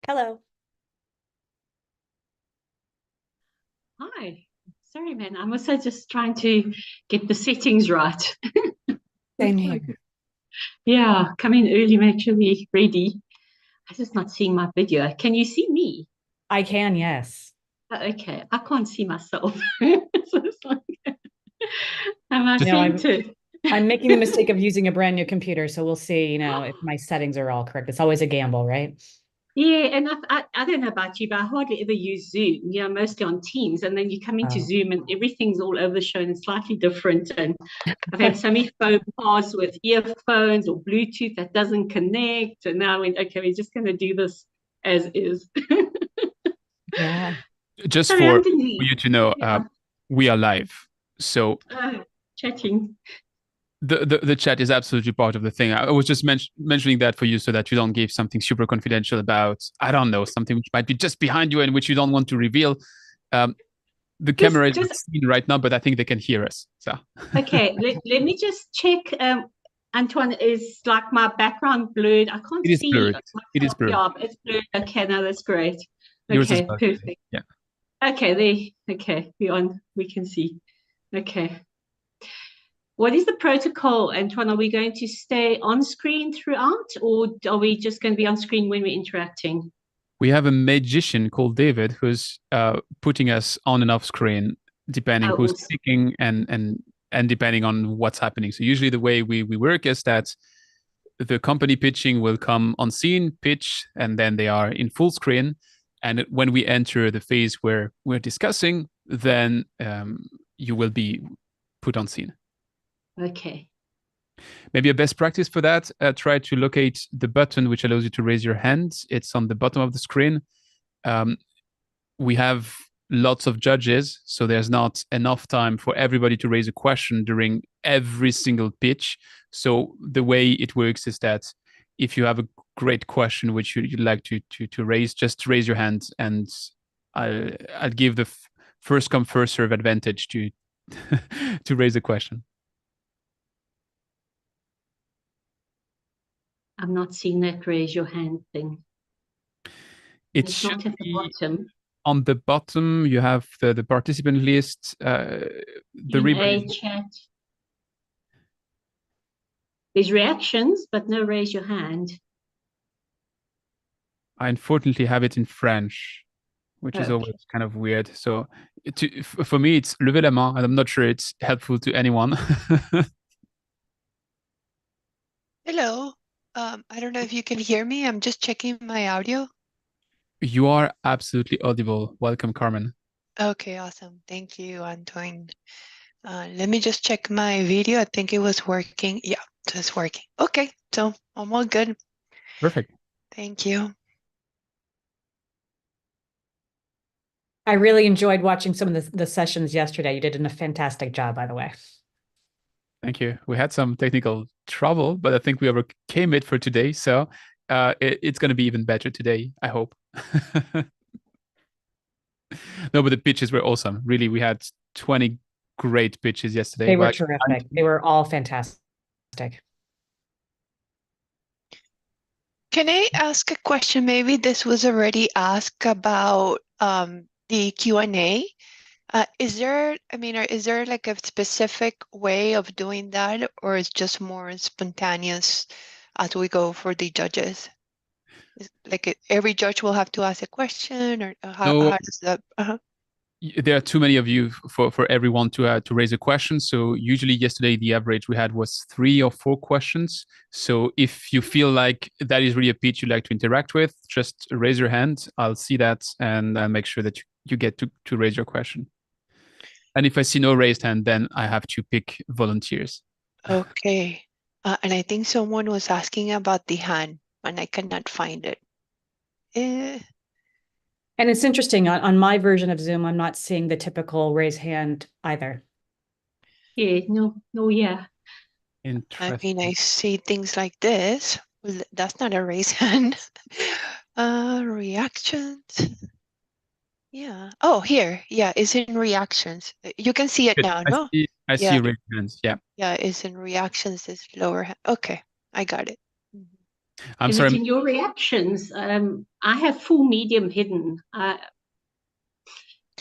Hello. Hi. Sorry, man. I'm also just trying to get the settings right. Same It's here. like, yeah, come in early, make sure we're ready. I'm just not seeing my video. Can you see me? I can, yes. Okay, I can't see myself. So it's like, am I No, sent I'm it? I'm making the mistake of using a brand new computer, so we'll see, if my settings are all correct. It's always a gamble, right? Yeah, and I don't know about you, but I hardly ever use Zoom, mostly on Teams. And then you come into Oh. Zoom and everything's all over the show and it's slightly different. And I've had so many faux pas with earphones or Bluetooth that doesn't connect. And now I went, okay, we're just going to do this as is. Yeah. Just Sorry, for Anthony. you to know, Yeah, we are live. So chatting. the chat is absolutely part of the thing. I was just mentioning that for you so that you don't give something super confidential about, I don't know, something which might be just behind you and which you don't want to reveal. Um, the Just, camera is not just seen right now, but I think they can hear us. So okay. Let me just check. Antoine, is like my background blurred? I can't it is see blurred. It is myself. blurred. Yeah, it's blurred. Okay, no, that's great. Yours is Okay, blurred. perfect. Yeah. Okay, there. Okay, we on. We can see. Okay. What is the protocol, Antoine? Are we going to stay on screen throughout, or are we just going to be on screen when we're interacting? We have a magician called David who's putting us on and off screen depending Oh, who's awesome. speaking and depending on what's happening. So usually the way we work is that the company pitching will come on scene, pitch, and then they are in full screen. And when we enter the phase where we're discussing, then you will be put on scene. Okay. Maybe a best practice for that, try to locate the button which allows you to raise your hand. It's on the bottom of the screen. Um, we have lots of judges, so there's not enough time for everybody to raise a question during every single pitch. So the way it works is that if you have a great question which you'd like to raise, just raise your hand, and I'll give the first come first serve advantage to to raise a question. I'm not seeing that raise your hand thing. It It's should not at the be bottom. on the bottom. You have the participant list. The In ribbon a is chat. There's reactions, but no raise your hand. I unfortunately have it in French, which is Okay. always kind of weird. So for me, it's lever la main, and I'm not sure it's helpful to anyone. Hello. I don't know if you can hear me. I'm just checking my audio. You are absolutely audible. Welcome, Carmen. Okay, awesome. Thank you, Antoine. Let me just check my video. I think it was working. Yeah, it's working. Okay, so I'm all good. Perfect. Thank you. I really enjoyed watching some of the sessions yesterday. You did a fantastic job, by the way. Thank you. We had some technical trouble, but I think we overcame it for today. So it's going to be even better today, I hope. No, but the pitches were awesome. Really, we had 20 great pitches yesterday. They were Well, terrific. They were all fantastic. Can I ask a question? Maybe this was already asked about the Q&A. Is there, is there like a specific way of doing that, or is just more spontaneous as we go for the judges? Like every judge will have to ask a question, or no, how does that? there are too many of you for everyone to raise a question. So usually yesterday the average we had was 3 or 4 questions. So if you feel like that is really a pitch you'd like to interact with, just raise your hand. I'll see that and I'll make sure that you get to raise your question. And if I see no raised hand, then I have to pick volunteers. Okay. And I think someone was asking about the hand, and I cannot find it. And it's interesting, on my version of Zoom, I'm not seeing the typical raise hand either. Yeah, no, yeah. Interesting. I see things like this. Well, that's not a raise hand. Reactions. Yeah. Oh, here. Yeah, it's in reactions. You can see it Good. now, no? I Yeah. see raised hands. Yeah. Yeah, it's in reactions, it's lower hand. Okay, I got it. I'm Is sorry. it in your reactions? I have full medium hidden. I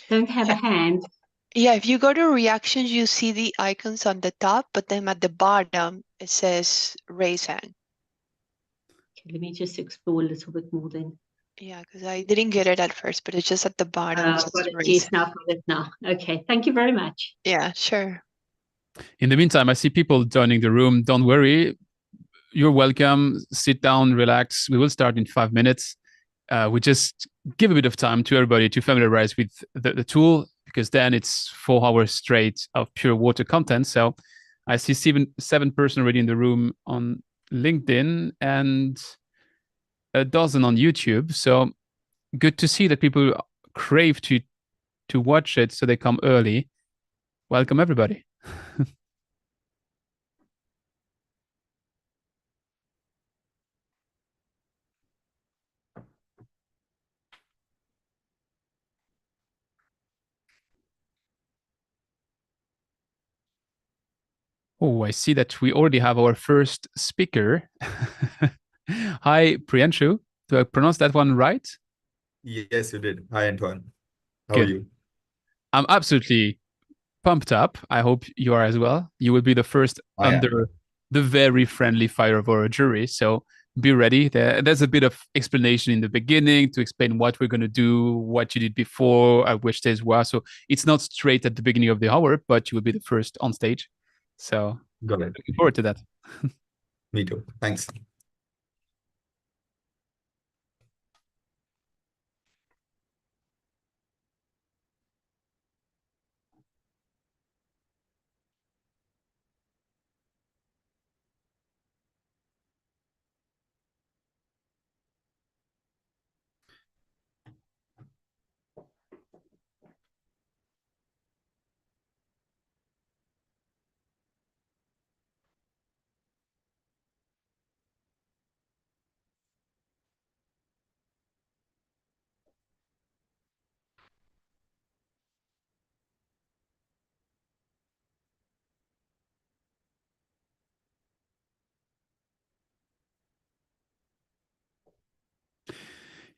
don't have a hand. Yeah, if you go to reactions, you see the icons on the top, but then at the bottom, it says raise hand. Okay, let me just explore a little bit more then. Yeah, because I didn't get it at first, but it's just at the bottom. It says Got it. raise Yes, hand. now got it now. Okay, thank you very much. Yeah, sure. In the meantime, I see people joining the room. Don't worry. You're welcome. Sit down, relax. We will start in 5 minutes. We just give a bit of time to everybody to familiarize with the tool, because then it's 4 hours straight of pure water content. So I see seven person already in the room on LinkedIn and a dozen on YouTube. So good to see that people crave to watch it, so they come early. Welcome, everybody. Oh, I see that we already have our first speaker. Hi, Priyanshu. Do I pronounce that one right? Yes, you did. Hi, Antoine. How are Good. you? I'm absolutely pumped up. I hope you are as well. You will be the first I am. under the very friendly fire of our jury. So be ready. There's a bit of explanation in the beginning to explain what we're going to do, what you did before, at which stage we are. So it's not straight at the beginning of the hour, but you will be the first on stage. So Got it. looking forward to that. Me too. Thanks.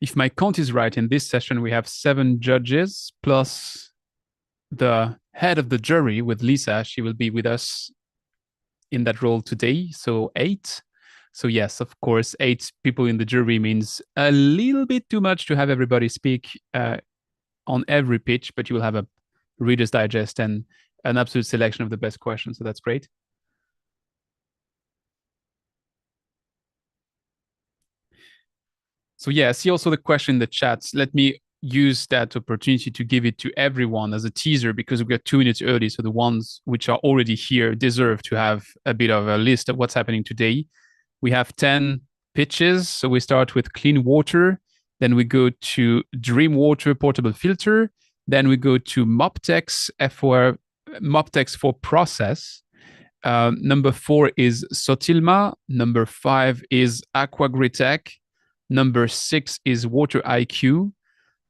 If my count is right, in this session, we have 7 judges plus the head of the jury with Lisa. She will be with us in that role today. So 8. So yes, of course, 8 people in the jury means a little bit too much to have everybody speak on every pitch, but you will have a Reader's Digest and an absolute selection of the best questions. So that's great. So yeah, I see also the question in the chat. Let me use that opportunity to give it to everyone as a teaser, because we got 2 minutes early. So the ones which are already here deserve to have a bit of a list of what's happening today. We have 10 pitches. So we start with clean water. Then we go to Dream Water portable filter. Then we go to Moptex for process. Number 4 is Sotilma. Number 5 is Aquagritech. Number 6 is Water IQ.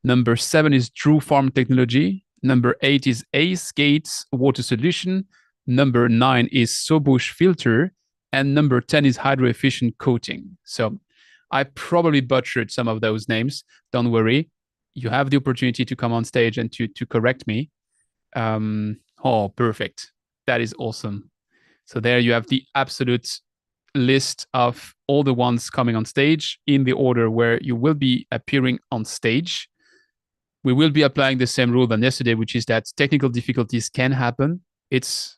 Number 7 is True Farm Technology. Number 8 is Ace Gates Water Solution. Number 9 is Sobush Filter. And number 10 is Hydro Efficient Coating. So I probably butchered some of those names. Don't worry. You have the opportunity to come on stage and to correct me. Oh, perfect. That is awesome. So there you have the absolute list of all the ones coming on stage in the order where you will be appearing on stage. We will be applying the same rule than yesterday, which is that technical difficulties can happen. It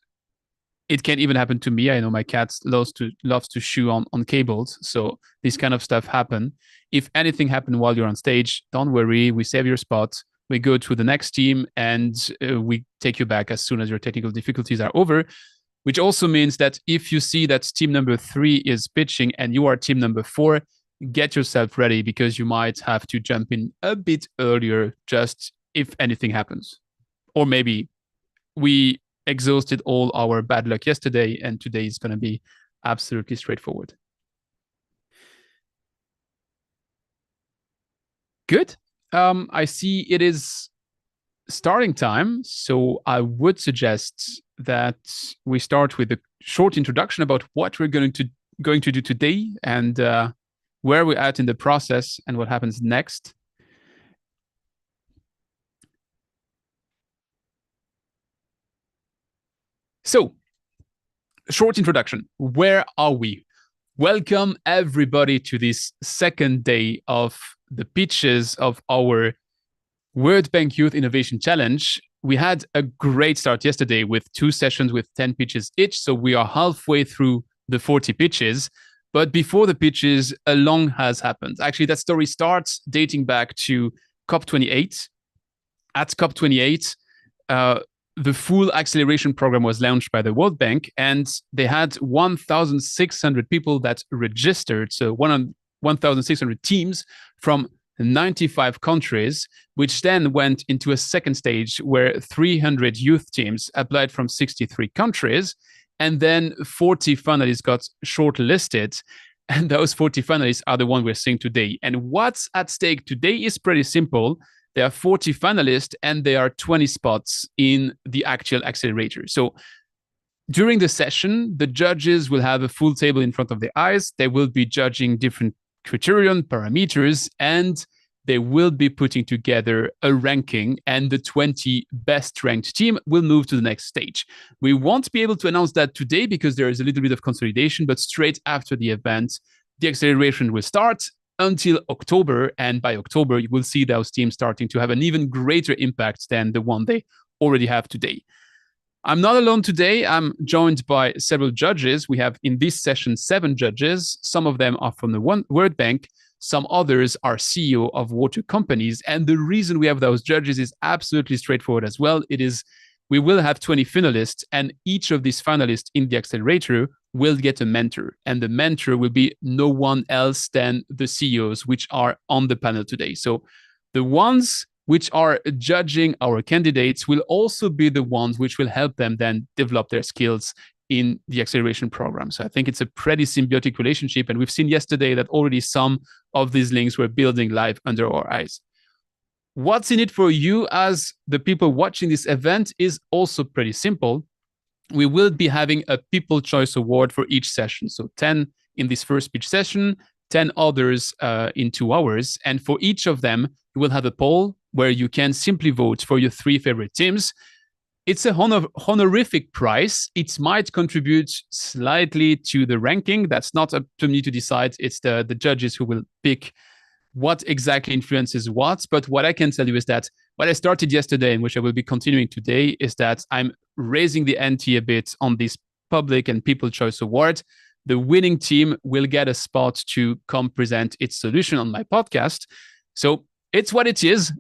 can even happen to me. I know my cat loves to chew on cables, so this kind of stuff happen. If anything happened while you're on stage, don't worry. We save your spot. We go to the next team, and we take you back as soon as your technical difficulties are over. Which also means that if you see that team number 3 is pitching and you are team number 4, get yourself ready, because you might have to jump in a bit earlier just if anything happens. Or maybe we exhausted all our bad luck yesterday and today is going to be absolutely straightforward. Good. I see it is starting time, so I would suggest that we start with a short introduction about what we're going to do today, and where we're at in the process and what happens next. So, short introduction. Where are we? Welcome everybody to this second day of the pitches of our World Bank Youth Innovation Challenge. We had a great start yesterday with 2 sessions with 10 pitches each. So we are halfway through the 40 pitches. But before the pitches, a long has happened. Actually, that story starts dating back to COP28. At COP28, the full acceleration program was launched by the World Bank, and they had 1,600 people that registered. So 1,600 teams from 95 countries, which then went into a second stage where 300 youth teams applied from 63 countries. And then 40 finalists got shortlisted. And those 40 finalists are the ones we're seeing today. And what's at stake today is pretty simple. There are 40 finalists and there are 20 spots in the actual accelerator. So during the session, the judges will have a full table in front of their eyes. They will be judging different criterion, parameters, and they will be putting together a ranking, and the 20 best ranked team will move to the next stage. We won't be able to announce that today because there is a little bit of consolidation, but straight after the event, the acceleration will start until October. And by October, you will see those teams starting to have an even greater impact than the one they already have today. I'm not alone today. I'm joined by several judges. We have in this session 7 judges. Some of them are from the World Bank. Some others are CEO of water companies. And the reason we have those judges is absolutely straightforward as well. It is we will have 20 finalists, and each of these finalists in the accelerator will get a mentor. And the mentor will be no one else than the CEOs, which are on the panel today. So the ones which are judging our candidates will also be the ones which will help them then develop their skills in the acceleration program. So I think it's a pretty symbiotic relationship. And we've seen yesterday that already some of these links were building live under our eyes. What's in it for you as the people watching this event is also pretty simple. We will be having a People Choice Award for each session. So 10 in this first pitch session, 10 others in 2 hours. And for each of them, you will have a poll where you can simply vote for your 3 favorite teams. It's a honorific prize. It might contribute slightly to the ranking. That's not up to me to decide. It's the judges who will pick what exactly influences what. But what I can tell you is that what I started yesterday and which I will be continuing today is that I'm raising the ante a bit on this Public and People Choice Award. The winning team will get a spot to come present its solution on my podcast. So it's what it is.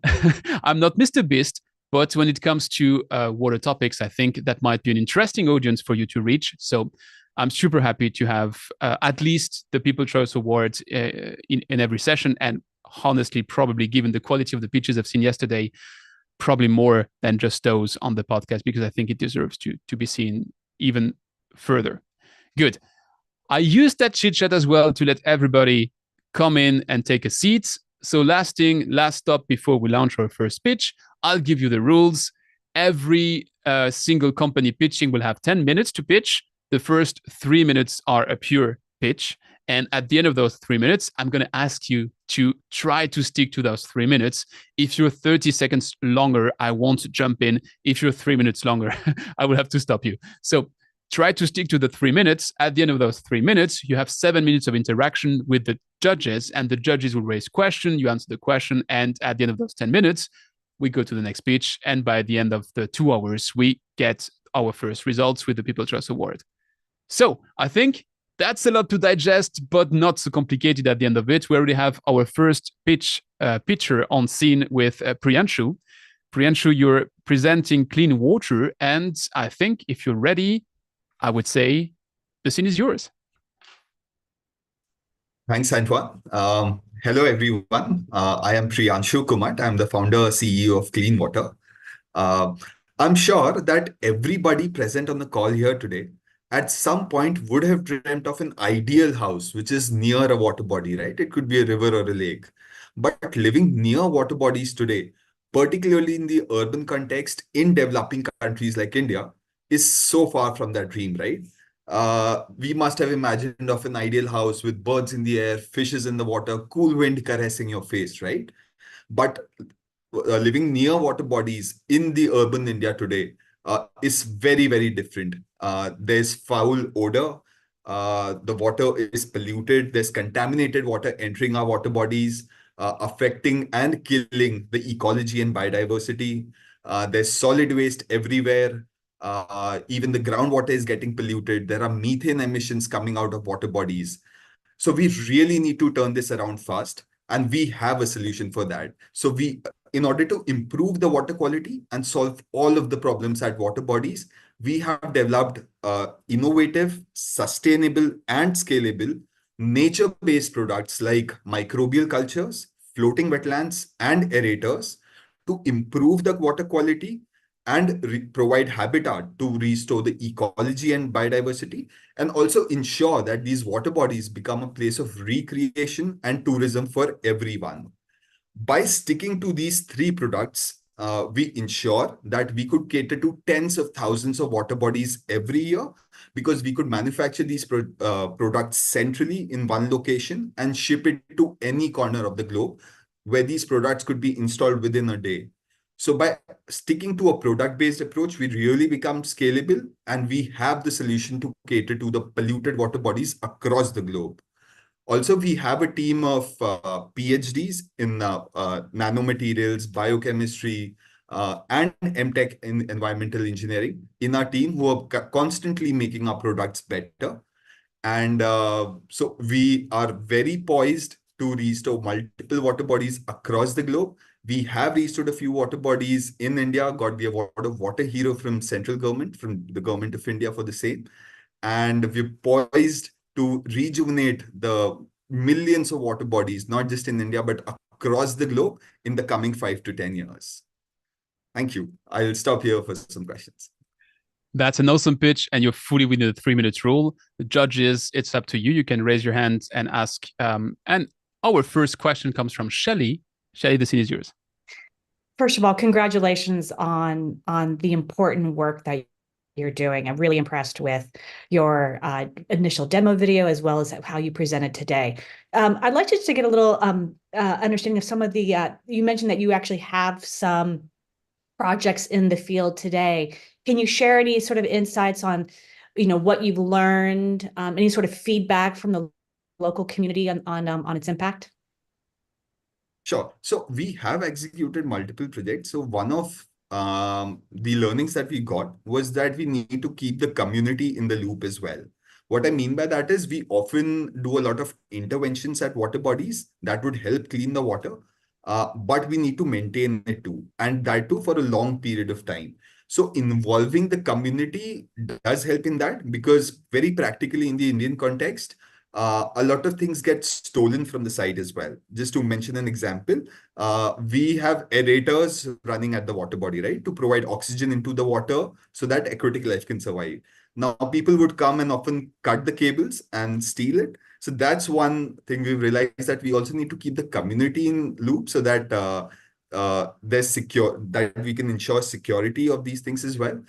I'm not Mr. Beast, but when it comes to water topics, I think that might be an interesting audience for you to reach. So I'm super happy to have at least the People Choice Award in every session. And honestly, probably given the quality of the pitches I've seen yesterday, probably more than just those on the podcast, because I think it deserves to be seen even further. Good. I used that chit chat as well to let everybody come in and take a seat. So last stop before we launch our first pitch, I'll give you the rules. Every single company pitching will have 10 minutes to pitch. The first 3 minutes are a pure pitch. And at the end of those 3 minutes, I'm going to ask you to try to stick to those 3 minutes. If you're 30 seconds longer, I won't jump in. If you're 3 minutes longer, I will have to stop you. So try to stick to the 3 minutes. At the end of those 3 minutes, you have 7 minutes of interaction with the judges, and the judges will raise questions. You answer the question. And at the end of those 10 minutes, we go to the next pitch. And by the end of the 2 hours, we get our first results with the People Choice Award. So I think that's a lot to digest, but not so complicated at the end of it. We already have our first pitcher on scene with Priyanshu. Priyanshu, you're presenting clean water. And I think if you're ready, I would say the scene is yours. Thanks, Antoine. Hello, everyone. I am Priyanshu Kumar. I'm the founder CEO of Clean Water. I'm sure that everybody present on the call here today at some point would have dreamt of an ideal house, which is near a water body, right? It could be a river or a lake. But living near water bodies today, particularly in the urban context in developing countries like India, is so far from that dream, right? We must have imagined of an ideal house with birds in the air, fishes in the water, cool wind caressing your face, right? But living near water bodies in the urban India today is very, very different. There's foul odor. The water is polluted. There's contaminated water entering our water bodies, affecting and killing the ecology and biodiversity. There's solid waste everywhere. Even the groundwater is getting polluted. There are methane emissions coming out of water bodies. So we really need to turn this around fast, and we have a solution for that. So in order to improve the water quality and solve all of the problems at water bodies, we have developed innovative, sustainable, and scalable nature-based products like microbial cultures, floating wetlands, and aerators to improve the water quality and provide habitat to restore the ecology and biodiversity, and also ensure that these water bodies become a place of recreation and tourism for everyone. By sticking to these three products, we ensure that we could cater to tens of thousands of water bodies every year, because we could manufacture these products centrally in one location and ship it to any corner of the globe, where these products could be installed within a day. So by sticking to a product-based approach, we really become scalable, and we have the solution to cater to the polluted water bodies across the globe. Also, we have a team of PhDs in nanomaterials, biochemistry, and MTech in environmental engineering in our team, who are constantly making our products better. And so we are very poised to restore multiple water bodies across the globe. We have restored a few water bodies in India, got the award of Water Hero from central government, from the government of India for the same. And we're poised to rejuvenate the millions of water bodies, not just in India, but across the globe in the coming 5 to 10 years. Thank you. I'll stop here for some questions. That's an awesome pitch, and you're fully within the 3 minutes rule. The judges, it's up to you. You can raise your hand and ask. And our first question comes from Shelly. Shelly, the scene is yours. First of all, congratulations on the important work that you're doing. I'm really impressed with your initial demo video, as well as how you presented today. I'd like just to get a little understanding of some of the, you mentioned that you actually have some projects in the field today. Can you share any sort of insights on, what you've learned, any sort of feedback from the local community on its impact? Sure. So we have executed multiple projects. So one of the learnings that we got was that we need to keep the community in the loop as well. What I mean by that is we often do a lot of interventions at water bodies that would help clean the water, but we need to maintain it too, and that too for a long period of time. So involving the community does help in that, because very practically in the Indian context, a lot of things get stolen from the site as well. Just to mention an example, we have aerators running at the water body, right, to provide oxygen into the water so that aquatic life can survive. Now, people would come and often cut the cables and steal it. So that's one thing we've realized, that we also need to keep the community in loop, so that that we can ensure security of these things as well.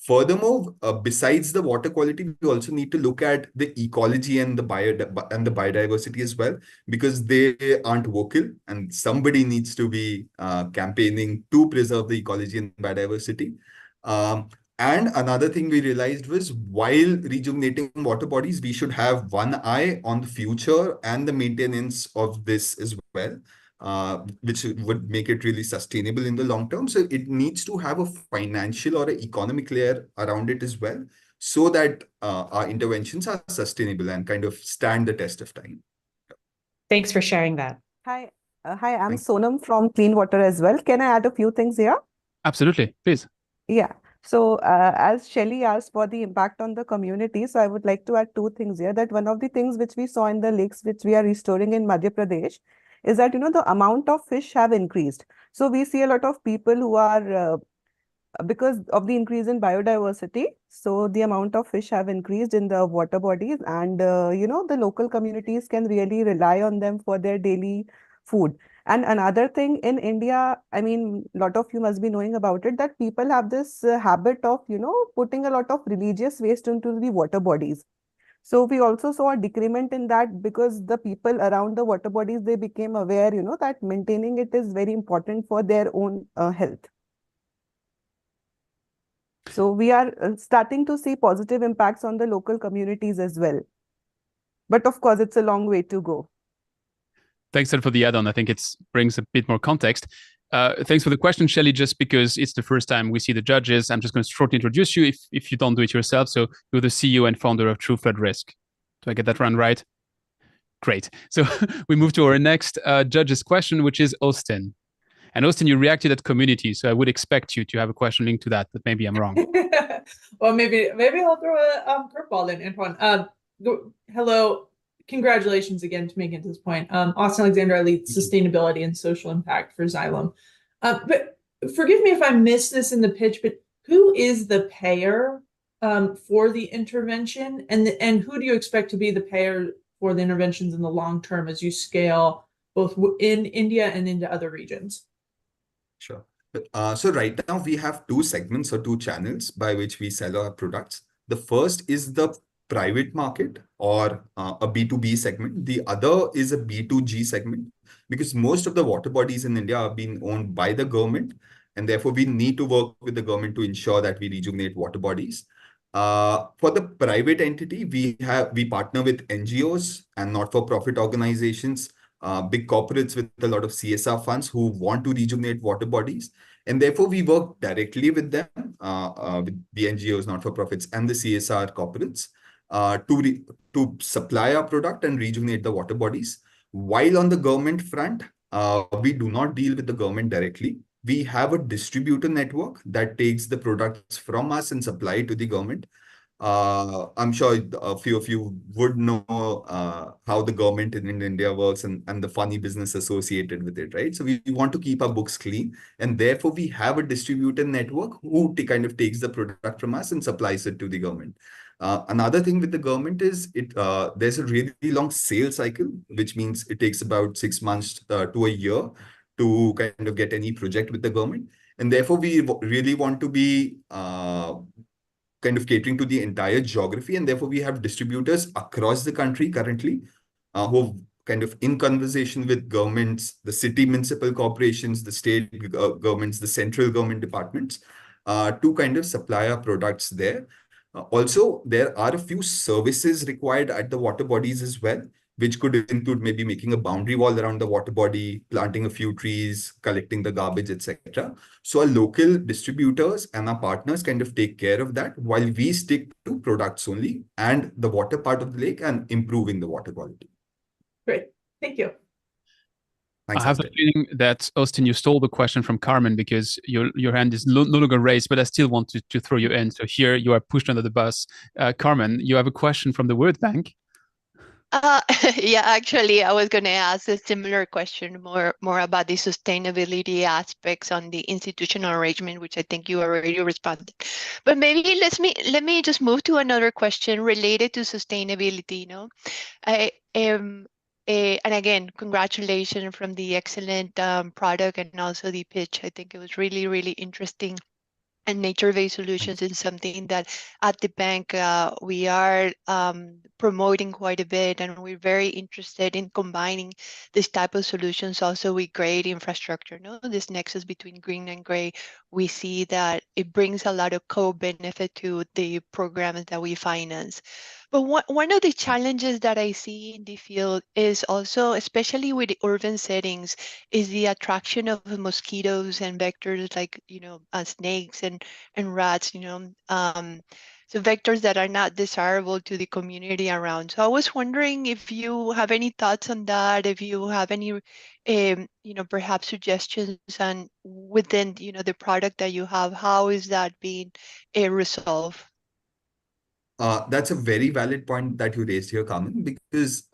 Furthermore, besides the water quality, we also need to look at the ecology and the biodiversity as well, because they aren't vocal, and somebody needs to be campaigning to preserve the ecology and biodiversity. And another thing we realized was, while rejuvenating water bodies, we should have one eye on the future and the maintenance of this as well, which would make it really sustainable in the long term. So it needs to have a financial or an economic layer around it as well, so that our interventions are sustainable and kind of stand the test of time. Thanks for sharing that. Hi, I'm Sonam from Clean Water as well. Can I add a few things here? Absolutely, please. Yeah. So as Shelly asked for the impact on the community, so I would like to add two things here. That one of the things which we saw in the lakes, which we are restoring in Madhya Pradesh, is that, the amount of fish have increased. So we see a lot of people who are, because of the increase in biodiversity, so the amount of fish have increased in the water bodies, and, the local communities can really rely on them for their daily food. And another thing in India, I mean, a lot of you must be knowing about it, that people have this habit of, putting a lot of religious waste into the water bodies. So we also saw a decrement in that because the people around the water bodies, they became aware, that maintaining it is very important for their own health. So we are starting to see positive impacts on the local communities as well. But of course, it's a long way to go. Thanks, Ed, for the add-on. I think it brings a bit more context. Thanks for the question, Shelley. Just because it's the first time we see the judges, I'm just going to shortly introduce you if you don't do it yourself. So you're the CEO and founder of True Flood Risk. Do I get that one right? Great. So we move to our next judge's question, which is Austin. And Austin, you reacted at community, so I would expect you to have a question linked to that, but maybe I'm wrong. Well, maybe I'll throw a curveball in, Antoine. Hello, congratulations again to making it to this point. Austin Alexander, I lead sustainability and social impact for Xylem. But forgive me if I missed this in the pitch, but who is the payer for the intervention, and who do you expect to be the payer for the interventions in the long term as you scale both in India and into other regions? Sure. So right now we have two segments or two channels by which we sell our products. The first is the private market or a B2B segment. The other is a B2G segment, because most of the water bodies in India are being owned by the government, and therefore we need to work with the government to ensure that we rejuvenate water bodies. For the private entity, we partner with NGOs and not-for-profit organizations, big corporates with a lot of CSR funds who want to rejuvenate water bodies. And therefore, we work directly with them, with the NGOs, not-for-profits, and the CSR corporates to supply our product and rejuvenate the water bodies. While on the government front, we do not deal with the government directly. We have a distributor network that takes the products from us and supply to the government. I'm sure a few of you would know how the government in India works and the funny business associated with it, right? So we want to keep our books clean, and therefore we have a distributor network who kind of takes the product from us and supplies it to the government. Another thing with the government is there's a really long sales cycle, which means it takes about 6 months to a year to kind of get any project with the government. And therefore, we really want to be kind of catering to the entire geography. And therefore, we have distributors across the country currently who are kind of in conversation with governments, the city municipal corporations, the state governments, the central government departments to kind of supply our products there. Also, there are a few services required at the water bodies as well, which could include maybe making a boundary wall around the water body, planting a few trees, collecting the garbage, etc. So our local distributors and our partners kind of take care of that while we stick to products only and the water part of the lake and improving the water quality. Great. Thank you. Thanks, I have a feeling that, Austin, you stole the question from Carmen because your hand is no longer raised, but I still want to throw you in. So here you are pushed under the bus. Carmen, you have a question from the World Bank. Yeah, actually, I was going to ask a similar question, more about the sustainability aspects on the institutional arrangement, which I think you already responded. But maybe let me just move to another question related to sustainability. And again, congratulations from the excellent product and also the pitch. I think it was really, really interesting. And nature-based solutions is something that at the bank we are promoting quite a bit, and we're very interested in combining this type of solutions also with great infrastructure. No, this nexus between green and gray, we see that it brings a lot of co-benefit to the programs that we finance. But one of the challenges that I see in the field is also, especially with the urban settings, is the attraction of mosquitoes and vectors like, snakes and rats, so vectors that are not desirable to the community around. So I was wondering if you have any thoughts on that, if you have any, perhaps suggestions on within, the product that you have, how is that being resolved? That's a very valid point that you raised here, Carmen, because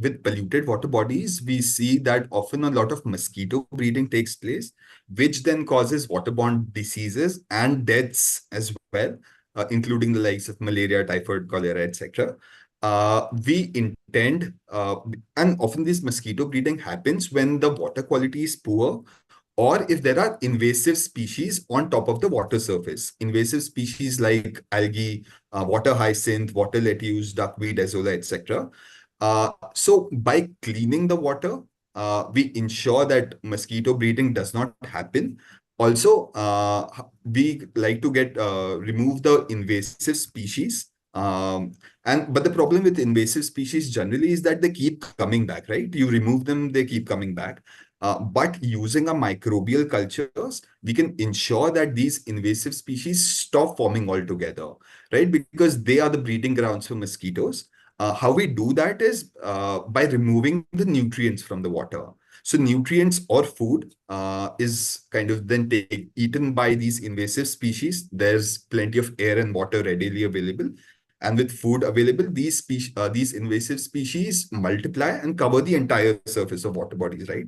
with polluted water bodies, we see that often a lot of mosquito breeding takes place, which then causes waterborne diseases and deaths as well, including the likes of malaria, typhoid, cholera, etc. we intend, and often this mosquito breeding happens when the water quality is poor, or if there are invasive species on top of the water surface. Invasive species like algae, water hyacinth, water lettuce, duckweed, azolla, etc. So by cleaning the water, we ensure that mosquito breeding does not happen. Also, we like to remove the invasive species. But the problem with invasive species generally is that they keep coming back, right? You remove them, they keep coming back. But using a microbial cultures, we can ensure that these invasive species stop forming altogether, right? Because they are the breeding grounds for mosquitoes. How we do that is by removing the nutrients from the water. So nutrients or food is kind of then eaten by these invasive species. There's plenty of air and water readily available. And with food available, these invasive species multiply and cover the entire surface of water bodies, right?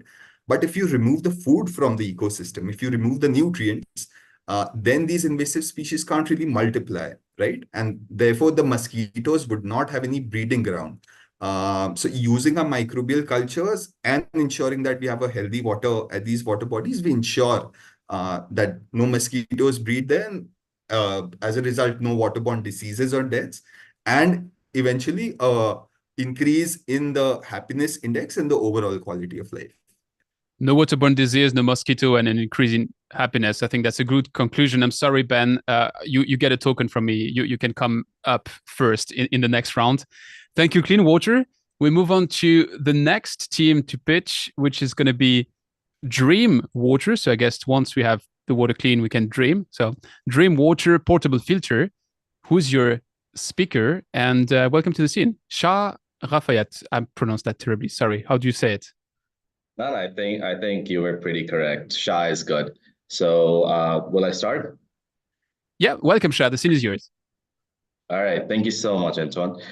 But if you remove the food from the ecosystem, if you remove the nutrients, then these invasive species can't really multiply, right? And therefore, the mosquitoes would not have any breeding ground. So using our microbial cultures and ensuring that we have a healthy water at these water bodies, we ensure that no mosquitoes breed there. And, as a result, no waterborne diseases or deaths. And eventually, increase in the happiness index and the overall quality of life. No waterborne disease, no mosquito, and an increase in happiness. I think that's a good conclusion. I'm sorry, Ben. You get a token from me. You can come up first in the next round. Thank you, Clean Water. We move on to the next team to pitch, which is going to be Dream Water. So I guess once we have the water clean, we can dream. So Dream Water portable filter. Who's your speaker? And welcome to the scene. Shah Rafayat. I pronounced that terribly. Sorry. How do you say it? No, I think you were pretty correct. Shah is good. So will I start? Yeah, welcome, Shah. The scene is yours. All right. Thank you so much, Antoine.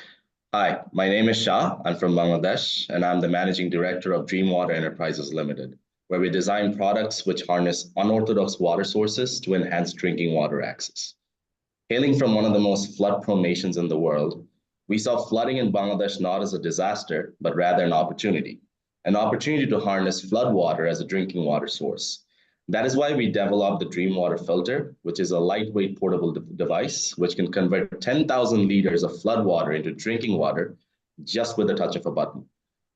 Hi, my name is Shah. I'm from Bangladesh, and I'm the managing director of Dream Water Enterprises Limited, where we design products which harness unorthodox water sources to enhance drinking water access. Hailing from one of the most flood-prone nations in the world, we saw flooding in Bangladesh not as a disaster, but rather an opportunity to harness flood water as a drinking water source. That is why we developed the Dream Water Filter, which is a lightweight portable device which can convert 10,000 liters of flood water into drinking water just with the touch of a button.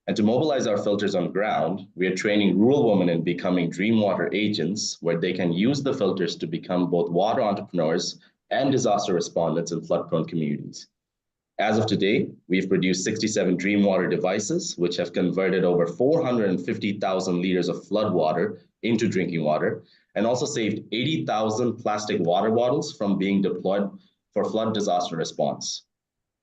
And to mobilize our filters on ground, we are training rural women in becoming Dream Water agents, where they can use the filters to become both water entrepreneurs and disaster respondents in flood-prone communities. As of today, we've produced 67 Dream Water devices, which have converted over 450,000 liters of flood water into drinking water, and also saved 80,000 plastic water bottles from being deployed for flood disaster response.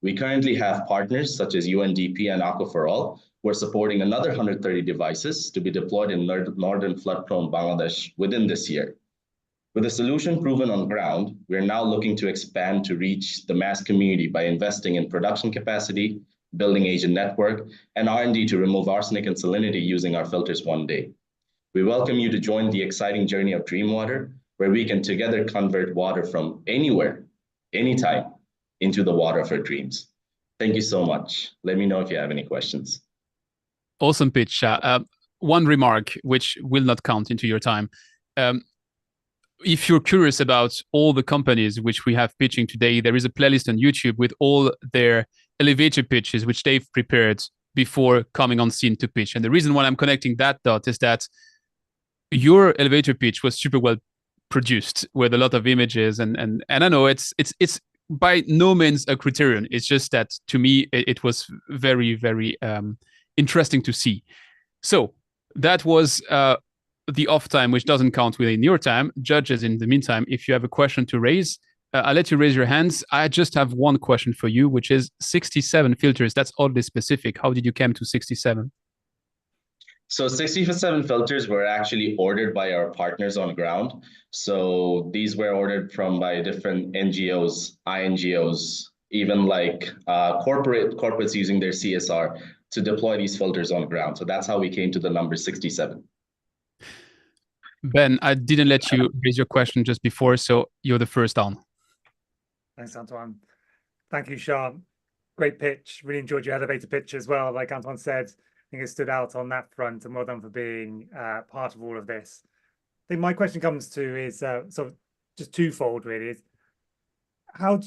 We currently have partners such as UNDP and Aqua for All, who are supporting another 130 devices to be deployed in northern flood-prone Bangladesh within this year. With the solution proven on ground, we're now looking to expand to reach the mass community by investing in production capacity, building agent network, and R&D to remove arsenic and salinity using our filters one day. We welcome you to join the exciting journey of Dream Water, where we can together convert water from anywhere, anytime, into the water of our dreams. Thank you so much. Let me know if you have any questions. Awesome pitch. One remark, which will not count into your time. If you're curious about all the companies which we have pitching today, there is a playlist on YouTube with all their elevator pitches, which they've prepared before coming on scene to pitch. And the reason why I'm connecting that dot is that your elevator pitch was super well produced with a lot of images. And I know it's by no means a criterion. It's just that to me, it was very, very interesting to see. So that was the off time, which doesn't count within your time. Judges, in the meantime, if you have a question to raise, I'll let you raise your hands. I just have one question for you, which is 67 filters. That's oddly specific. How did you come to 67? So 67 filters were actually ordered by our partners on ground. So these were ordered by different NGOs, INGOs, even like corporates using their CSR to deploy these filters on ground. So that's how we came to the number 67. Ben, I didn't let you raise your question just before, so you're the first on. Thanks, Antoine. Thank you, Shah. great pitch. Really enjoyed your elevator pitch as well. Like Anton said, I think it stood out on that front, and well done for being part of all of this. I think my question comes to is sort of just twofold, really. Is how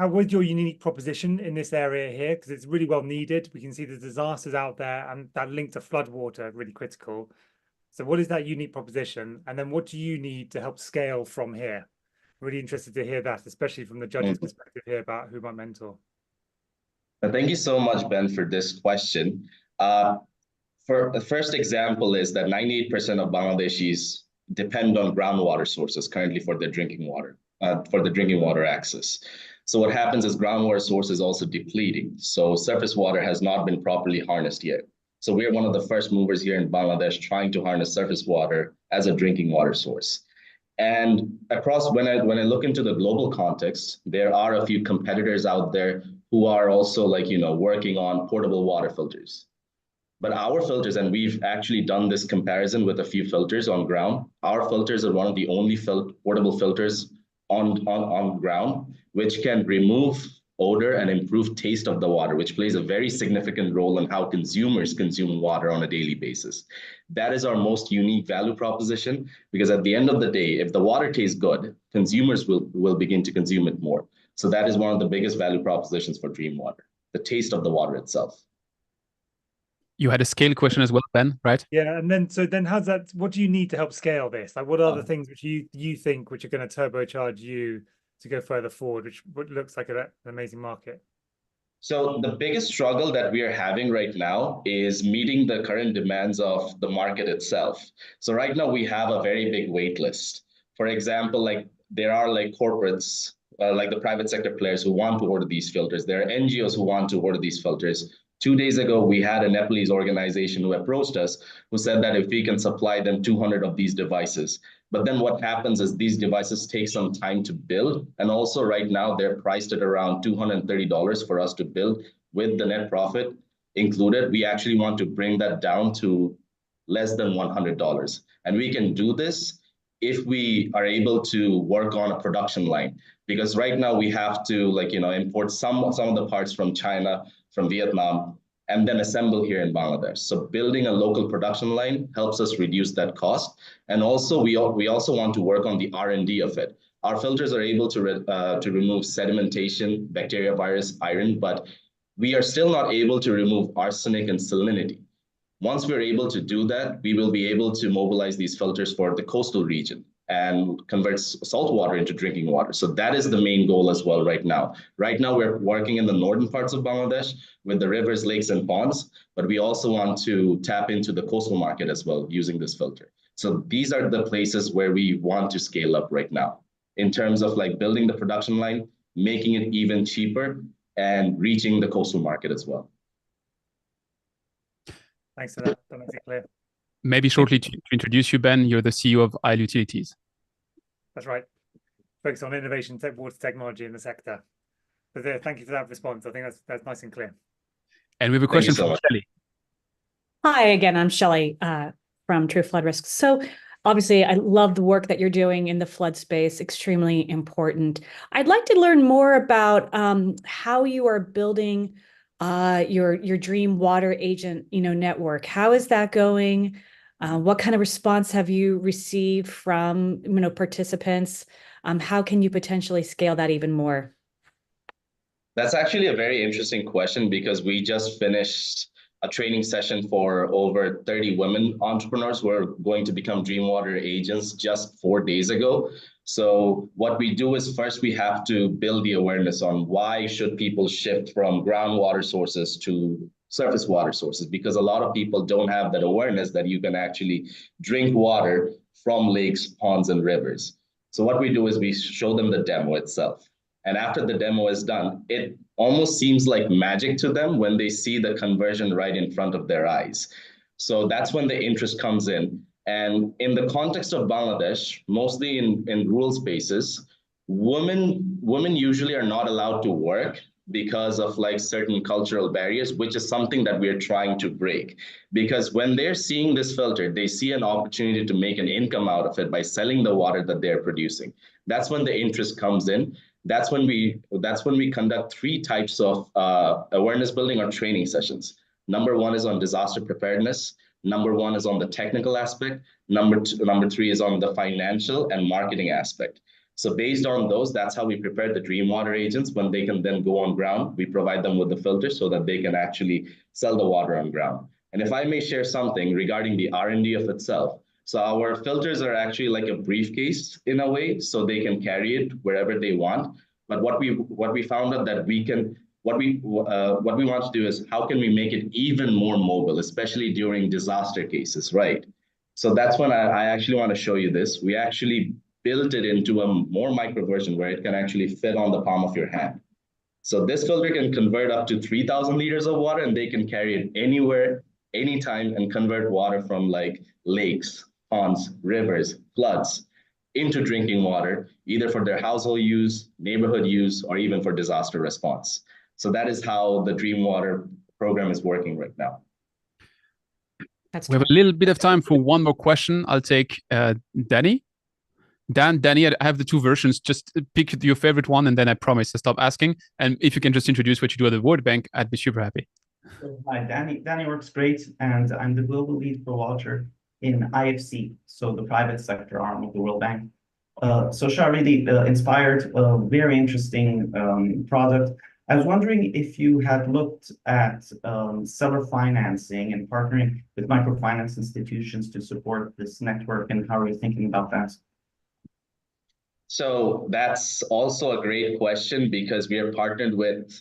would your unique proposition in this area here? Because it's really well needed. We can see the disasters out there, and that link to floodwater really critical. So what is that unique proposition? And then what do you need to help scale from here? Really interested to hear that, especially from the judge's perspective here about who might mentor. Thank you so much, Ben, for this question. For the first example is that 98% of Bangladeshis depend on groundwater sources currently for their drinking water access. So what happens is groundwater source is also depleting. So surface water has not been properly harnessed yet. So we're one of the first movers here in Bangladesh trying to harness surface water as a drinking water source. And across, when I look into the global context, there are a few competitors out there who are also working on portable water filters. But our filters, and we've actually done this comparison with a few filters on ground, our filters are one of the only portable filters on ground, which can remove odor and improve taste of the water, which plays a very significant role in how consumers consume water on a daily basis. That is our most unique value proposition, because at the end of the day, if the water tastes good, consumers will begin to consume it more. So that is one of the biggest value propositions for Dream Water, the taste of the water itself. You had a scale question as well, Ben, right? Yeah, and then how's that? What do you need to help scale this? Like, what are the things which you think which are going to turbocharge you to go further forward, which looks like an amazing market? So the biggest struggle that we are having right now is meeting the current demands of the market itself. So right now we have a very big wait list. For example, there are corporates, like the private sector players who want to order these filters. There are NGOs who want to order these filters. 2 days ago, we had a Nepalese organization who approached us, who said that if we can supply them 200 of these devices. But then what happens is these devices take some time to build. And also right now, they're priced at around $230 for us to build with the net profit included. We actually want to bring that down to less than $100. And we can do this if we are able to work on a production line. Because right now we have to import some of the parts from China, from Vietnam, and then assemble here in Bangladesh. So building a local production line helps us reduce that cost. And also we also want to work on the R&D of it. Our filters are able to remove sedimentation, bacteria, virus, iron, but we are still not able to remove arsenic and salinity. Once we're able to do that, we will be able to mobilize these filters for the coastal region and convert salt water into drinking water. So that is the main goal as well right now. Right now, we're working in the northern parts of Bangladesh with the rivers, lakes, and ponds, but we also want to tap into the coastal market as well using this filter. So these are the places where we want to scale up right now in terms of building the production line, making it even cheaper, and reaching the coastal market as well. Thanks for that. That makes it clear. Maybe shortly to introduce you, Ben, you're the CEO of Isle Utilities. That's right. Focus on innovation, water technology in the sector. But thank you for that response. I think that's nice and clear. And we have a question from Shelley. Hi again, I'm Shelley from True Flood Risk. So obviously, I love the work that you're doing in the flood space, extremely important. I'd like to learn more about how you are building your Dream Water Agent network. How is that going? What kind of response have you received from participants? How can you potentially scale that even more? That's actually a very interesting question, because we just finished a training session for over 30 women entrepreneurs who are going to become Dream Water agents just 4 days ago. So what we do is first we have to build the awareness on why should people shift from groundwater sources to surface water sources, because a lot of people don't have that awareness that you can actually drink water from lakes, ponds, and rivers. So what we do is we show them the demo itself. And after the demo is done, it almost seems like magic to them when they see the conversion right in front of their eyes. So that's when the interest comes in. And in the context of Bangladesh, mostly in rural spaces, women usually are not allowed to work because of certain cultural barriers, which is something that we are trying to break. Because when they're seeing this filter, they see an opportunity to make an income out of it by selling the water that they're producing. That's when the interest comes in. that's when we conduct 3 types of awareness building or training sessions. Number 1 is on disaster preparedness. Number 1 is on the technical aspect. Number 3 is on the financial and marketing aspect. So based on those, that's how we prepare the Dream Water agents. When they can then go on ground, we provide them with the filters so that they can actually sell the water on ground. And if I may share something regarding the R&D of itself, so our filters are actually like a briefcase in a way, so they can carry it wherever they want. But what we found out that we can, what we want to do is how can we make it even more mobile, especially during disaster cases, right? So that's when I actually want to show you this. We actually built it into a more micro version where it can actually fit on the palm of your hand. So this filter can convert up to 3,000 liters of water, and they can carry it anywhere, anytime, and convert water from like lakes, ponds, rivers, floods into drinking water, either for their household use, neighborhood use, or even for disaster response. So that is how the Dream Water program is working right now. We have a little bit of time for one more question. I'll take Danny. Danny, I have the 2 versions. Just pick your favorite one, and then I promise to stop asking. And if you can just introduce what you do at the World Bank, I'd be super happy. Hi, Danny works great, and I'm the global lead for water in IFC, so the private sector arm of the World Bank. So Shah really inspired a very interesting product. I was wondering if you had looked at seller financing and partnering with microfinance institutions to support this network, and how are you thinking about that? So that's also a great question, because we are partnered with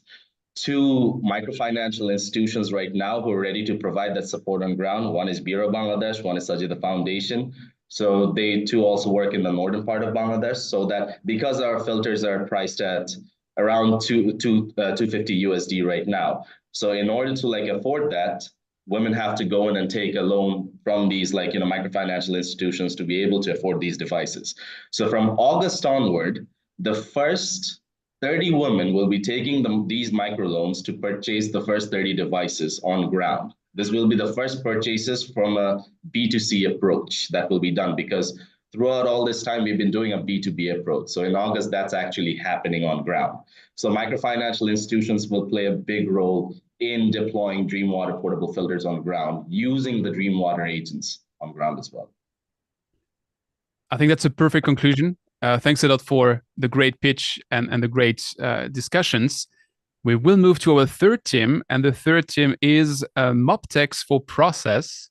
2 microfinancial institutions right now who are ready to provide that support on ground. One is Bureau Bangladesh, one is Sajida Foundation. So they too also work in the northern part of Bangladesh, so that because our filters are priced at around 250 USD right now. So in order to like afford that, women have to go in and take a loan from these microfinancial institutions to be able to afford these devices. So from August onward, the first 30 women will be taking these microloans to purchase the first 30 devices on ground. This will be the first purchases from a B2C approach that will be done, because throughout all this time, we've been doing a B2B approach. So in August, that's actually happening on ground. So microfinancial institutions will play a big role in deploying Dream Water portable filters on ground, using the Dream Water agents on ground as well. I think that's a perfect conclusion. Thanks a lot for the great pitch and the great discussions. We will move to our 3rd team, and the 3rd team is MobTex for Process.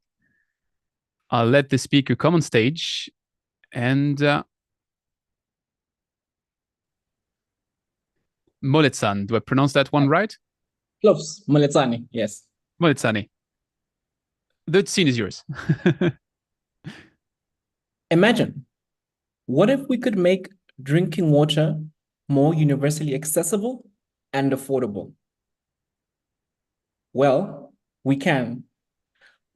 I'll let the speaker come on stage, and Moletsan, do I pronounce that one right? Close, Moletsani, yes. Moletsani, the scene is yours. Imagine, what if we could make drinking water more universally accessible and affordable? Well, we can.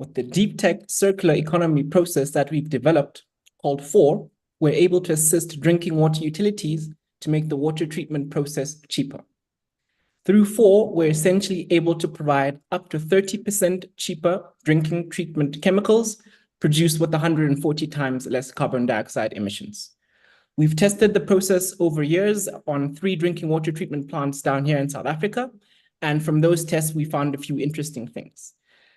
With the deep tech circular economy process that we've developed, called FOR, we're able to assist drinking water utilities to make the water treatment process cheaper. Through FOR, we're essentially able to provide up to 30% cheaper drinking treatment chemicals produced with 140 times less carbon dioxide emissions. We've tested the process over years on 3 drinking water treatment plants down here in South Africa. And from those tests, we found a few interesting things.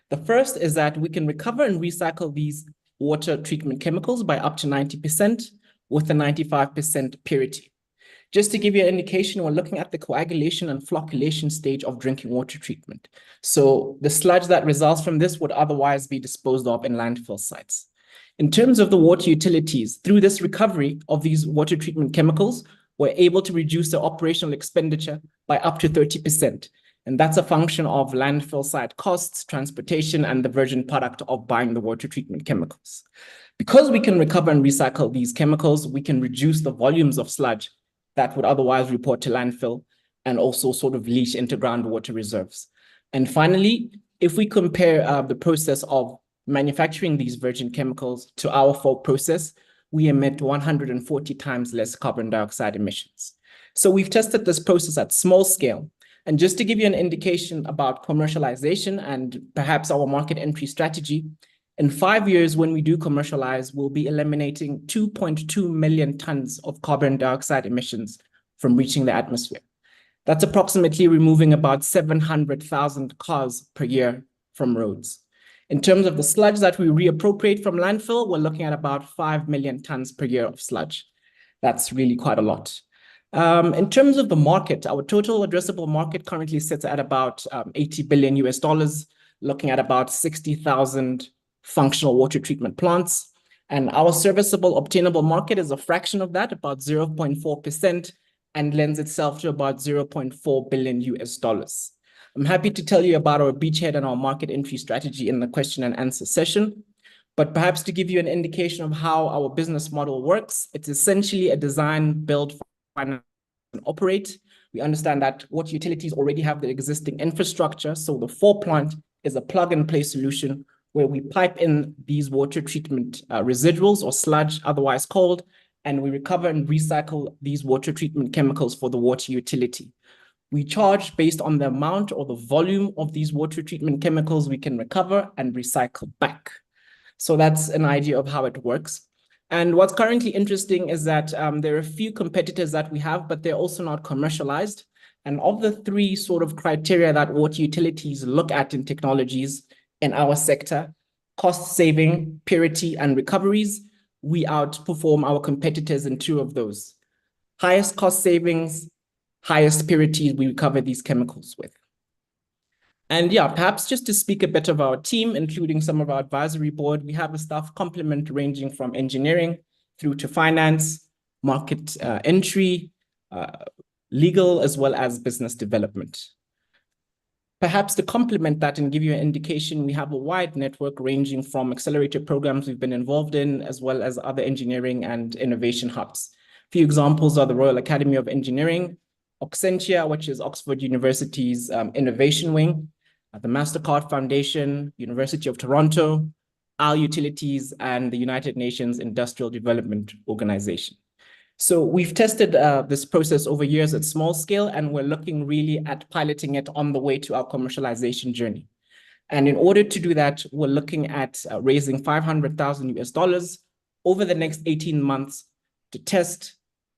The first is that we can recover and recycle these water treatment chemicals by up to 90% with a 95% purity. Just to give you an indication, we're looking at the coagulation and flocculation stage of drinking water treatment. So the sludge that results from this would otherwise be disposed of in landfill sites. In terms of the water utilities, through this recovery of these water treatment chemicals, we're able to reduce the operational expenditure by up to 30%. And that's a function of landfill site costs, transportation, and the virgin product of buying the water treatment chemicals. Because we can recover and recycle these chemicals, we can reduce the volumes of sludge that would otherwise report to landfill and also sort of leach into groundwater reserves. And finally, if we compare the process of manufacturing these virgin chemicals to our FOR process, we emit 140 times less carbon dioxide emissions. So we've tested this process at small scale. And just to give you an indication about commercialization and perhaps our market entry strategy, in 5 years, when we do commercialize, we'll be eliminating 2.2 million tons of carbon dioxide emissions from reaching the atmosphere. That's approximately removing about 700,000 cars per year from roads. In terms of the sludge that we reappropriate from landfill, we're looking at about 5 million tons per year of sludge. That's really quite a lot. In terms of the market, our total addressable market currently sits at about 80 billion US dollars, looking at about 60,000 functional water treatment plants. And our serviceable obtainable market is a fraction of that, about 0.4%, and lends itself to about 0.4 billion US dollars. I'm happy to tell you about our beachhead and our market entry strategy in the question and answer session. But perhaps to give you an indication of how our business model works, it's essentially a design, build, finance, and operate. We understand that water utilities already have the existing infrastructure. So the plant is a plug and play solution where we pipe in these water treatment residuals or sludge, otherwise called, and we recover and recycle these water treatment chemicals for the water utility. We charge based on the amount or the volume of these water treatment chemicals we can recover and recycle back. So that's an idea of how it works. And what's currently interesting is that there are a few competitors that we have, but they're also not commercialized. And of the three sort of criteria that water utilities look at in technologies in our sector, cost saving, purity, and recoveries, we outperform our competitors in two of those. Highest cost savings, highest purity we recover these chemicals with. And yeah, perhaps just to speak a bit of our team, including some of our advisory board, we have a staff complement ranging from engineering through to finance, market entry, legal, as well as business development. Perhaps to complement that and give you an indication, we have a wide network ranging from accelerator programs we've been involved in, as well as other engineering and innovation hubs. A few examples are the Royal Academy of Engineering, Accenture, which is Oxford University's innovation wing, the MasterCard Foundation, University of Toronto, AL Utilities, and the United Nations Industrial Development Organization. So we've tested this process over years at small scale, and we're looking really at piloting it on the way to our commercialization journey. And in order to do that, we're looking at raising 500,000 US dollars over the next 18 months to test,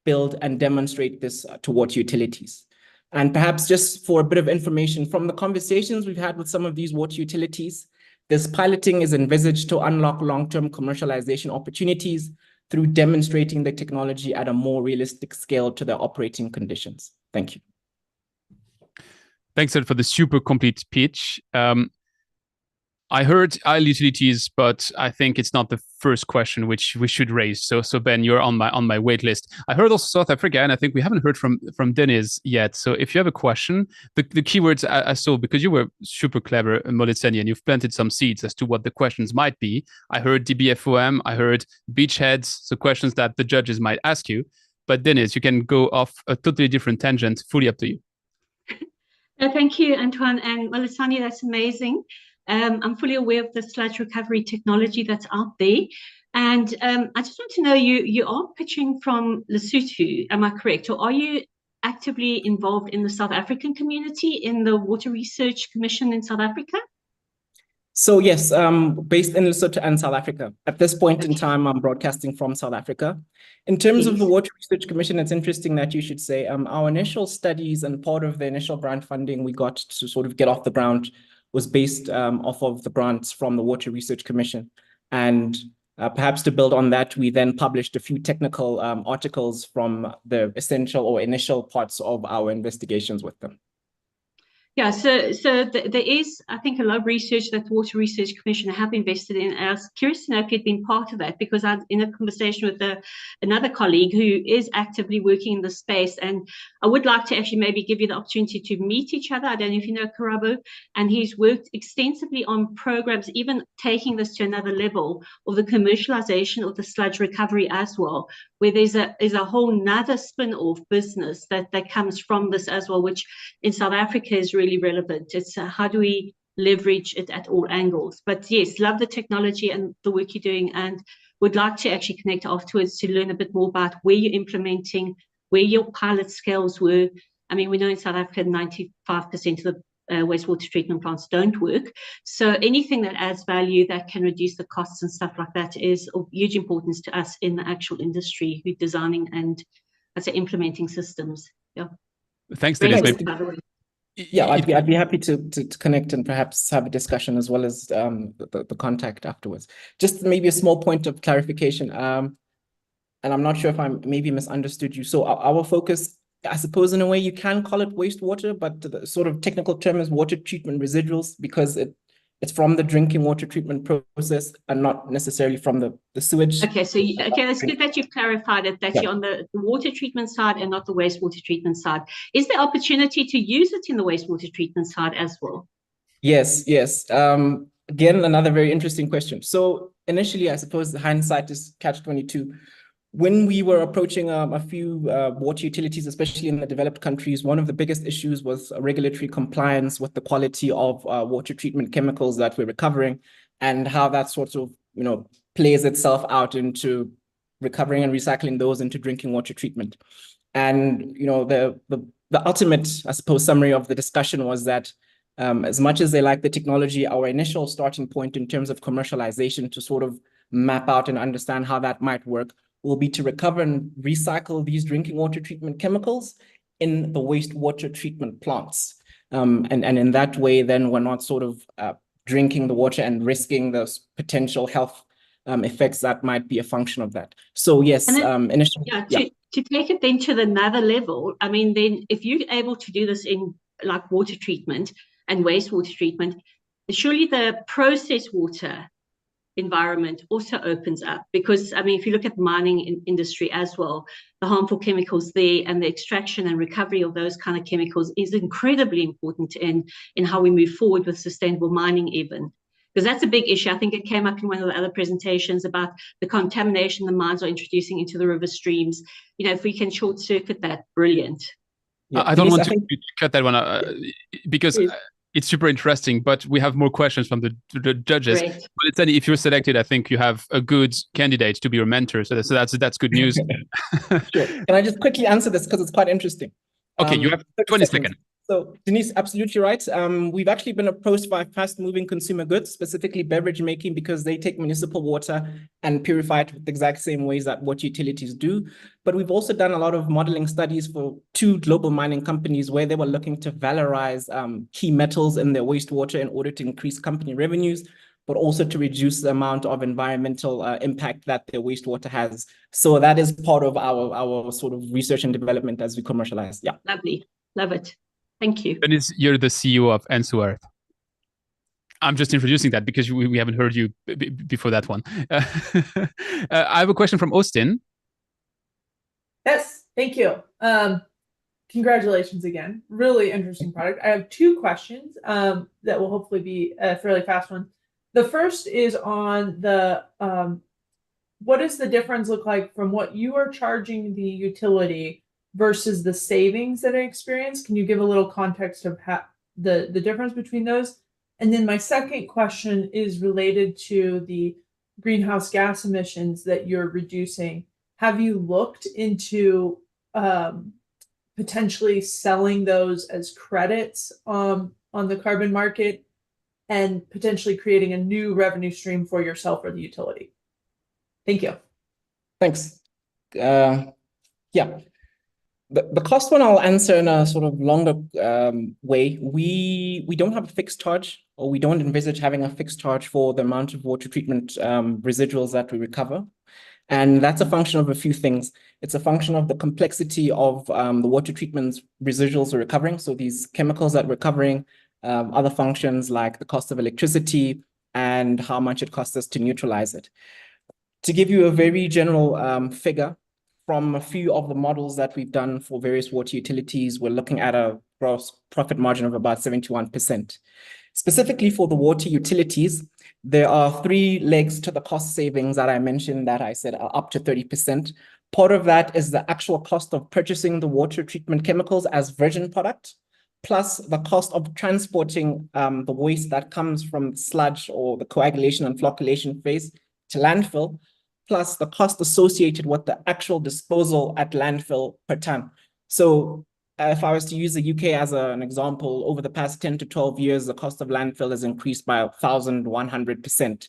build, and demonstrate this to water utilities. And perhaps just for a bit of information from the conversations we've had with some of these water utilities, this piloting is envisaged to unlock long-term commercialization opportunities through demonstrating the technology at a more realistic scale to their operating conditions. Thank you. Thanks, Ed, for the super complete pitch. I heard IL utilities, but I think it's not the first question which we should raise. So Ben, you're on my wait list. I heard also South Africa, and I think we haven't heard from Dennis yet. So if you have a question, the keywords I saw, because you were super clever, Molitseni, and you've planted some seeds as to what the questions might be. I heard DBFOM, I heard beachheads, so questions that the judges might ask you. But Dennis, you can go off a totally different tangent, fully up to you. Thank you, Antoine and Molitseni, that's amazing. I'm fully aware of the sludge recovery technology that's out there. And I just want to know, you are pitching from Lesotho, am I correct? Or are you actively involved in the South African community in the Water Research Commission in South Africa? So yes, based in Lesotho and South Africa. At this point in time, I'm broadcasting from South Africa. In terms of the Water Research Commission, it's interesting that you should say our initial studies and part of the initial grant funding we got to sort of get off the ground was based off of the grants from the Water Research Commission. And perhaps to build on that, we then published a few technical articles from the essential or initial parts of our investigations with them. Yeah, so there is, I think, a lot of research that the Water Research Commission have invested in. And I was curious to know if you'd been part of that, because I'm in a conversation with another colleague who is actively working in the space. And I would like to actually maybe give you the opportunity to meet each other. I don't know if you know Karabo, and he's worked extensively on programs, even taking this to another level of the commercialization of the sludge recovery as well, where there's a whole nother spin-off business that comes from this as well, which in South Africa is really relevant. It's how do we leverage it at all angles? But yes, love the technology and the work you're doing, and would like to actually connect afterwards to learn a bit more about where you're implementing, where your pilot scales were. I mean, we know in South Africa, 95% of the wastewater treatment plants don't work. So anything that adds value that can reduce the costs and stuff like that is of huge importance to us in the actual industry who's designing and I'd say implementing systems. Yeah. Thanks, Great Denise. work, by the way. Yeah, I'd be happy to connect and perhaps have a discussion as well as the contact afterwards. Just maybe a small point of clarification. And I'm not sure if I maybe misunderstood you. So our focus, I suppose in a way you can call it wastewater, but the sort of technical term is water treatment residuals because it's from the drinking water treatment process and not necessarily from the sewage. Okay, so okay, that's good that you've clarified it, that you're on the water treatment side and not the wastewater treatment side. Is there opportunity to use it in the wastewater treatment side as well? Yes. Again, another very interesting question. So initially, I suppose the hindsight is catch-22. When we were approaching a few water utilities, especially in the developed countries, one of the biggest issues was regulatory compliance with the quality of water treatment chemicals that we're recovering and how that sort of, plays itself out into recovering and recycling those into drinking water treatment. And, the ultimate, I suppose, summary of the discussion was that as much as they like the technology, our initial starting point in terms of commercialization to sort of map out and understand how that might work will be to recover and recycle these drinking water treatment chemicals in the wastewater treatment plants. And in that way, then we're not sort of drinking the water and risking those potential health effects that might be a function of that. So yes, initially. To take it then to another level, I mean, then if you're able to do this in like water treatment and wastewater treatment, surely the process water environment also opens up, because I mean, if you look at mining industry as well, the harmful chemicals there and the extraction and recovery of those kind of chemicals is incredibly important in how we move forward with sustainable mining, even because that's a big issue. I think it came up in one of the other presentations about the contamination the mines are introducing into the river streams. If we can short circuit that, brilliant. I don't want to cut that one because it's super interesting, but we have more questions from the judges. Great. But it's if you're selected, I think you have a good candidate to be your mentor. So that's good news. Sure. Can I just quickly answer this because it's quite interesting? Okay, you have 20 seconds. So Denise, absolutely right. We've actually been approached by fast-moving consumer goods, specifically beverage making, because they take municipal water and purify it with the exact same ways that water utilities do. But we've also done a lot of modeling studies for 2 global mining companies where they were looking to valorize key metals in their wastewater in order to increase company revenues, but also to reduce the amount of environmental impact that their wastewater has. So that is part of our sort of research and development as we commercialize. Yeah. Lovely. Love it. Thank you. Denise, you're the CEO of Answer Earth. I'm just introducing that because we haven't heard you before that one. I have a question from Austin. Yes, thank you. Congratulations again. Really interesting product. I have 2 questions that will hopefully be a fairly fast one. The first is on the what does the difference look like from what you are charging the utility versus the savings that I experienced? Can you give a little context of how the difference between those? And then my second question is related to the greenhouse gas emissions that you're reducing. Have you looked into potentially selling those as credits on the carbon market and potentially creating a new revenue stream for yourself or the utility? Thank you. Thanks. The cost one I'll answer in a sort of longer way. We don't have a fixed charge, or we don't envisage having a fixed charge for the amount of water treatment residuals that we recover. And that's a function of a few things. It's a function of the complexity of the water treatment residuals we're recovering. So these chemicals that we're recovering, other functions like the cost of electricity and how much it costs us to neutralize it. To give you a very general figure, from a few of the models that we've done for various water utilities, we're looking at a gross profit margin of about 71%. Specifically for the water utilities, there are 3 legs to the cost savings that I mentioned that I said are up to 30%. Part of that is the actual cost of purchasing the water treatment chemicals as virgin product, plus the cost of transporting the waste that comes from sludge or the coagulation and flocculation phase to landfill, plus the cost associated with the actual disposal at landfill per ton. So if I was to use the UK as an example, over the past 10 to 12 years, the cost of landfill has increased by 1,100%.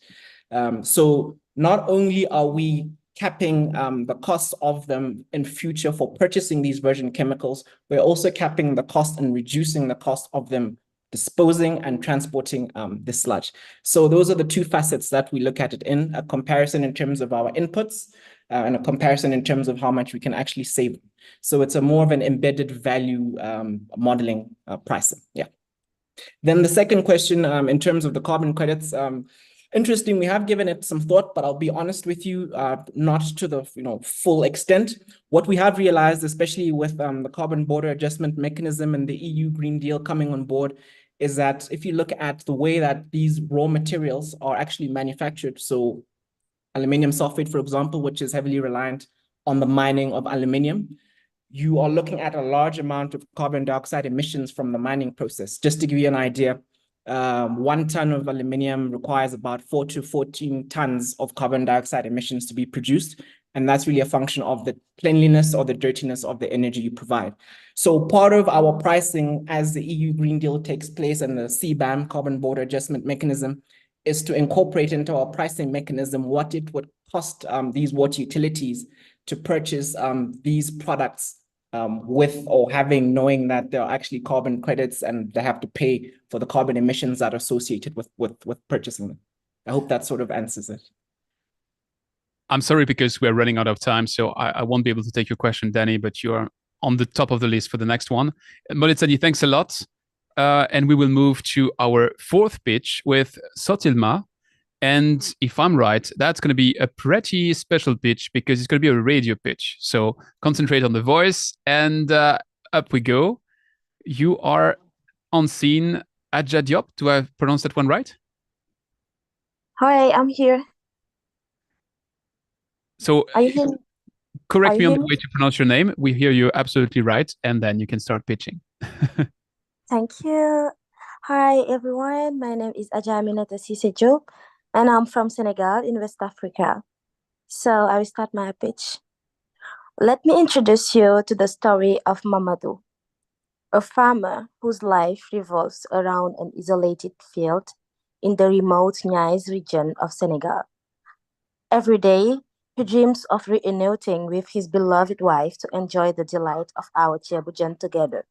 So not only are we capping the cost of them in future for purchasing these virgin chemicals. We're also capping the cost and reducing the cost of them disposing and transporting the sludge. So those are the two facets that we look at it in: a comparison in terms of our inputs and a comparison in terms of how much we can actually save. So it's a more of an embedded value modeling pricing. Yeah. Then the second question, in terms of the carbon credits, interesting, we have given it some thought, but I'll be honest with you, not to the full extent. What we have realized, especially with the carbon border adjustment mechanism and the EU Green Deal coming on board, is that if you look at the way that these raw materials are actually manufactured, so aluminium sulfate, for example, which is heavily reliant on the mining of aluminium, you are looking at a large amount of carbon dioxide emissions from the mining process. Just to give you an idea, 1 ton of aluminium requires about 4 to 14 tons of carbon dioxide emissions to be produced. And that's really a function of the cleanliness or the dirtiness of the energy you provide. So part of our pricing as the EU Green Deal takes place and the CBAM, Carbon Border Adjustment Mechanism, is to incorporate into our pricing mechanism what it would cost these water utilities to purchase these products with or having, knowing that there are actually carbon credits and they have to pay for the carbon emissions that are associated with purchasing them. I hope that sort of answers it. I'm sorry, because we're running out of time, so I won't be able to take your question, Danny, but you are on the top of the list for the next one. Molitsani, thanks a lot. And we will move to our fourth pitch with Sotilma. And if I'm right, that's going to be a pretty special pitch because it's going to be a radio pitch. So concentrate on the voice, and up we go. You are on scene, Adja Diop. Do I pronounce that one right? Hi, I'm here. So correct me on the way me? to pronounce your name. We hear you absolutely right, and then you can start pitching. Thank you. Hi, everyone. My name is Adjaminata Sisejo, and I'm from Senegal in West Africa. So I will start my pitch. Let me introduce you to the story of Mamadou, a farmer whose life revolves around an isolated field in the remote Niayes region of Senegal. Every day, he dreams of reuniting with his beloved wife to enjoy the delight of our Chebujan together.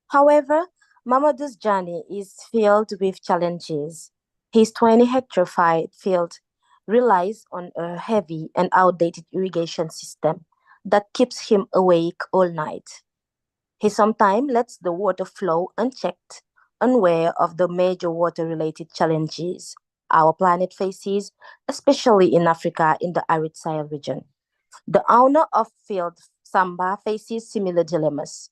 However, Mamadou's journey is filled with challenges. His 20-hectare field relies on a heavy and outdated irrigation system that keeps him awake all night. He sometimes lets the water flow unchecked, unaware of the major water-related challenges our planet faces, especially in Africa in the arid Sahel region. The owner of field Samba faces similar dilemmas.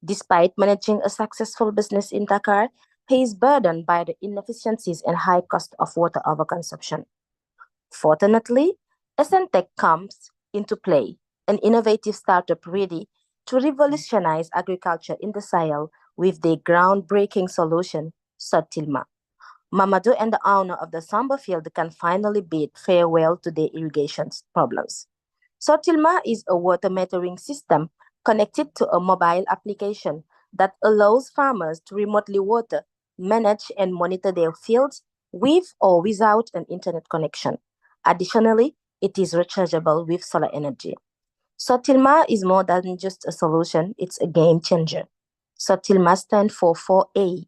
Despite managing a successful business in Dakar, he is burdened by the inefficiencies and high cost of water overconsumption. Fortunately, Essentech comes into play, an innovative startup ready to revolutionize agriculture in the Sahel with their groundbreaking solution, Sotilma. Mamadou and the owner of the Samba field can finally bid farewell to their irrigation problems. Sotilma is a water metering system connected to a mobile application that allows farmers to remotely water, manage, and monitor their fields with or without an internet connection. Additionally, it is rechargeable with solar energy. Sotilma is more than just a solution, it's a game changer. Sotilma stands for 4A: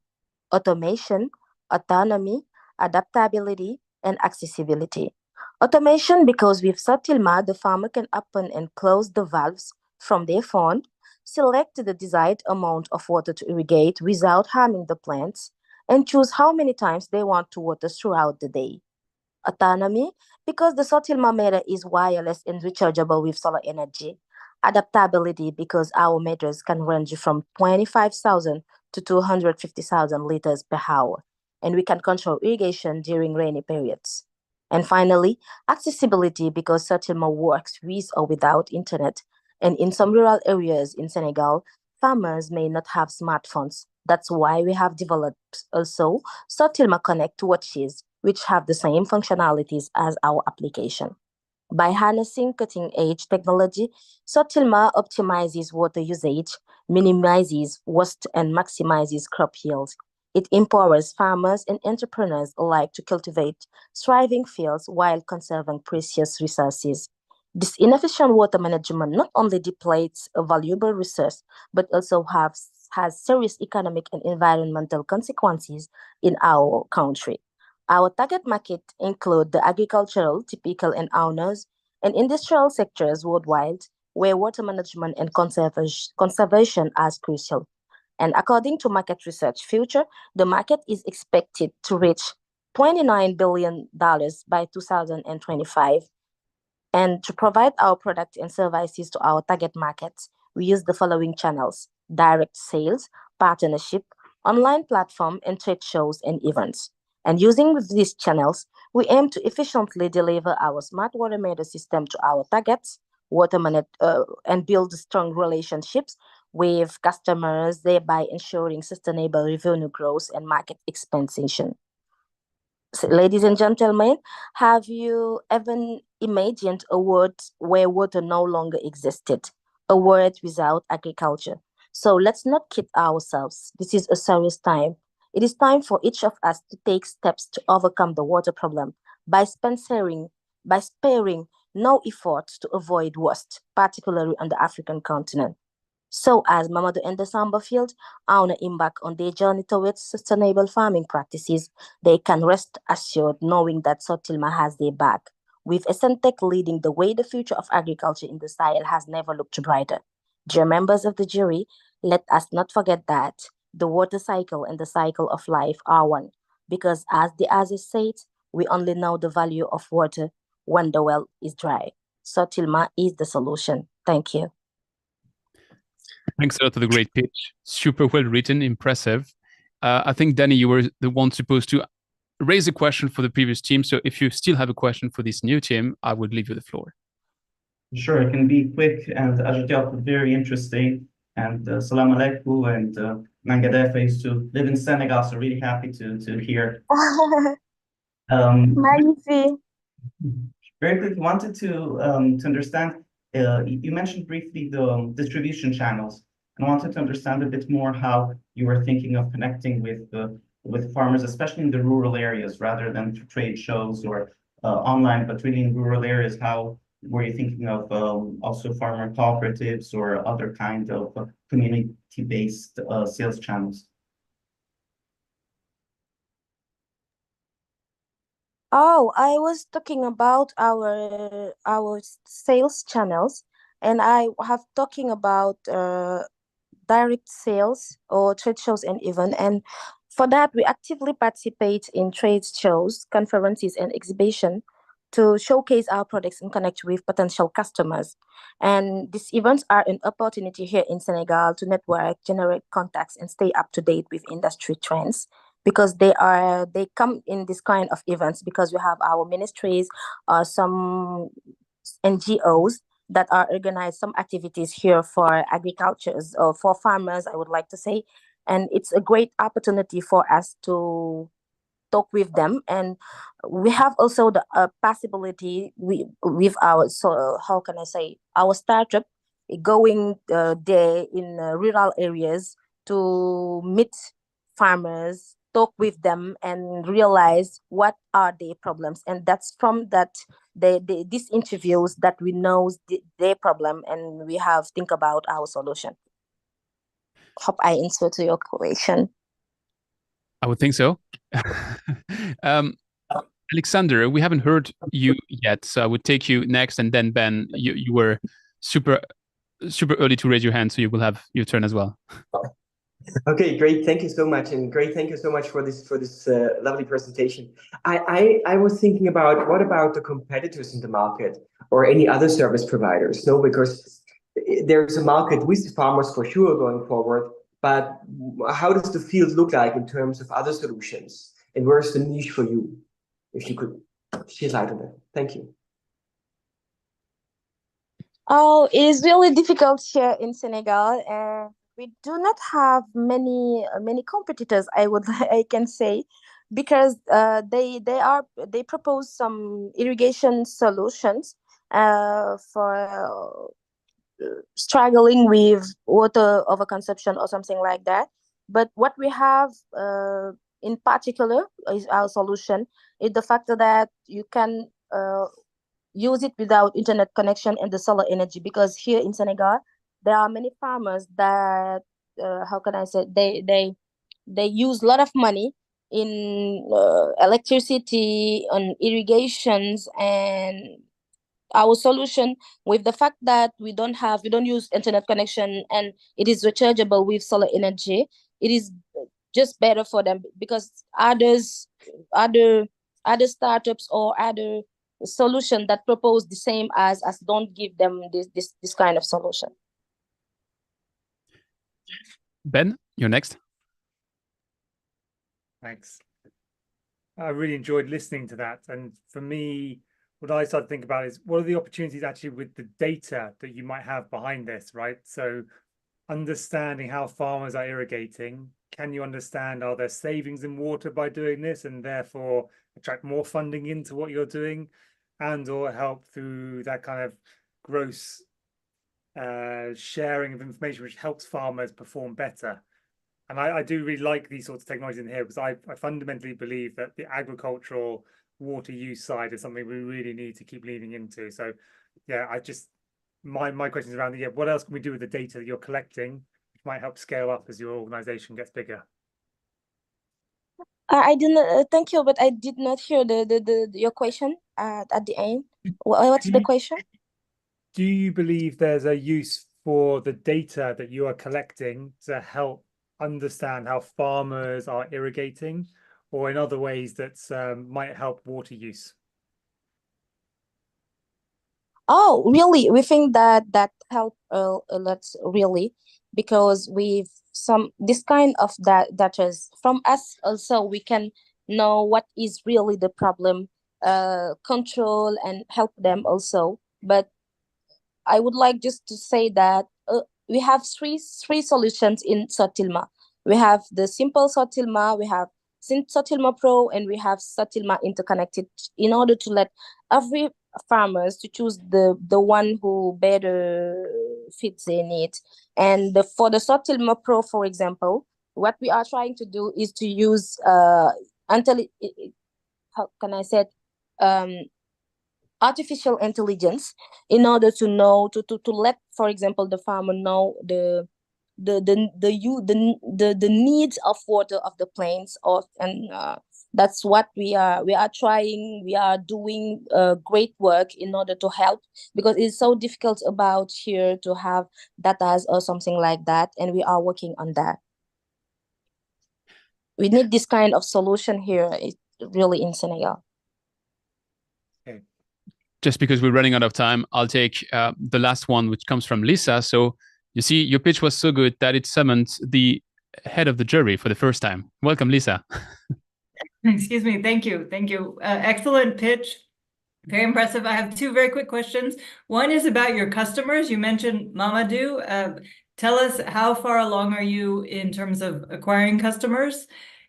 automation, autonomy, adaptability, and accessibility. Automation, because with Sotilma, the farmer can open and close the valves from their phone, select the desired amount of water to irrigate without harming the plants, and choose how many times they want to water throughout the day. Autonomy, because the Sotilma meter is wireless and rechargeable with solar energy. Adaptability, because our meters can range from 25,000 to 250,000 liters per hour, and we can control irrigation during rainy periods. And finally, accessibility, because Sotilma works with or without internet, and in some rural areas in Senegal, farmers may not have smartphones. That's why we have developed also Sotilma Connect watches, which have the same functionalities as our application. By harnessing cutting-edge technology, Sotilma optimizes water usage, minimizes waste, and maximizes crop yield. It empowers farmers and entrepreneurs alike to cultivate thriving fields while conserving precious resources. This inefficient water management not only depletes a valuable resource, but also has serious economic and environmental consequences in our country. Our target market include the agricultural, typical and owners, and industrial sectors worldwide, where water management and conservation are crucial. And according to market research future, the market is expected to reach $29 billion by 2025. And to provide our products and services to our target markets, we use the following channels: direct sales, partnership, online platform, and trade shows and events. And using these channels, we aim to efficiently deliver our smart water meter system to our targets, and build strong relationships with customers, thereby ensuring sustainable revenue growth and market expansion. So, ladies and gentlemen, have you ever imagined a world where water no longer existed, a world without agriculture? So let's not kid ourselves. This is a serious time. It is time for each of us to take steps to overcome the water problem by sparing no effort to avoid waste, particularly on the African continent. So, as Mamadou and the Sambafield are on an embark on their journey towards sustainable farming practices, they can rest assured knowing that Sotilma has their back. With Essentec leading the way, the future of agriculture in the Sahel has never looked brighter. Dear members of the jury, let us not forget that the water cycle and the cycle of life are one, because as the Aziz said, we only know the value of water when the well is dry. Sotilma is the solution. Thank you. Thanks a lot for the great pitch. Super well written, impressive. I think, Danny, you were the one supposed to raise a question for the previous team. So if you still have a question for this new team, I would leave you the floor. Sure, it can be quick and Ajit, very interesting. And salam alaikum and Mangadefa used to live in Senegal, so really happy to hear. Magnifique. Very quick, wanted to understand, you mentioned briefly the distribution channels, and wanted to understand a bit more how you were thinking of connecting with farmers, especially in the rural areas, rather than through trade shows or online, but really in rural areas. How were you thinking of also farmer cooperatives or other kind of community-based sales channels? Oh, I was talking about our sales channels, and I have talking about direct sales or trade shows and event. And for that, we actively participate in trade shows, conferences, and exhibition to showcase our products and connect with potential customers. And these events are an opportunity here in Senegal to network, generate contacts, and stay up to date with industry trends, because they come in this kind of events because we have our ministries, some NGOs that are organized some activities here for agricultures or for farmers, I would like to say. And it's a great opportunity for us to talk with them. And we have also the possibility with our, so how can I say, our startup going there in rural areas to meet farmers, talk with them, and realize what are their problems. And that's from that these interviews that we know their problem, and we have think about our solution. Hope I answer to your question. I would think so. Alexander, we haven't heard you yet, so I would take you next, and then Ben, you were super early to raise your hand, so you will have your turn as well. Okay, great. Thank you so much, and great. Thank you so much for this lovely presentation. I was thinking about, what about the competitors in the market or any other service providers? No, because there's a market with the farmers for sure going forward. But how does the field look like in terms of other solutions? And where's the niche for you? If you could shed light on that. Thank you. Oh, it is really difficult here in Senegal, and we do not have many competitors, I can say, because they propose some irrigation solutions for struggling with water overconsumption or something like that. But what we have in particular is our solution is the fact that you can use it without internet connection and the solar energy, because here in Senegal there are many farmers that how can I say, they use a lot of money in electricity, on irrigations, and our solution, with the fact that we don't use internet connection and it is rechargeable with solar energy, it is just better for them, because other other startups or other solution that propose the same as don't give them this kind of solution. Ben, you're next. Thanks. I really enjoyed listening to that. And for me, what I started to think about is, what are the opportunities actually with the data that you might have behind this, right? So understanding how farmers are irrigating, can you understand, are there savings in water by doing this, and therefore attract more funding into what you're doing, and or help through that kind of gross sharing of information, which helps farmers perform better. And I do really like these sorts of technologies in here, because I fundamentally believe that the agricultural water use side is something we really need to keep leaning into. So yeah, my question is around what else can we do with the data that you're collecting, which might help scale up as your organization gets bigger? I didn't thank you, but I did not hear your question at the end. What's the question? Do you believe there's a use for the data that you are collecting to help understand how farmers are irrigating, or in other ways that might help water use? Oh, really? We think that help a lot, really, because with this kind of data from us also, we can know what is really the problem, control and help them also. But I would like just to say that we have three solutions in Sotilma. We have the simple Sotilma, we have Sotilma Pro, and we have Sotilma Interconnected, in order to let every farmers to choose the one who better fits their needs. And for the Sotilma Pro, for example, what we are trying to do is to use how can I say it? Artificial intelligence, in order to know to let, for example, the farmer know the needs of water of the plants, and that's what we are trying. We are doing great work in order to help, because it's so difficult about here to have data or something like that, and we are working on that. We need this kind of solution here, really, in Senegal. Okay. Just because we're running out of time, I'll take the last one, which comes from Lisa. So you see, your pitch was so good that it summoned the head of the jury for the first time. Welcome, Lisa. Excuse me. Thank you. Thank you. Excellent pitch. Very impressive. I have two very quick questions. One is about your customers. You mentioned Mamadou. Tell us, how far along are you in terms of acquiring customers?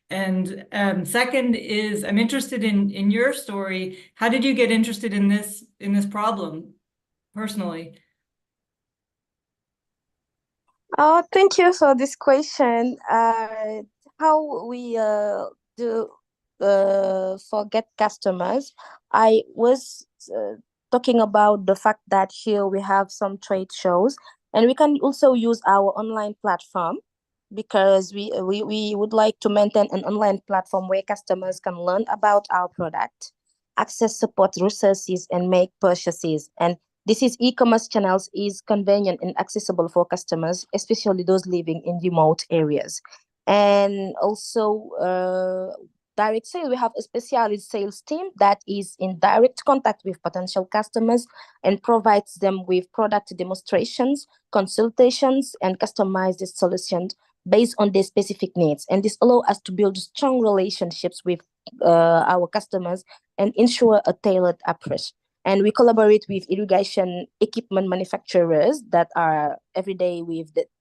And second is, I'm interested in your story. How did you get interested in this problem personally? Oh, thank you for this question. How we do for get customers? I was talking about the fact that here we have some trade shows, and we can also use our online platform, because we would like to maintain an online platform where customers can learn about our product, access support resources, and make purchases. And this is e-commerce channels is convenient and accessible for customers, especially those living in remote areas. And also direct sale, we have a specialist sales team that is in direct contact with potential customers and provides them with product demonstrations, consultations, and customized solutions based on their specific needs. And this allows us to build strong relationships with our customers and ensure a tailored approach. And we collaborate with irrigation equipment manufacturers that are every day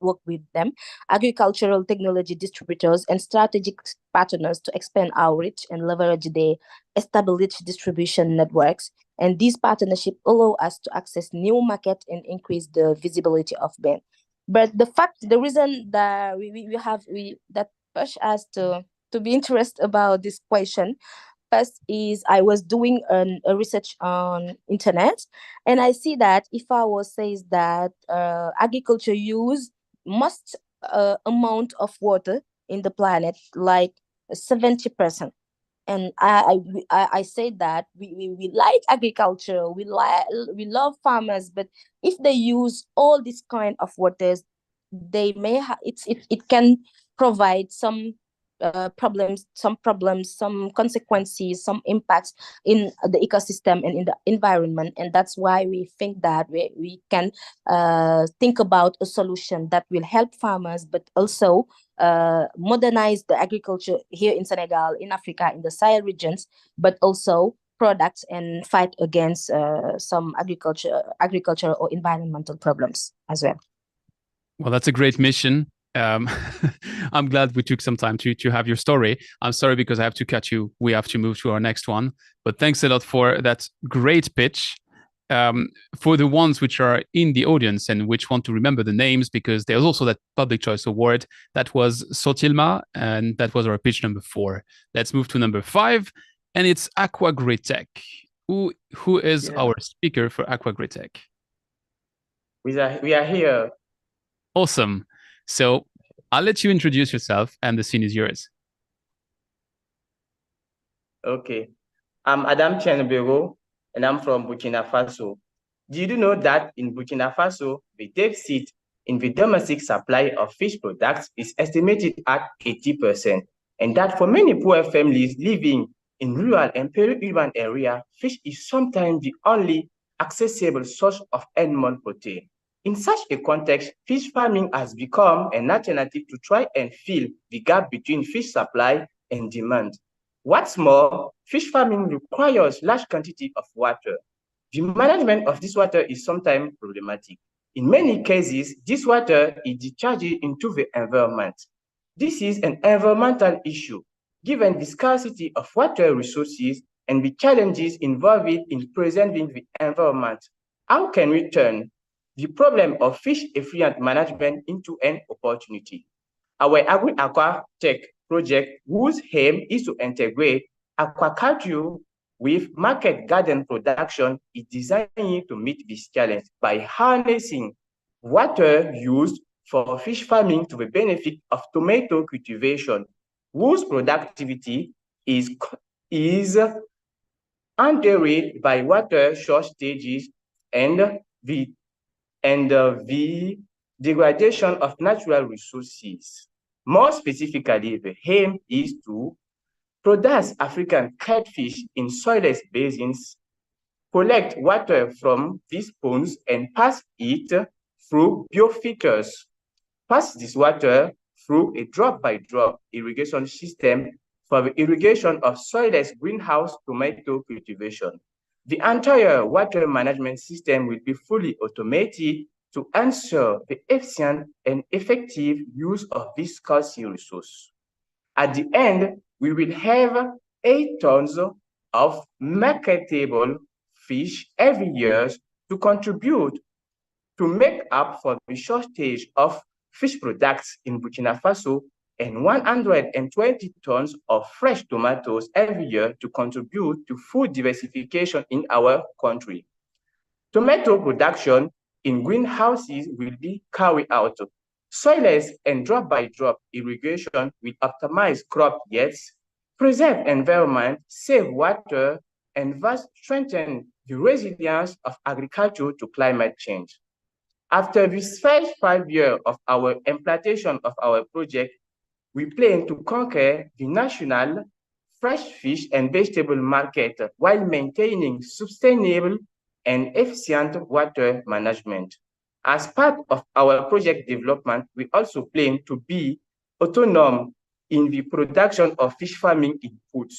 work with them, agricultural technology distributors, and strategic partners to expand our reach and leverage their established distribution networks. And these partnerships allow us to access new markets and increase the visibility of brand. But the reason that that push us to be interested about this question, first is I was doing a research on internet, and I see that FAO says that agriculture use most amount of water in the planet, like 70%. And I say that we like agriculture, we love farmers, but if they use all this kind of waters, they may it can provide some problems, some consequences, some impacts in the ecosystem and in the environment. And that's why we think that we can think about a solution that will help farmers, but also modernize the agriculture here in Senegal, in Africa, in the Sahel regions, but also products and fight against some agricultural or environmental problems as well. Well, that's a great mission. I'm glad we took some time to have your story. I'm sorry because I have to cut you. We have to move to our next one. But thanks a lot for that great pitch. For the ones which are in the audience and which want to remember the names, because there's also that Public Choice Award. That was Sotilma, and that was our pitch number 4. Let's move to number 5, and it's AquaGridTech. Who is our speaker for AquaGridTech? We are here. Awesome. So I'll let you introduce yourself, and the scene is yours. Okay. I'm Adam Chenbego, and I'm from Burkina Faso. Do you know that in Burkina Faso, the deficit in the domestic supply of fish products is estimated at 80%, and that for many poor families living in rural and peri-urban areas, fish is sometimes the only accessible source of animal protein. In such a context, fish farming has become an alternative to try and fill the gap between fish supply and demand. What's more, fish farming requires large quantity of water. The management of this water is sometimes problematic. In many cases, this water is discharged into the environment. This is an environmental issue, given the scarcity of water resources and the challenges involved in preserving the environment. How can we turn the problem of fish effluent management into an opportunity? Our AquaTech project, whose aim is to integrate aquaculture with market garden production, is designed to meet this challenge by harnessing water used for fish farming to the benefit of tomato cultivation, whose productivity is underrated by water shortages and the degradation of natural resources. More specifically, the aim is to produce African catfish in soilless basins, collect water from these ponds and pass it through biofilters. Pass this water through a drop-by-drop irrigation system for the irrigation of soilless greenhouse tomato cultivation. The entire water management system will be fully automated to ensure the efficient and effective use of this scarce resource. At the end, we will have 8 tons of marketable fish every year to contribute to make up for the shortage of fish products in Burkina Faso, and 120 tons of fresh tomatoes every year to contribute to food diversification in our country. Tomato production in greenhouses will be carried out. Soilless and drop-by-drop irrigation will optimize crop yields, preserve environment, save water, and thus strengthen the resilience of agriculture to climate change. After this first 5 years of our implementation of our project, we plan to conquer the national fresh fish and vegetable market while maintaining sustainable and efficient water management. As part of our project development, we also plan to be autonomous in the production of fish farming inputs.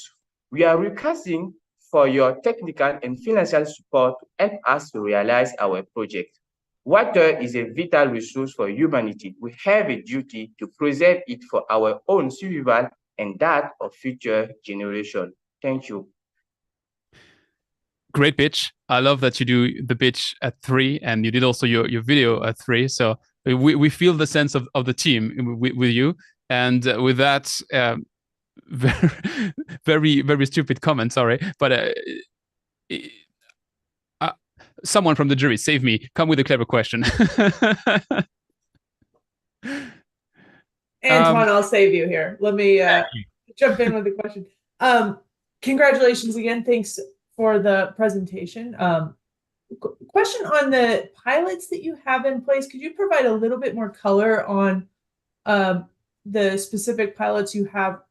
We are requesting for your technical and financial support to help us to realize our project. Water is a vital resource for humanity. We have a duty to preserve it for our own survival and that of future generations. Thank you. Great pitch. I love that you do the pitch at 3, and you did also your video at 3. So we feel the sense of the team with you. And with that, very, very stupid comment, sorry, but someone from the jury, save me, come with a clever question. Antoine, I'll save you here. Let me jump in with the question. Congratulations again. Thanks for the presentation. Question on the pilots that you have in place. Could you provide a little bit more color on the specific pilots you have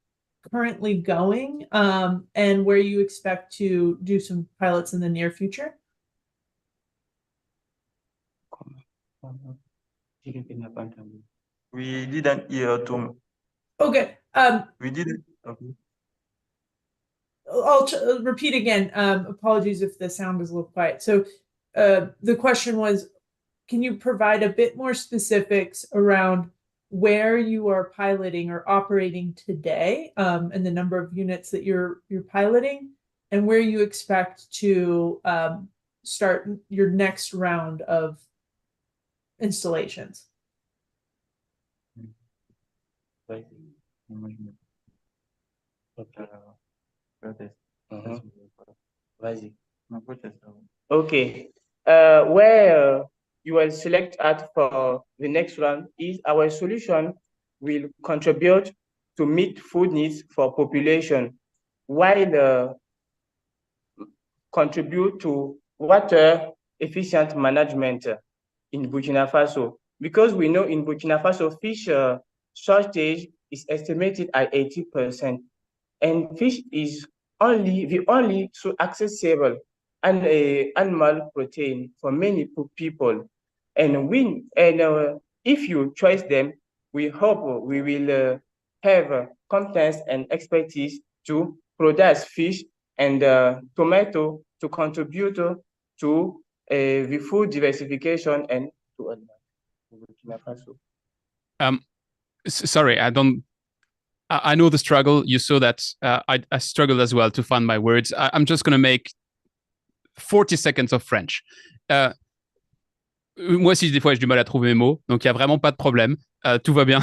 currently going and where you expect to do some pilots in the near future? We didn't hear too. Okay. We didn't. Okay. I'll repeat again. Apologies if the sound is a little quiet. So the question was, can you provide a bit more specifics around where you are piloting or operating today, and the number of units that you're piloting, and where you expect to start your next round of installations? Okay. Where you will select at for the next round is our solution will contribute to meet food needs for population, while contribute to water efficient management in Burkina Faso. Because we know in Burkina Faso, fish shortage is estimated at 80%, and fish is the only so accessible and animal protein for many people. And if you choose them, we hope we will have competence and expertise to produce fish and tomato to contribute to the food diversification and to Burkina Faso. Sorry, I know the struggle. You saw that I struggled as well to find my words. I'm just going to make 40 seconds of French. Moi aussi, des fois, j'ai du mal à trouver mes mots, donc il n'y a vraiment pas de problème. Tout va bien.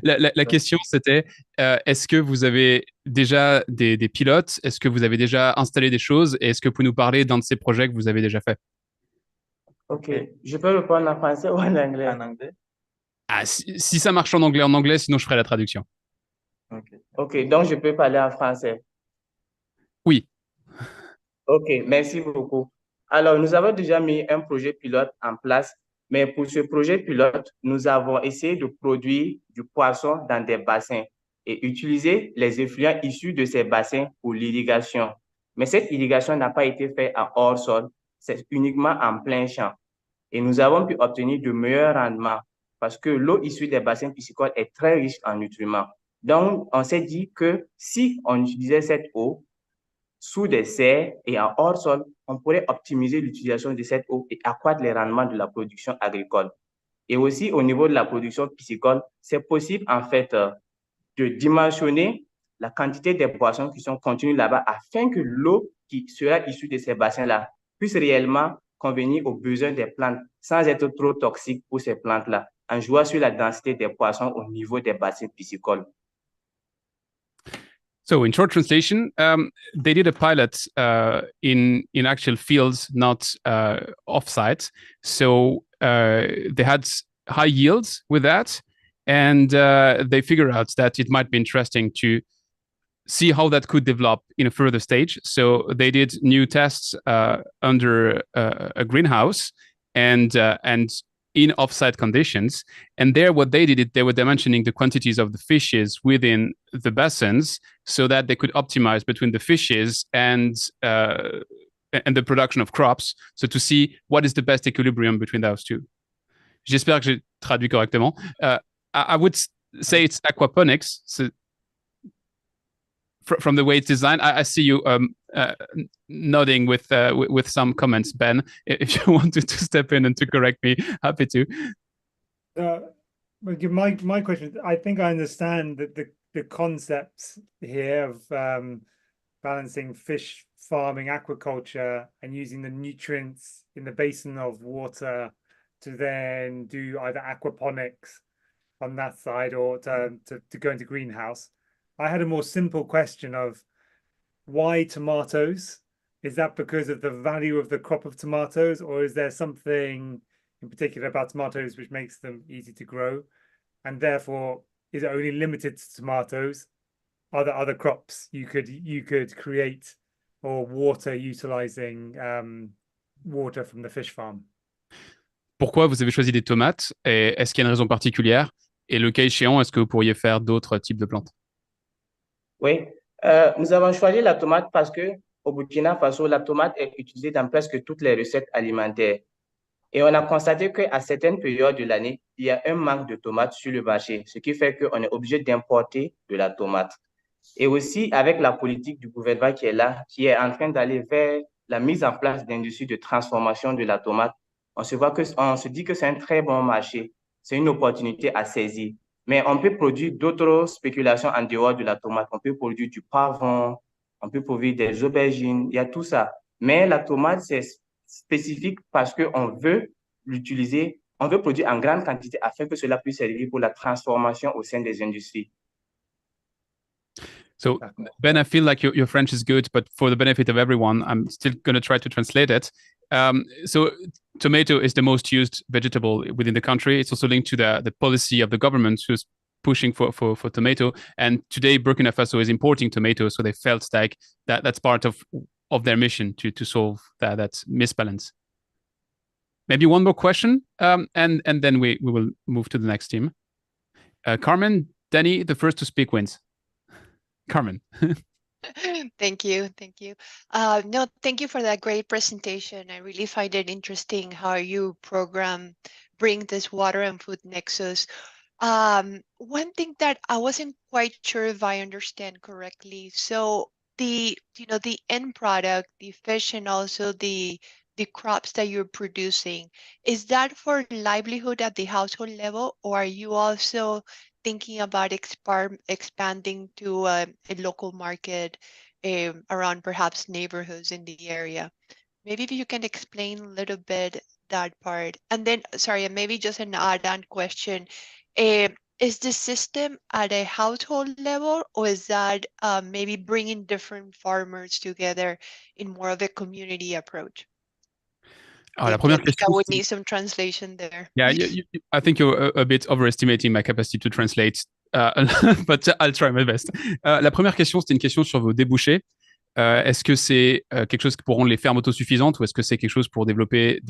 La question, c'était, est-ce que vous avez déjà des pilotes? Est-ce que vous avez déjà installé des choses? Et est-ce que vous pouvez nous parler d'un de ces projets que vous avez déjà fait? Ok, je peux répondre en français ou en anglais? En anglais. Ah, si ça marche en anglais, sinon je ferai la traduction. Ok, donc je peux parler en français. Oui. Ok, merci beaucoup. Alors, nous avons déjà mis un projet pilote en place, mais pour ce projet pilote, nous avons essayé de produire du poisson dans des bassins et utiliser les effluents issus de ces bassins pour l'irrigation. Mais cette irrigation n'a pas été faite en hors-sol, c'est uniquement en plein champ. Et nous avons pu obtenir de meilleurs rendements parce que l'eau issue des bassins piscicoles est très riche en nutriments. Donc, on s'est dit que si on utilisait cette eau sous des serres et en hors-sol, on pourrait optimiser l'utilisation de cette eau et accroître les rendements de la production agricole. Et aussi, au niveau de la production piscicole, c'est possible, en fait, de dimensionner la quantité des poissons qui sont contenus là-bas afin que l'eau qui sera issue de ces bassins-là puisse réellement convenir aux besoins des plantes sans être trop toxique pour ces plantes-là, en jouant sur la densité des poissons au niveau des bassins piscicoles. So in short translation, they did a pilot in actual fields, not offsite. So they had high yields with that, and they figured out that it might be interesting to see how that could develop in a further stage. So they did new tests under a greenhouse and in offsite conditions. And there, what they did, they were dimensioning the quantities of the fishes within the basins so that they could optimize between the fishes and the production of crops. So to see what is the best equilibrium between those two. J'espère que j'ai traduit correctement. I would say it's aquaponics. So from the way it's designed, I see you nodding with some comments, Ben. If you wanted to step in and to correct me, happy to. My question, I think I understand that the concepts here of balancing fish farming, aquaculture, and using the nutrients in the basin of water to then do either aquaponics on that side or to go into greenhouse. I had a more simple question of why tomatoes? Is that because of the value of the crop of tomatoes, or is there something in particular about tomatoes which makes them easy to grow? And therefore, is it only limited to tomatoes? Are there other crops you could create or water utilizing water from the fish farm? Pourquoi vous avez choisi des tomates? Et est-ce qu'il y a une raison particulière? Et le cas échéant, est-ce que vous pourriez faire d'autres types de plantes? Oui, nous avons choisi la tomate parce que au Burkina Faso, la tomate est utilisée dans presque toutes les recettes alimentaires. Et on a constaté qu'à certaines périodes de l'année, il y a un manque de tomates sur le marché, ce qui fait qu'on est obligé d'importer de la tomate. Et aussi avec la politique du gouvernement qui est là, qui est en train d'aller vers la mise en place d'industries de transformation de la tomate, on se dit que c'est un très bon marché, c'est une opportunité à saisir. Mais on peut produire d'autres spéculations en dehors de la tomate. On peut produire du pavon, on peut produire des aubergines, il y a tout ça. Mais la tomate, c'est spécifique parce qu'on veut l'utiliser, on veut produire en grande quantité afin que cela puisse servir pour la transformation au sein des industries. So, Ben, I feel like your French is good, but for the benefit of everyone, I'm still going to try to translate it. So, tomato is the most used vegetable within the country. It's also linked to the policy of the government who's pushing for tomato. And today, Burkina Faso is importing tomatoes, so they felt like that's part of their mission to solve that misbalance. Maybe one more question, and then we will move to the next team. Carmen, Danny, the first to speak wins. Carmen. Thank you. Thank you. No, thank you for that great presentation. I really find it interesting how you bring this water and food nexus. One thing that I wasn't quite sure if I understand correctly. So the end product, the fish and also the crops that you're producing, is that for livelihood at the household level, or are you also thinking about expanding to a local market around perhaps neighborhoods in the area? Maybe if you can explain a little bit that part. And then, sorry, maybe just an add-on question. Is the system at a household level, or is that maybe bringing different farmers together in more of a community approach? Alors, la première I think question, I would need some translation there. Yeah, I think you're a bit overestimating my capacity to translate, but I'll try my best. La première question, c'était une question sur vos débouchés. Est-ce que c'est quelque chose pour rendre les fermes autosuffisantes, ou est-ce que c'est quelque chose pour développer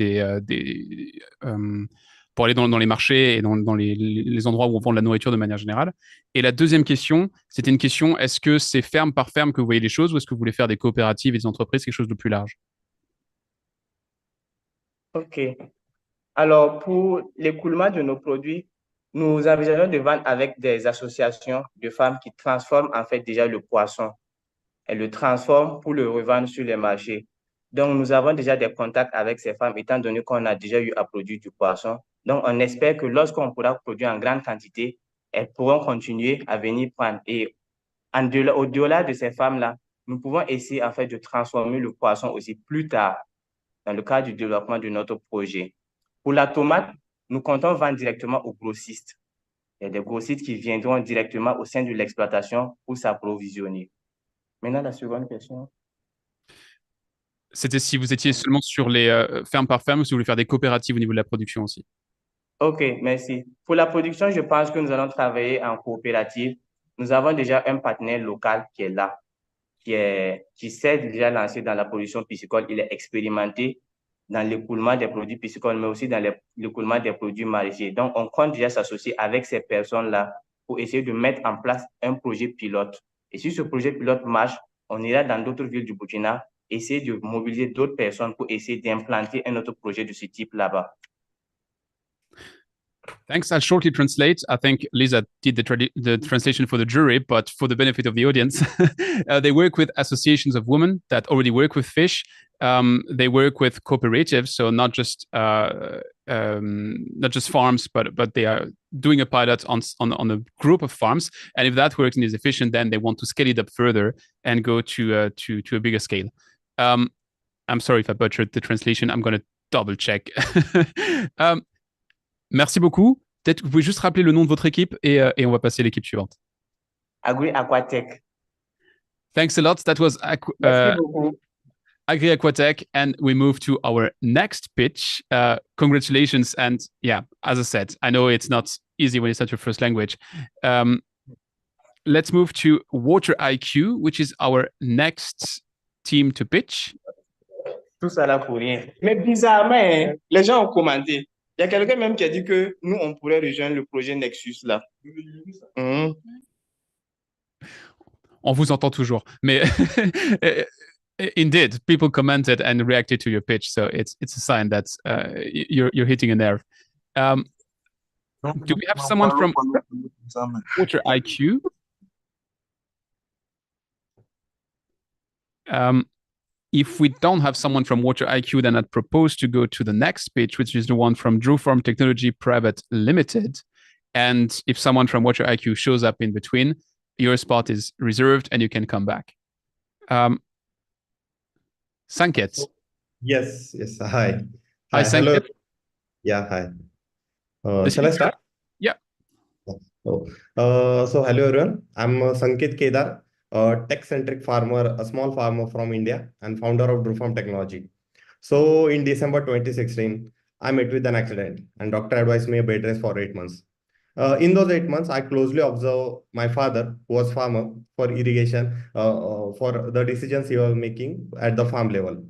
pour aller dans les marchés et dans les endroits où on vend de la nourriture de manière générale? Et la deuxième question, c'était une question, est-ce que c'est ferme par ferme que vous voyez les choses, ou est-ce que vous voulez faire des coopératives et des entreprises, quelque chose de plus large? OK. Alors, pour l'écoulement de nos produits, nous envisageons de vendre avec des associations de femmes qui transforment en fait déjà le poisson. Elles le transforment pour le revendre sur les marchés. Donc, nous avons déjà des contacts avec ces femmes, étant donné qu'on a déjà eu à produire du poisson. Donc, on espère que lorsqu'on pourra produire en grande quantité, elles pourront continuer à venir prendre. Et au-delà de ces femmes-là, nous pouvons essayer en fait de transformer le poisson aussi plus tard dans le cadre du développement de notre projet. Pour la tomate, nous comptons vendre directement aux grossistes. Il y a des grossistes qui viendront directement au sein de l'exploitation pour s'approvisionner. Maintenant, la seconde question. C'était si vous étiez seulement sur les fermes par ferme, ou si vous voulez faire des coopératives au niveau de la production aussi. OK, merci. Pour la production, je pense que nous allons travailler en coopérative. Nous avons déjà un partenaire local qui est là, qui s'est déjà lancé dans la production piscicole. Il est expérimenté dans l'écoulement des produits piscicoles, mais aussi dans l'écoulement des produits maraîchers. Donc, on compte déjà s'associer avec ces personnes-là pour essayer de mettre en place un projet pilote. Et si ce projet pilote marche, on ira dans d'autres villes du Burkina, essayer de mobiliser d'autres personnes pour essayer d'implanter un autre projet de ce type là-bas. Thanks. I'll shortly translate. I think Lisa did the translation for the jury, but for the benefit of the audience, they work with associations of women that already work with fish. They work with cooperatives, so not just farms, but they are doing a pilot on a group of farms. And if that works and is efficient, then they want to scale it up further and go to a bigger scale. I'm sorry if I butchered the translation. I'm going to double check. Merci beaucoup. Peut-être que vous pouvez juste rappeler le nom de votre équipe et on va passer à l'équipe suivante. Agri-Aquatech. Thanks a lot. That was Merci beaucoup. Agri-Aquatech, and we move to our next pitch. Congratulations, and yeah, as I said, I know it's not easy when it's not your first language. Let's move to Water IQ, which is our next team to pitch. Tout ça là pour rien. Mais bizarrement, hein, les gens ont commenté. Il y a quelqu'un même qui a dit que nous, on pourrait rejoindre le projet Nexus là. On vous entend toujours, mais indeed, people commented and reacted to your pitch, so it's a sign that you're hitting a nerve. Do we have someone from Water IQ? If we don't have someone from Water IQ, then I'd propose to go to the next pitch, which is the one from Drew Farm Technology Private Limited. And if someone from Water IQ shows up in between, your spot is reserved and you can come back. Sanket. Yes, hi. Hi, Hello. Sanket. Yeah, hi. Shall I start? Yeah. So hello everyone. I'm Sanket Kedar, a tech-centric farmer, a small farmer from India and founder of Drew Farm Technology. So in December 2016, I met with an accident and doctor advised me a bed rest for 8 months. In those 8 months, I closely observed my father, who was farmer, for irrigation, for the decisions he was making at the farm level.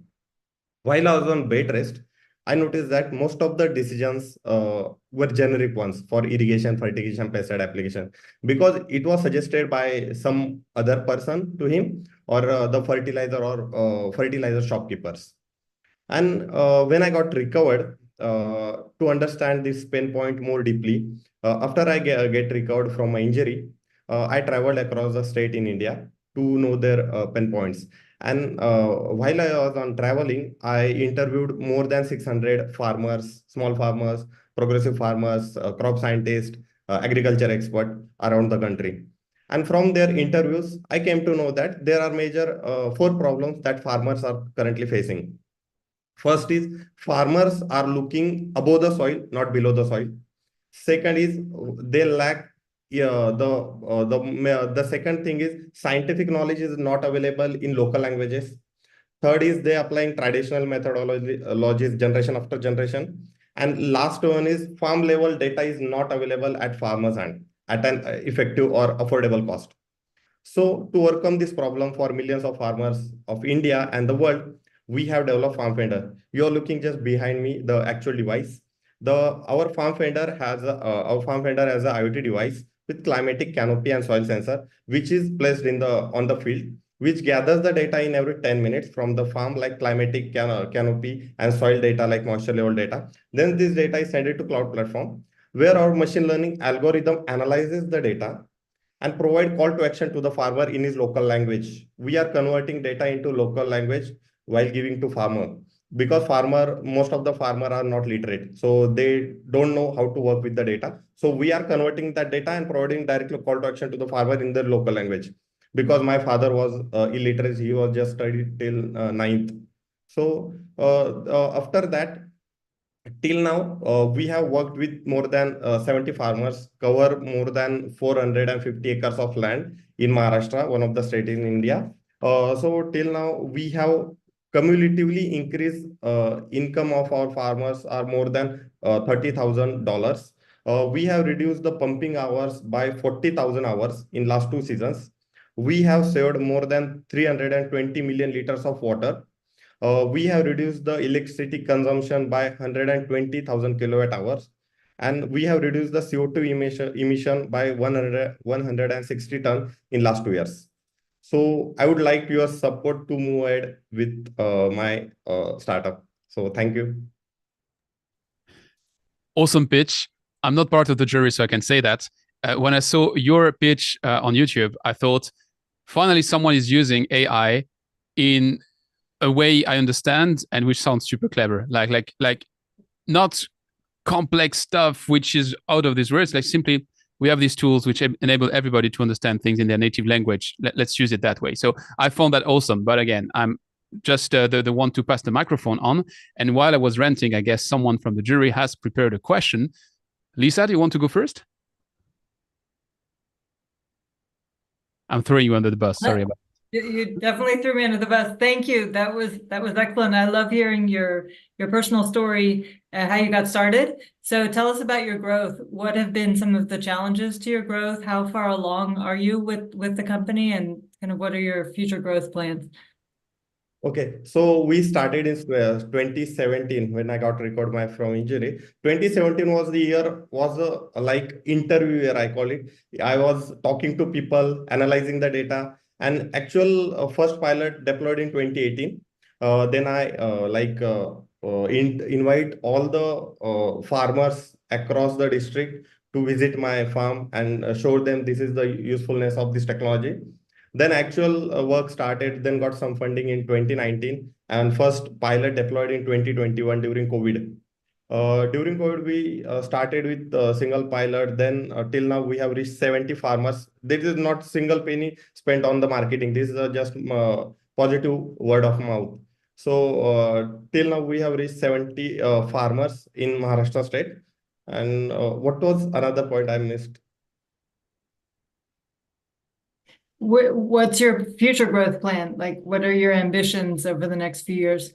While I was on bed rest, I noticed that most of the decisions were generic ones for irrigation, fertigation, pesticide application, because it was suggested by some other person to him or the fertilizer shopkeepers. And when I got recovered, to understand this pain point more deeply, after I get recovered from my injury, I traveled across the state in India to know their pain points. And while I was on traveling, I interviewed more than 600 farmers, small farmers, progressive farmers, crop scientists, agriculture experts around the country. And from their interviews, I came to know that there are major 4 problems that farmers are currently facing. First is farmers are looking above the soil, not below the soil. Second is they lack the second thing is scientific knowledge is not available in local languages. Third is they applying traditional methodologies generation after generation. And last one is farm level data is not available at farmers' hand at an effective or affordable cost. So to overcome this problem for millions of farmers of India and the world, we have developed Farm Finder. You're looking just behind me, the actual device. Our Farm Finder has an IoT device with climatic canopy and soil sensor, which is placed on the field, which gathers the data in every 10 minutes from the farm, like climatic canopy and soil data like moisture level data. Then this data is sent to cloud platform, where our machine learning algorithm analyzes the data and provide call to action to the farmer in his local language. We are converting data into local language while giving to farmer, because most of the farmer are not literate, so they don't know how to work with the data. So we are converting that data and providing directly call to action to the farmer in their local language. Because my father was illiterate, he was just studied till 9th. So after that, till now, we have worked with more than 70 farmers, cover more than 450 acres of land in Maharashtra, one of the states in India. So till now, we have cumulatively increased income of our farmers are more than $30,000. We have reduced the pumping hours by 40,000 hours in last 2 seasons. We have saved more than 320 million liters of water. We have reduced the electricity consumption by 120,000 kilowatt hours, and we have reduced the CO2 emission by 160 tons in last 2 years. So I would like your support to move ahead with my startup. So thank you. Awesome pitch. I'm not part of the jury, so I can say that. When I saw your pitch on YouTube, I thought, finally, someone is using AI in a way I understand and which sounds super clever. Like not complex stuff which is out of this world. Like simply, we have these tools which enable everybody to understand things in their native language. Let's use it that way. So I found that awesome. But again, I'm just the one to pass the microphone on. And while I was ranting, I guess someone from the jury has prepared a question. Lisa, do you want to go first? I'm throwing you under the bus. Sorry about You definitely threw me under the bus. Thank you. That was excellent. I love hearing your personal story, how you got started. So tell us about your growth. What have been some of the challenges to your growth? How far along are you with the company, and kind of what are your future growth plans? Okay, so we started in 2017 when I got recovered from injury. 2017 was the year, was a like interview year, I call it. I was talking to people, analyzing the data, and actual first pilot deployed in 2018. Then I invite all the farmers across the district to visit my farm and show them this is the usefulness of this technology. Then actual work started, then got some funding in 2019, and first pilot deployed in 2021 during COVID. During COVID, we started with a single pilot. Then till now, we have reached 70 farmers. This is not single penny spent on the marketing. This is just positive word of mouth. So till now, we have reached 70 farmers in Maharashtra state. And what was another point I missed? What's your future growth plan? Like, what are your ambitions over the next few years?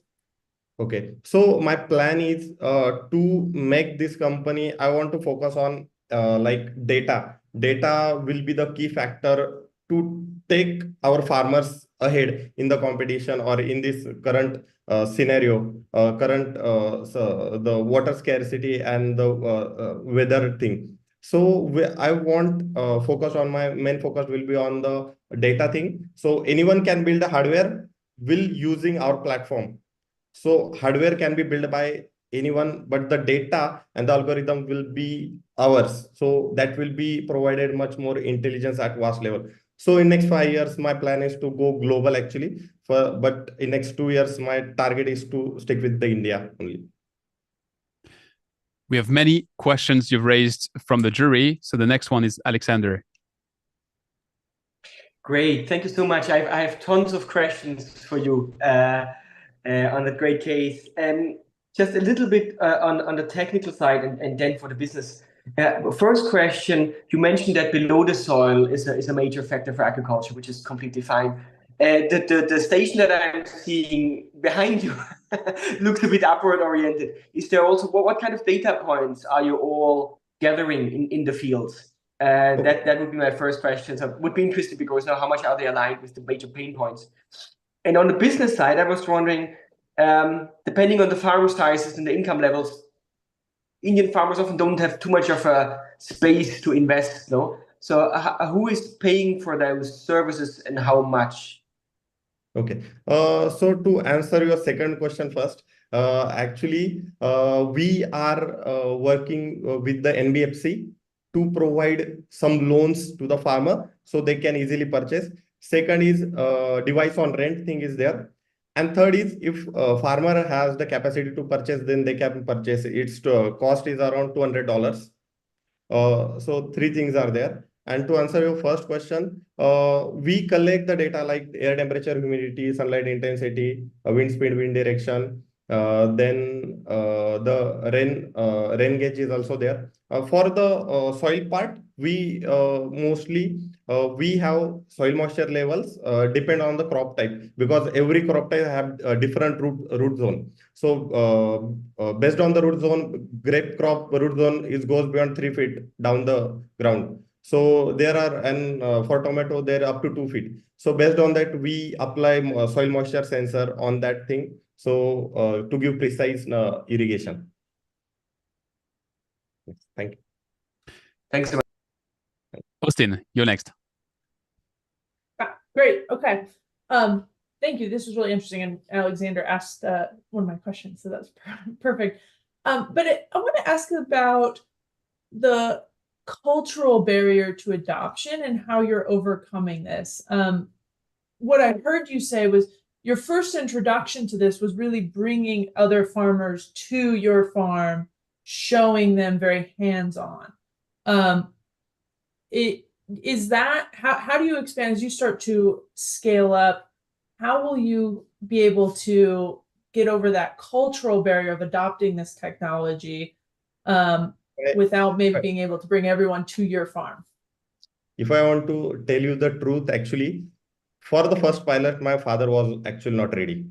Okay, so my plan is to make this company, I want to focus on like data. Data will be the key factor to take our farmers ahead in the competition or in this current scenario, so the water scarcity and the weather thing. So I want focus on my main focus will be on the data thing. So anyone can build a hardware will using our platform. So hardware can be built by anyone, but the data and the algorithm will be ours. So that will be provided much more intelligence at vast level. So in next 5 years, my plan is to go global actually. But in next 2 years, my target is to stick with the India only. We have many questions you've raised from the jury. So the next one is Alexander. Great, thank you so much. I have tons of questions for you on that great case. Just a little bit on the technical side and then for the business. First question, you mentioned that below the soil is a major factor for agriculture, which is completely fine. The station that I'm seeing behind you looks a bit upward oriented. Is there also, what kind of data points are you all gathering in the fields? That would be my first question. So I would be interested because now how much are they aligned with the major pain points? And on the business side, I was wondering, depending on the farm sizes and the income levels, Indian farmers often don't have too much of a space to invest, no? So who is paying for those services and how much? Okay, so to answer your second question first, actually, we are working with the NBFC to provide some loans to the farmer so they can easily purchase. Second is device on rent thing is there. And third is if a farmer has the capacity to purchase, then they can purchase. Its cost is around $200. So three things are there. And to answer your first question, we collect the data like air temperature, humidity, sunlight intensity, wind speed, wind direction. Then the rain gauge is also there. For the soil part, we mostly we have soil moisture levels depend on the crop type because every crop type have a different root zone. So based on the root zone, grape crop root zone goes beyond 3 feet down the ground. So there are, and for tomato, they're up to 2 feet. So based on that, we apply soil moisture sensor on that thing. So to give precise irrigation. Thank you. Thanks so much. Austin, you're next. Great. Okay. Thank you. This was really interesting. And Alexander asked one of my questions, so that's perfect. But I want to ask about the cultural barrier to adoption and how you're overcoming this. What I heard you say was your first introduction to this was really bringing other farmers to your farm, showing them very hands-on. Is that how do you expand as you start to scale up? How will you be able to get over that cultural barrier of adopting this technology without maybe being able to bring everyone to your farm? if I want to tell you the truth, actually, for the first pilot, my father was actually not ready.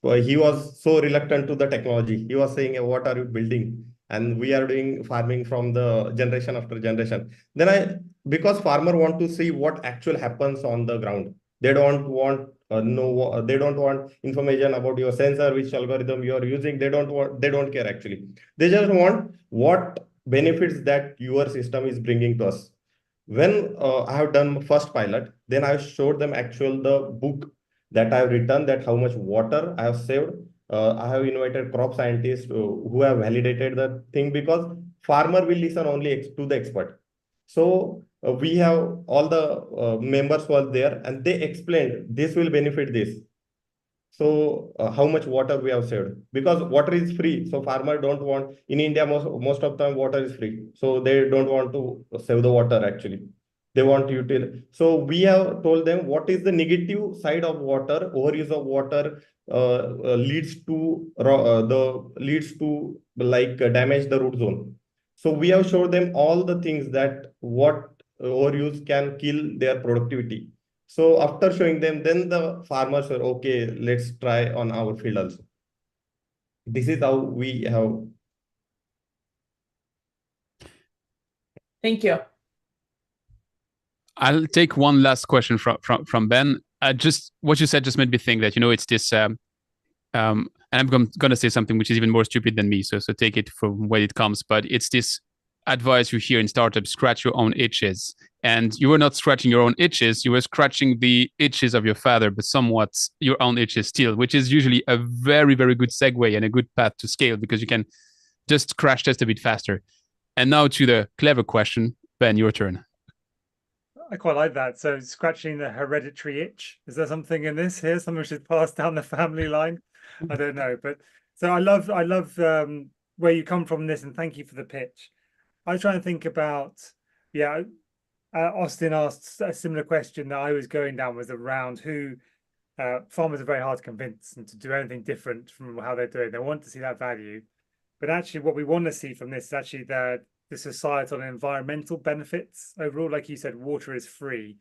He was so reluctant to the technology. He was saying, what are you building? And we are doing farming from the generation after generation. Because farmer want to see what actual happens on the ground. They don't want they don't want information about your sensor, which algorithm you are using. They don't care actually. They just want what benefits that your system is bringing to us. When I have done first pilot, then I showed them the book that I have written, that how much water I have saved. I have invited crop scientists who have validated the thing, because farmer will listen only to the expert. So we have all the members was there, and they explained this will benefit this. So how much water we have saved, because water is free. So farmer don't want, in India, most of the time water is free. So they don't want to save the water actually. They want utility. So we have told them what is the negative side of water. Overuse of water leads to damage the root zone. So we have showed them all the things that what overuse can kill their productivity. So after showing them, then the farmers were okay, let's try on our field also. This is how we have. Thank you. I'll take one last question from Ben. Just what you said just made me think that, it's this, and I'm going to say something which is even more stupid than me. So take it from where it comes, but it's this advice you hear in startups: scratch your own itches. And you were not scratching your own itches, you were scratching the itches of your father, but somewhat your own itches still, which is usually a very, very good segue and a good path to scale, because you can just crash test a bit faster. And now to the clever question, Ben, your turn. I quite like that. So scratching the hereditary itch. Is there something in this here? Someone should pass down the family line. I don't know, but so I love where you come from this, and thank you for the pitch. I was trying to think about, Austin asked a similar question that I was going down, was around who farmers are very hard to convince and to do anything different from how they're doing. They want to see that value, but actually what we want to see from this is actually the societal and environmental benefits overall. Like you said, water is free.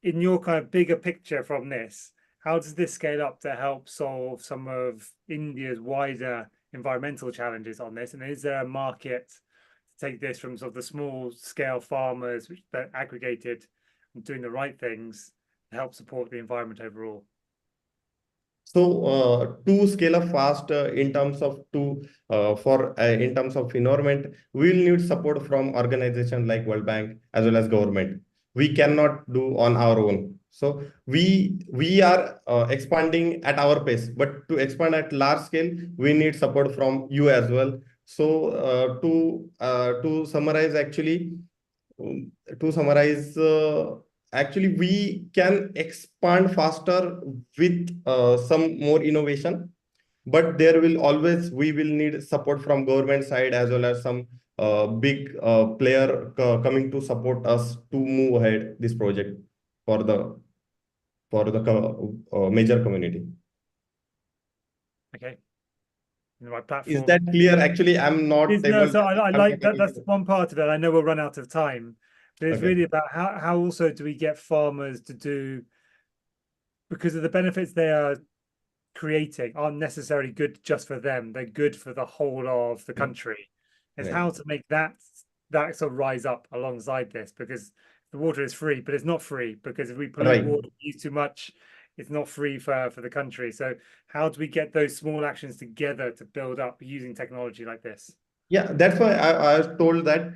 In your kind of bigger picture from this, how does this scale up to help solve some of India's wider environmental challenges on this? And is there a market to take this from sort of the small scale farmers, which are aggregated and doing the right things to help support the environment overall? So to scale up fast in terms of in terms of environment, we will need support from organizations like World Bank as well as government. We cannot do on our own. So we are expanding at our pace, but to expand at large scale, we need support from you as well. So to summarize, actually, actually we can expand faster with some more innovation, but we will need support from government side as well as some big player coming to support us to move ahead this project for the major community. Okay. In the right platform. Is that clear? Actually, I'm not able. So I like that. That's one part of it. I know we'll run out of time, but it's really about how also do we get farmers to do, because of the benefits they are creating aren't necessarily good just for them. They're good for the whole of the country. It's how to make that sort of rise up alongside this, because the water is free, but it's not free, because if we pollute water, use too much, it's not free for the country. So how do we get those small actions together to build up using technology like this? Yeah, that's why I was told that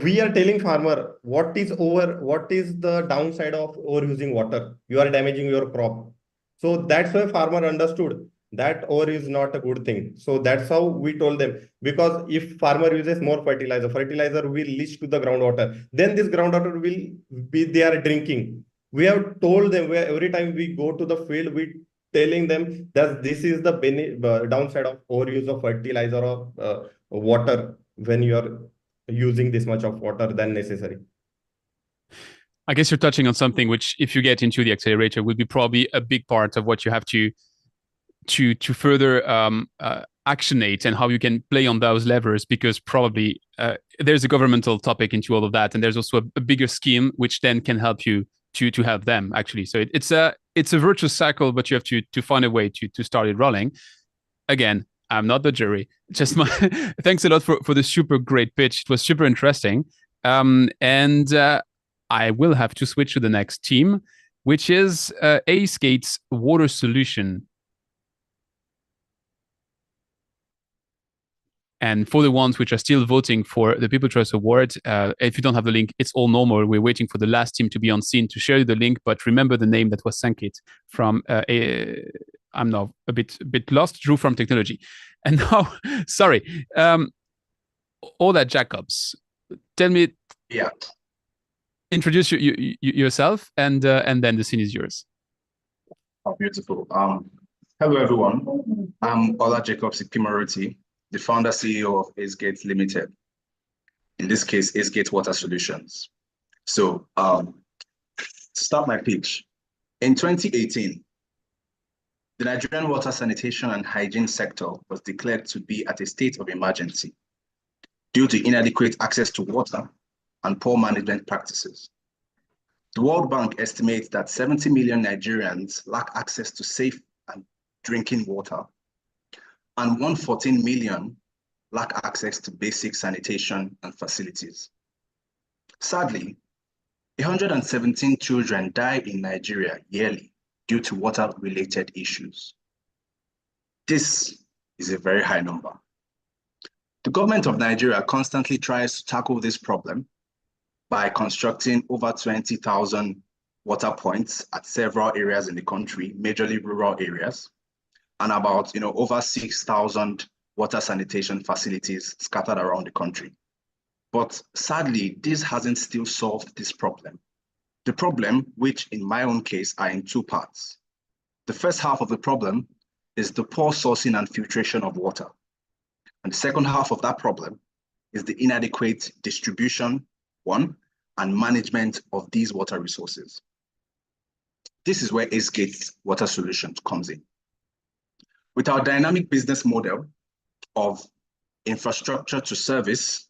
we are telling farmer what is the downside of overusing water. You are damaging your crop. So that's why farmer understood that ore is not a good thing. So that's how we told them, because if farmer uses more fertilizer will leach to the groundwater. Then this groundwater will be they are drinking. We have told them, every time we go to the field, we telling them that this is the downside of overuse of fertilizer or water when you are using this much of water than necessary. I guess you're touching on something which, if you get into the accelerator, will be probably a big part of what you have to further actionate and how you can play on those levers, because probably there's a governmental topic into all of that, and there's also a bigger scheme which then can help you to help them actually. So it's a virtuous cycle, but you have to find a way to start it rolling. Again, I'm not the jury. Just my thanks a lot for the super great pitch. It was super interesting. And I will have to switch to the next team, which is Acegate's water solution. And for the ones which are still voting for the People Trust Award, if you don't have the link, it's all normal. We're waiting for the last team to be on scene to share you the link. But remember the name that was sent it from. I'm now a bit lost. Drew from Technology, and now sorry, Ola Jacobs. Tell me. Yeah. Introduce yourself, and then the scene is yours. Oh, beautiful. Hello everyone. I'm Ola Jacobs Ikimoroti, the founder CEO of Acegate Limited. In this case, Acegate Water Solutions. So, to start my pitch, in 2018, the Nigerian water sanitation and hygiene sector was declared to be at a state of emergency due to inadequate access to water and poor management practices. The World Bank estimates that 70 million Nigerians lack access to safe and drinking water, and 114 million lack access to basic sanitation and facilities. Sadly, 117 children die in Nigeria yearly due to water-related issues. This is a very high number. The government of Nigeria constantly tries to tackle this problem by constructing over 20,000 water points at several areas in the country, majorly rural areas, and about over 6,000 water sanitation facilities scattered around the country. But sadly, this hasn't still solved this problem. The problem, which in my own case are in two parts. The first half of the problem is the poor sourcing and filtration of water. And the second half of that problem is the inadequate distribution, one, and management of these water resources. This is where Acegate Water Solutions comes in. With our dynamic business model of infrastructure to service,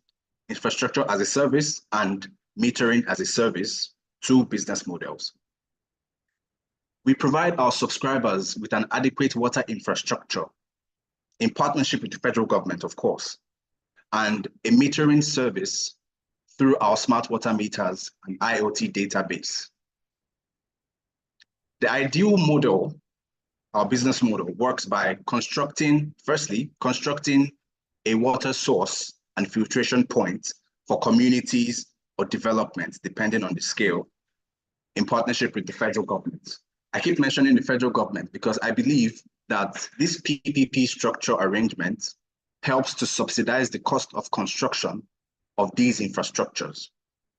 infrastructure as a service, and metering as a service, two business models. We provide our subscribers with an adequate water infrastructure in partnership with the federal government, of course, and a metering service through our smart water meters and IoT database. The ideal model, our business model, works by firstly, constructing a water source and filtration point for communities or developments, depending on the scale, in partnership with the federal government. I keep mentioning the federal government because I believe that this PPP structure arrangement helps to subsidize the cost of construction of these infrastructures,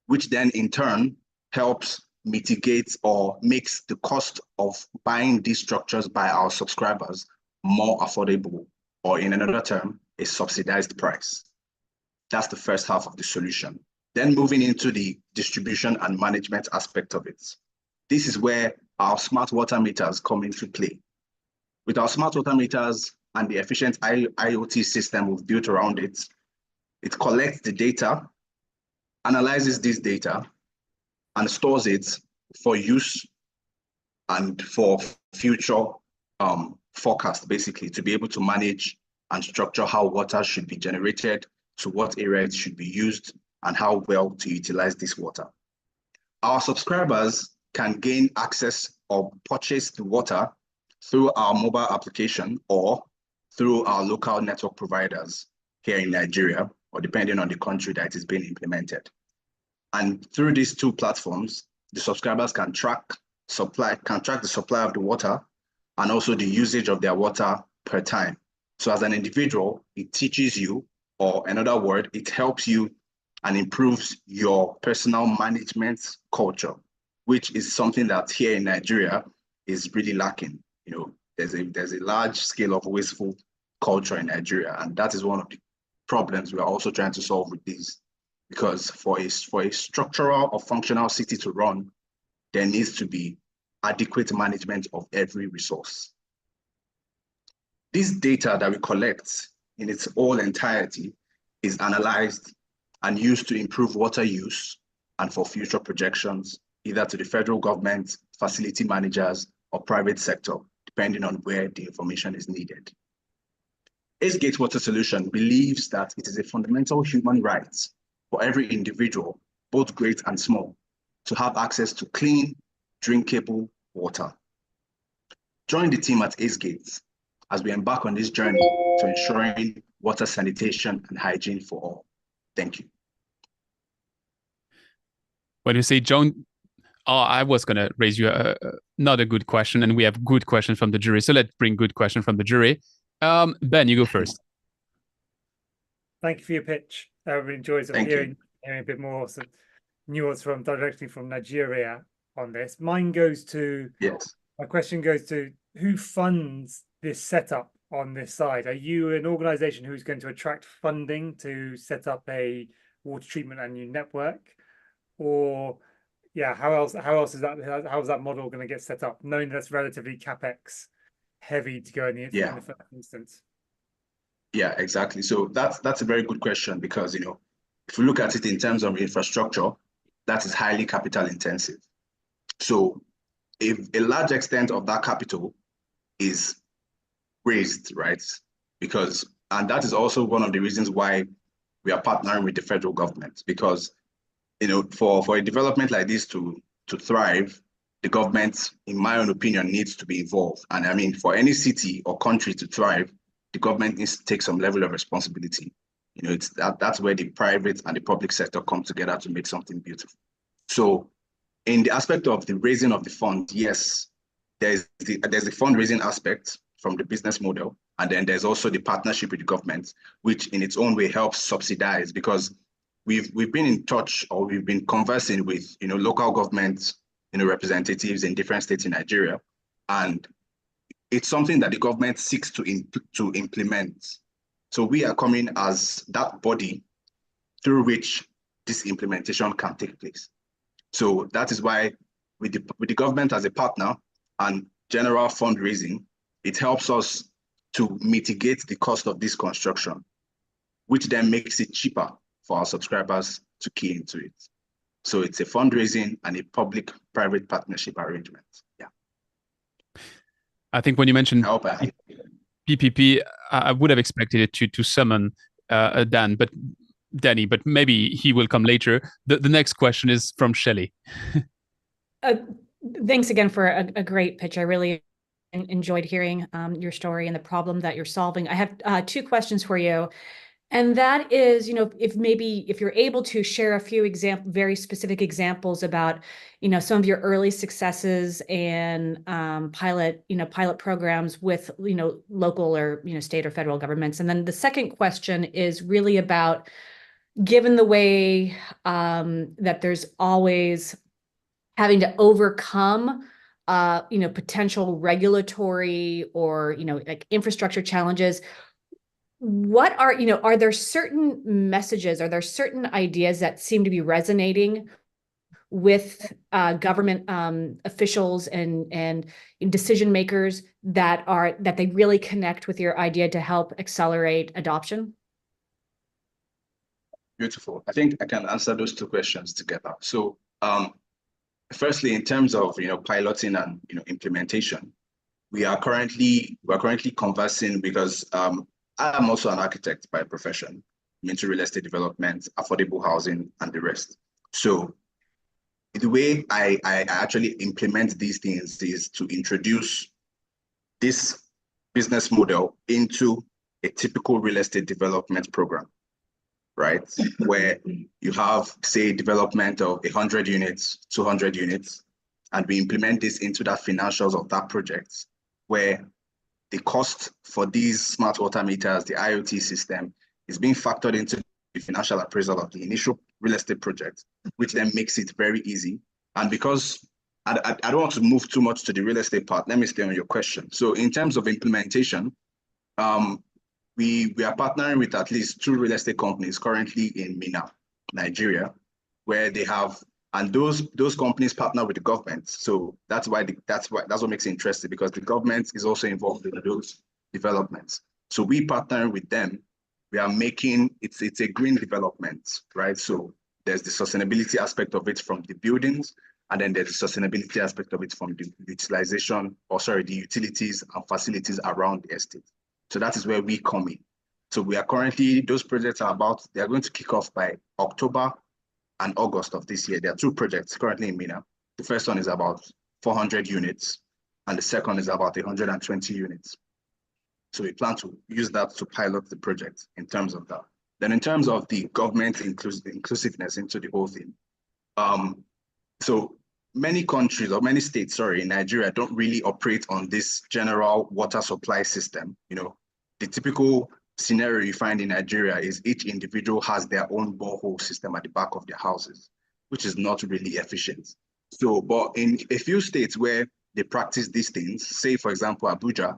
which then in turn helps mitigate or makes the cost of buying these structures by our subscribers more affordable, or in another term, a subsidized price. That's the first half of the solution. Then moving into the distribution and management aspect of it. This is where our smart water meters come into play. With our smart water meters and the efficient IoT system we've built around it, it collects the data, analyzes this data, and stores it for use and for future forecast, basically, to be able to manage and structure how water should be generated, to what area it should be used, and how well to utilize this water. Our subscribers can gain access or purchase the water through our mobile application or through our local network providers here in Nigeria, or depending on the country that is being implemented. And through these two platforms, the subscribers can track the supply of the water and also the usage of their water per time. So as an individual, it teaches you, or another word, it helps you and improves your personal management culture, which is something that here in Nigeria is really lacking. There's a large scale of wasteful culture in Nigeria, and that is one of the problems we are also trying to solve with these. Because for a structural or functional city to run, there needs to be adequate management of every resource. This data that we collect in its all entirety is analyzed and used to improve water use and for future projections, either to the federal government, facility managers, or private sector, depending on where the information is needed. Acegate Water Solution believes that it is a fundamental human right for every individual, both great and small, to have access to clean, drinkable water. Join the team at Acegate as we embark on this journey to ensuring water sanitation and hygiene for all. Thank you. When you say John, I was going to raise you another good question, and we have good questions from the jury. So let's bring good question from the jury. Ben, you go first. Thank you for your pitch. I really enjoyed hearing a bit more nuance directly from Nigeria on this. Mine goes to, my question goes to, who funds this setup on this side? Are you an organization who's going to attract funding to set up a water treatment and new network? Or yeah, how is that model going to get set up, knowing that's relatively capex heavy to go in the first instance? Yeah, exactly. So that's a very good question, because if we look at it in terms of infrastructure, that is highly capital intensive. So if a large extent of that capital is raised, right? And that is also one of the reasons why we are partnering with the federal government, because for a development like this to thrive, the government, in my own opinion, needs to be involved. And I mean, for any city or country to thrive, the government needs to take some level of responsibility. That's where the private and the public sector come together to make something beautiful. So in the aspect of the raising of the fund, yes, there's the fundraising aspect from the business model. And then there's also the partnership with the government, which in its own way helps subsidize, because we've been in touch, or we've been conversing with local government representatives in different states in Nigeria, and it's something that the government seeks to implement. So we are coming as that body through which this implementation can take place. So that is why with the government as a partner and general fundraising, it helps us to mitigate the cost of this construction, which then makes it cheaper for our subscribers to key into it. So it's a fundraising and a public-private partnership arrangement. Yeah. I think when you mentioned PPP, I would have expected it to summon Danny, but maybe he will come later. The next question is from Shelley. Thanks again for a great pitch. I really enjoyed hearing your story and the problem that you're solving. I have two questions for you. And that is, if you're able to share a few very specific examples about, some of your early successes and pilot programs with, local or, state or federal governments. And then the second question is really about, given the way that there's always having to overcome potential regulatory or, like infrastructure challenges, what are there certain messages, are there certain ideas that seem to be resonating with government officials and decision makers that they really connect with your idea to help accelerate adoption? Beautiful. I think I can answer those two questions together. So firstly, in terms of piloting and implementation, we're currently conversing, because I'm also an architect by profession. I'm into real estate development, affordable housing, and the rest. So the way I actually implement these things is to introduce this business model into a typical real estate development program, right? Where you have, say, development of 100 units, 200 units, and we implement this into that financials of that project, where the cost for these smart water meters, the IoT system, is being factored into the financial appraisal of the initial real estate project, which then makes it very easy. And because I don't want to move too much to the real estate part, let me stay on your question. So in terms of implementation, we are partnering with at least 2 real estate companies currently in Minna, Nigeria, where they have, and those companies partner with the government. So that's what makes it interesting, because the government is also involved in those developments. So we partner with them. We are making, it's a green development, right? So there's the sustainability aspect of it from the buildings, and then there's the sustainability aspect of it from the utilization, the utilities and facilities around the estate. So that is where we come in. So we are currently, those projects are they are going to kick off by October and August of this year. There are 2 projects currently in MENA. The first one is about 400 units, and the second is about 120 units. So we plan to use that to pilot the project in terms of that. Then in terms of the government inclusiveness into the whole thing. So many countries, or many states, in Nigeria don't really operate on this general water supply system. The typical scenario you find in Nigeria is each individual has their own borehole system at the back of their houses, which is not really efficient. So, but in a few states where they practice these things, say for example, Abuja,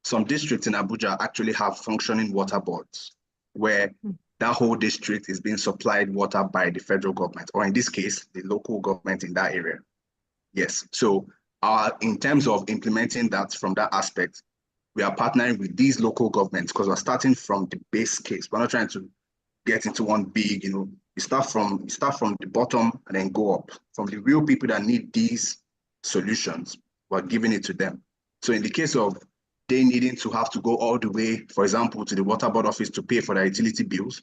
some districts in Abuja actually have functioning water boards where that whole district is being supplied water by the federal government, or in this case, the local government in that area. Yes, so in terms of implementing that from that aspect, we are partnering with these local governments because we're starting from the base case. We're not trying to get into one big, you start from the bottom and then go up. From the real people that need these solutions, we're giving it to them. So in the case of they needing to have to go all the way, for example, to the water board office to pay for their utility bills,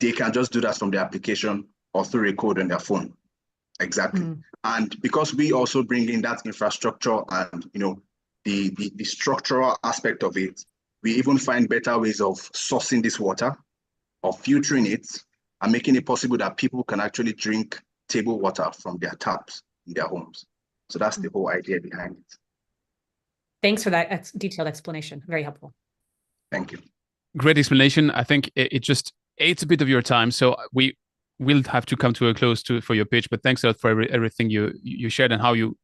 they can just do that from the application or through a code on their phone. Exactly. And because we also bring in that infrastructure and the structural aspect of it, we even find better ways of sourcing this water, of filtering it, and making it possible that people can actually drink table water from their taps in their homes. So that's the whole idea behind it. Thanks for that detailed explanation. Very helpful. Thank you. Great explanation. I think it just ate a bit of your time, so we will have to come to a close for your pitch. But thanks a lot for everything you shared and how you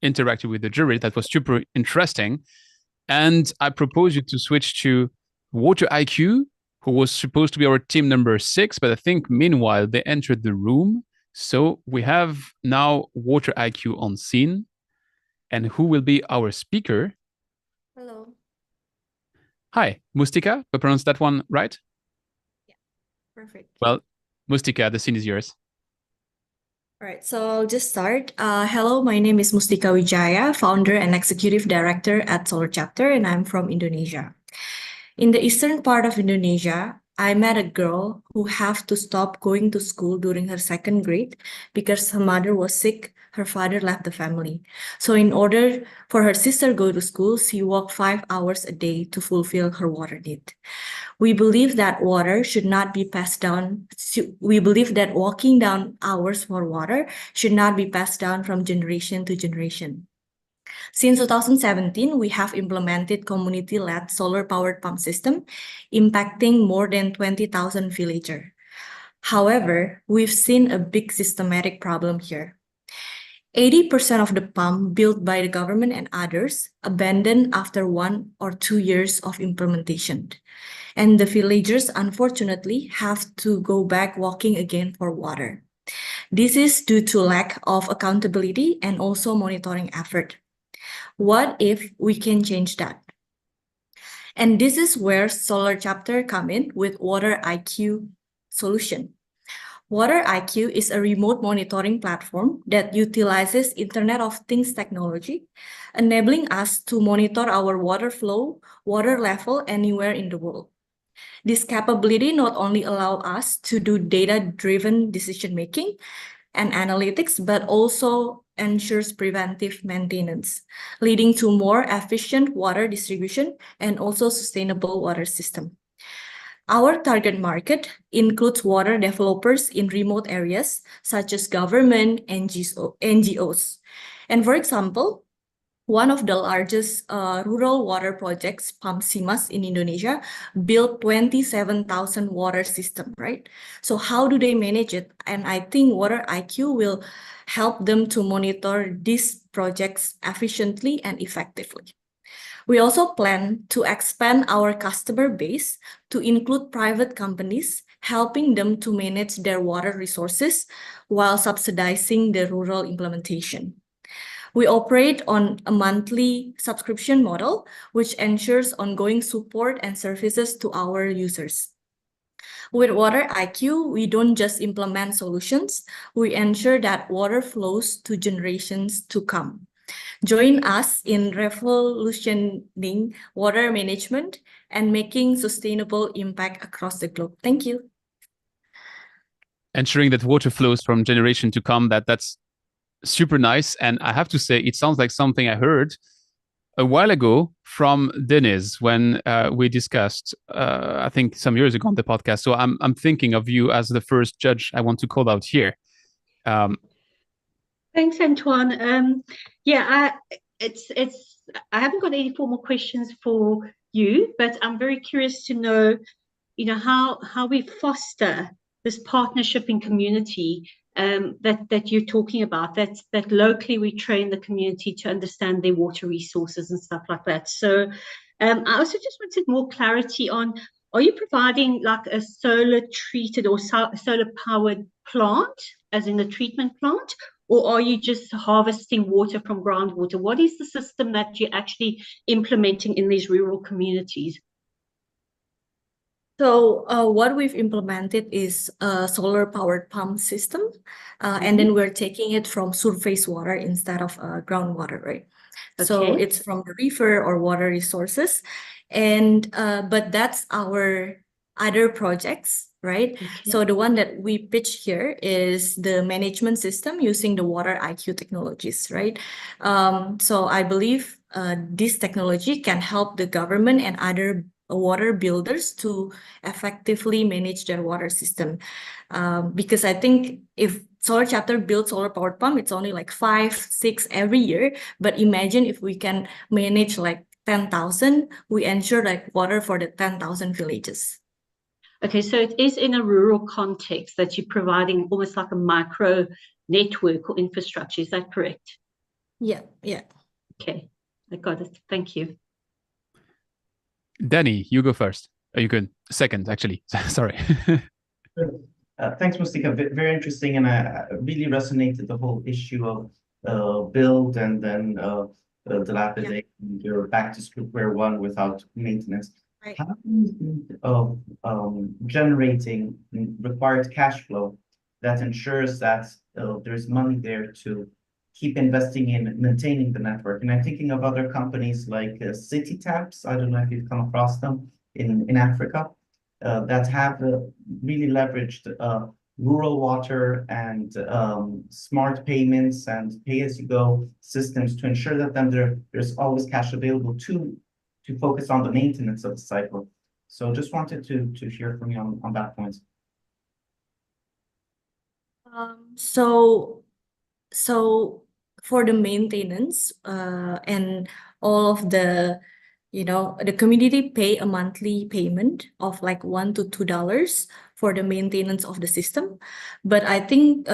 interacted with the jury. That was super interesting. And I propose you to switch to Water IQ, who was supposed to be our team number 6, but I think meanwhile they entered the room. So we have now Water IQ on scene. And who will be our speaker? Hello. Hi, Mustika. Did I pronounce that one right? Yeah, perfect. Well, Mustika, the scene is yours. All right, so I'll just start. Hello, my name is Mustika Wijaya, founder and executive director at Solar Chapter, and I'm from Indonesia. In the eastern part of Indonesia, I met a girl who had to stop going to school during her 2nd grade because her mother was sick. Her father left the family. So in order for her sister to go to school, she walked 5 hours a day to fulfill her water need. We believe that water should not be passed down. We believe that walking down hours for water should not be passed down from generation to generation. Since 2017, we have implemented community-led solar-powered pump system, impacting more than 20,000 villagers. However, we've seen a big systematic problem here. 80% of the pump built by the government and others abandoned after 1 or 2 years of implementation. And the villagers, unfortunately, have to go back walking again for water. This is due to lack of accountability and also monitoring effort. What if we can change that? And this is where Solar Chapter come in with Water IQ solution. Water IQ is a remote monitoring platform that utilizes Internet of Things technology, enabling us to monitor our water flow, water level anywhere in the world. This capability not only allows us to do data-driven decision-making and analytics, but also ensures preventive maintenance, leading to more efficient water distribution and also sustainable water system. Our target market includes water developers in remote areas, such as government, NGOs. And for example, one of the largest rural water projects, Pamsimas in Indonesia, built 27,000 water system, right? So how do they manage it? And I think Water IQ will help them to monitor these projects efficiently and effectively. We also plan to expand our customer base to include private companies, helping them to manage their water resources while subsidizing the rural implementation. We operate on a monthly subscription model, which ensures ongoing support and services to our users. With Water IQ, we don't just implement solutions, we ensure that water flows to generations to come. Join us in revolutioning water management and making sustainable impact across the globe. Thank you. Ensuring that water flows from generation to come, that's super nice. And I have to say, it sounds like something I heard a while ago from Dennis when we discussed, I think some years ago on the podcast. So I'm thinking of you as the first judge I want to call out here. Thanks, Antoine. Yeah, I haven't got any formal questions for you, but I'm very curious to know, how we foster this partnership in community that you're talking about, that locally we train the community to understand their water resources and stuff like that. So I also just wanted more clarity on, are you providing like a solar treated or solar powered plant, as in the treatment plant, or are you just harvesting water from groundwater? What is the system that you're actually implementing in these rural communities? So what we've implemented is a solar powered pump system, and then we're taking it from surface water instead of groundwater, right? So Okay. it's from the river or water resources, and but that's our other projects, right? Okay. So the one that we pitch here is the management system using the Water IQ technologies, right? So I believe this technology can help the government and other water builders to effectively manage their water system. Because I think if Solar Chapter builds solar powered pump, it's only like 5, 6 every year. But imagine if we can manage like 10,000, we ensure like water for the 10,000 villages. Okay, so it is in a rural context that you're providing almost like a micro network or infrastructure. Is that correct? Yeah. Okay, I got it. Thank you. Danny, you go first. You can second, actually. Sorry. Thanks, Mustika. Very interesting, and I really resonated the whole issue of build and then dilapidate. You're back to square one without maintenance. Right. How do you think of generating required cash flow that ensures that there's money there to keep investing in maintaining the network? And I'm thinking of other companies like City Taps. I don't know if you've come across them in Africa that have really leveraged rural water and smart payments and pay-as-you-go systems to ensure that there's always cash available to focus on the maintenance of the cycle. So just wanted to hear from you on that point. So for the maintenance and all of the, the community pay a monthly payment of like $1 to $2 for the maintenance of the system. But I think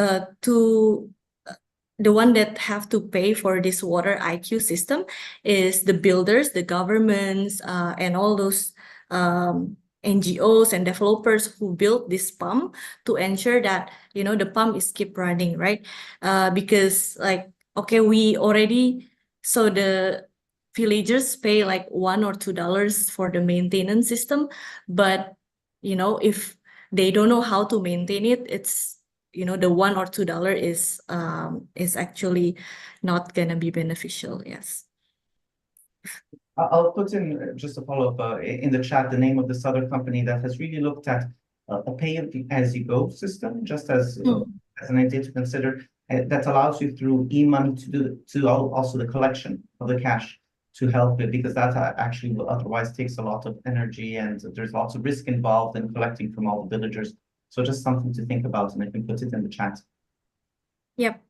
the one that have to pay for this Water IQ system is the builders, the governments, and all those NGOs and developers who built this pump to ensure that, the pump is keep running, right? Because like, okay, so the villagers pay like $1 or $2 for the maintenance system, but, if they don't know how to maintain it, it's, the $1 or $2 is actually not gonna be beneficial. Yes. I'll put in just a follow-up in the chat the name of this other company that has really looked at a pay-as-you-go system, just as an idea to consider that allows you through e-money to do also the collection of the cash to help it, because that actually otherwise takes a lot of energy and there's lots of risk involved in collecting from all the villagers. So just something to think about, and I can put it in the chat. Yep.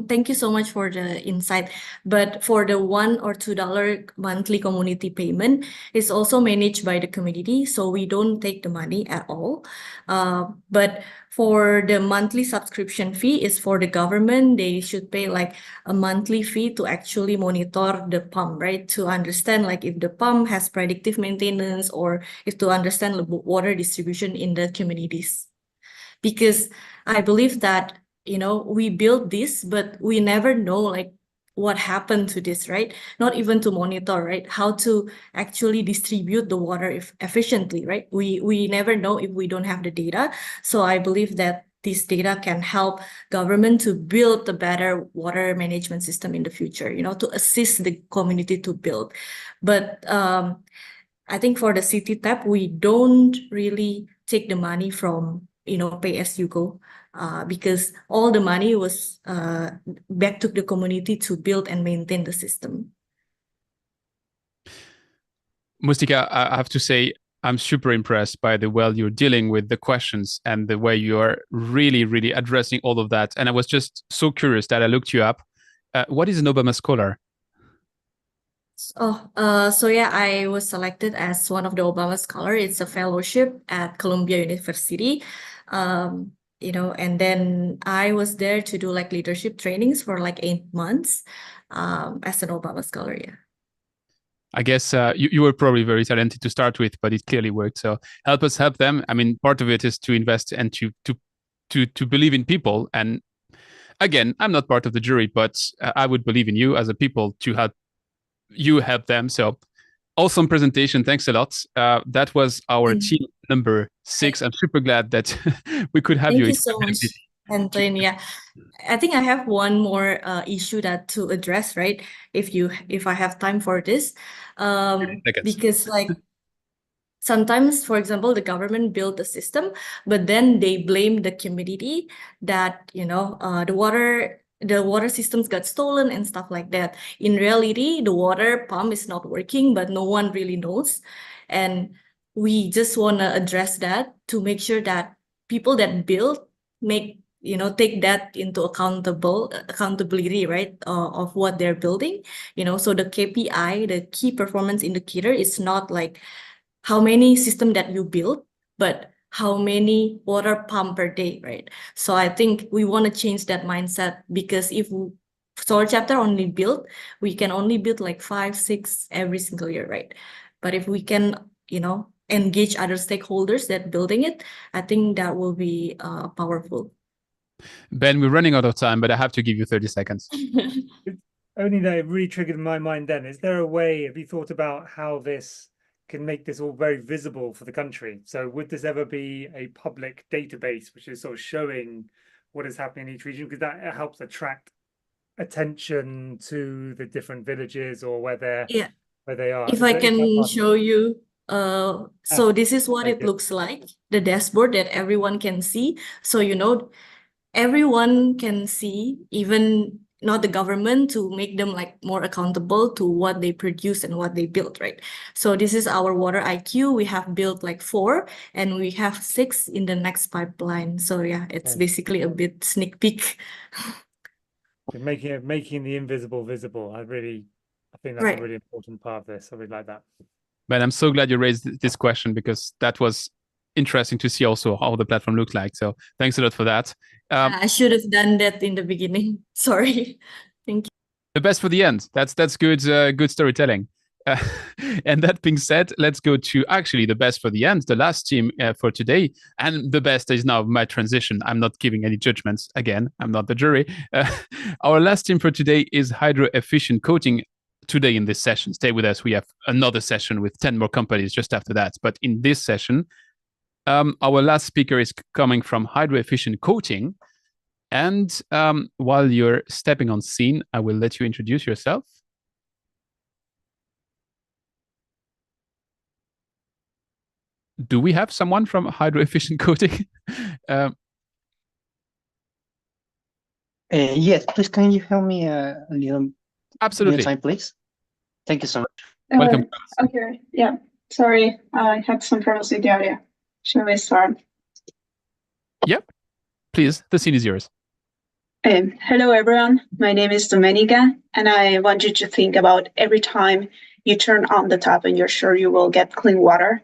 Thank you so much for the insight. But for the $1 or $2 monthly community payment, it's also managed by the community, so we don't take the money at all. But for the monthly subscription fee is for the government. They should pay like a monthly fee to actually monitor the pump, right? To understand like if the pump has predictive maintenance or if to understand the water distribution in the communities. Because I believe that we build this, but we never know like what happened to this, right? Not even to monitor, right? How to actually distribute the water efficiently, right? We never know if we don't have the data. So I believe that this data can help government to build a better water management system in the future, to assist the community to build. But I think for the city tab, we don't really take the money from, pay as you go, because all the money was back to the community to build and maintain the system. Mustika, I have to say, I'm super impressed by the way you're dealing with the questions and the way you are really, really addressing all of that. And I was just so curious that I looked you up. What is an Obama Scholar? So yeah, I was selected as one of the Obama Scholar. It's a fellowship at Columbia University. And then I was there to do like leadership trainings for like 8 months as an Obama Scholar, yeah. I guess you were probably very talented to start with, but it clearly worked. So help us help them. I mean, part of it is to invest and to believe in people. And again, I'm not part of the jury, but I would believe in you as a people to help you help them. So awesome presentation. Thanks a lot. That was our team number 6. I'm super glad that we could have Thank you. you so much, Anton. Yeah, I think I have one more issue to address, right? If I have time for this, because like sometimes, for example, the government built a system, but then they blame the community that the water systems got stolen and stuff like that. In reality, the water pump is not working, but no one really knows. And we just want to address that to make sure that people that build take that into accountability, right, of what they're building. So the KPI, the key performance indicator, is not like how many system that you build, but how many water pump per day, right? So I think we want to change that mindset, because if Solar Chapter only build, we can only build like 5, 6 every single year, right? But if we can, engage other stakeholders that building it, I think that will be powerful. Ben, we're running out of time, but I have to give you 30 seconds. Only that it really triggered in my mind then. Is there a way, have you thought about how this can make this all very visible for the country? So would this ever be a public database which is sort of showing what is happening in each region? Because that helps attract attention to the different villages or where they are. If I can show you, so this is what it looks like, the dashboard that everyone can see. So everyone can see, even not the government, to make them like more accountable to what they produce and what they build, right? So this is our water IQ. We have built like 4 and we have 6 in the next pipeline. So yeah, it's basically a bit sneak peek. Making the invisible visible. I think that's a really important part of this. I really like that. Ben, I'm so glad you raised this question, because that was interesting to see also how the platform looked like. So thanks a lot for that. I should have done that in the beginning. Sorry. Thank you. The best for the end. That's good. Good storytelling. And that being said, let's go to actually the best for the end, the last team for today. And the best is now my transition. I'm not giving any judgments. Again, I'm not the jury. Our last team for today is Hydro Efficient Coating. Today in this session, stay with us. We have another session with 10 more companies just after that. But in this session, our last speaker is coming from Hydro Efficient Coating. And while you're stepping on scene, I will let you introduce yourself. Do we have someone from Hydro Efficient Coating? Yes, please, can you help me a little Absolutely. time, please? Thank you so much. Welcome. Okay, yeah. Sorry, I had some problems with the audio. Shall we start? Yep. Please, the scene is yours. Hello, everyone. My name is Domenica, and I want you to think about every time you turn on the tap and you're sure you will get clean water.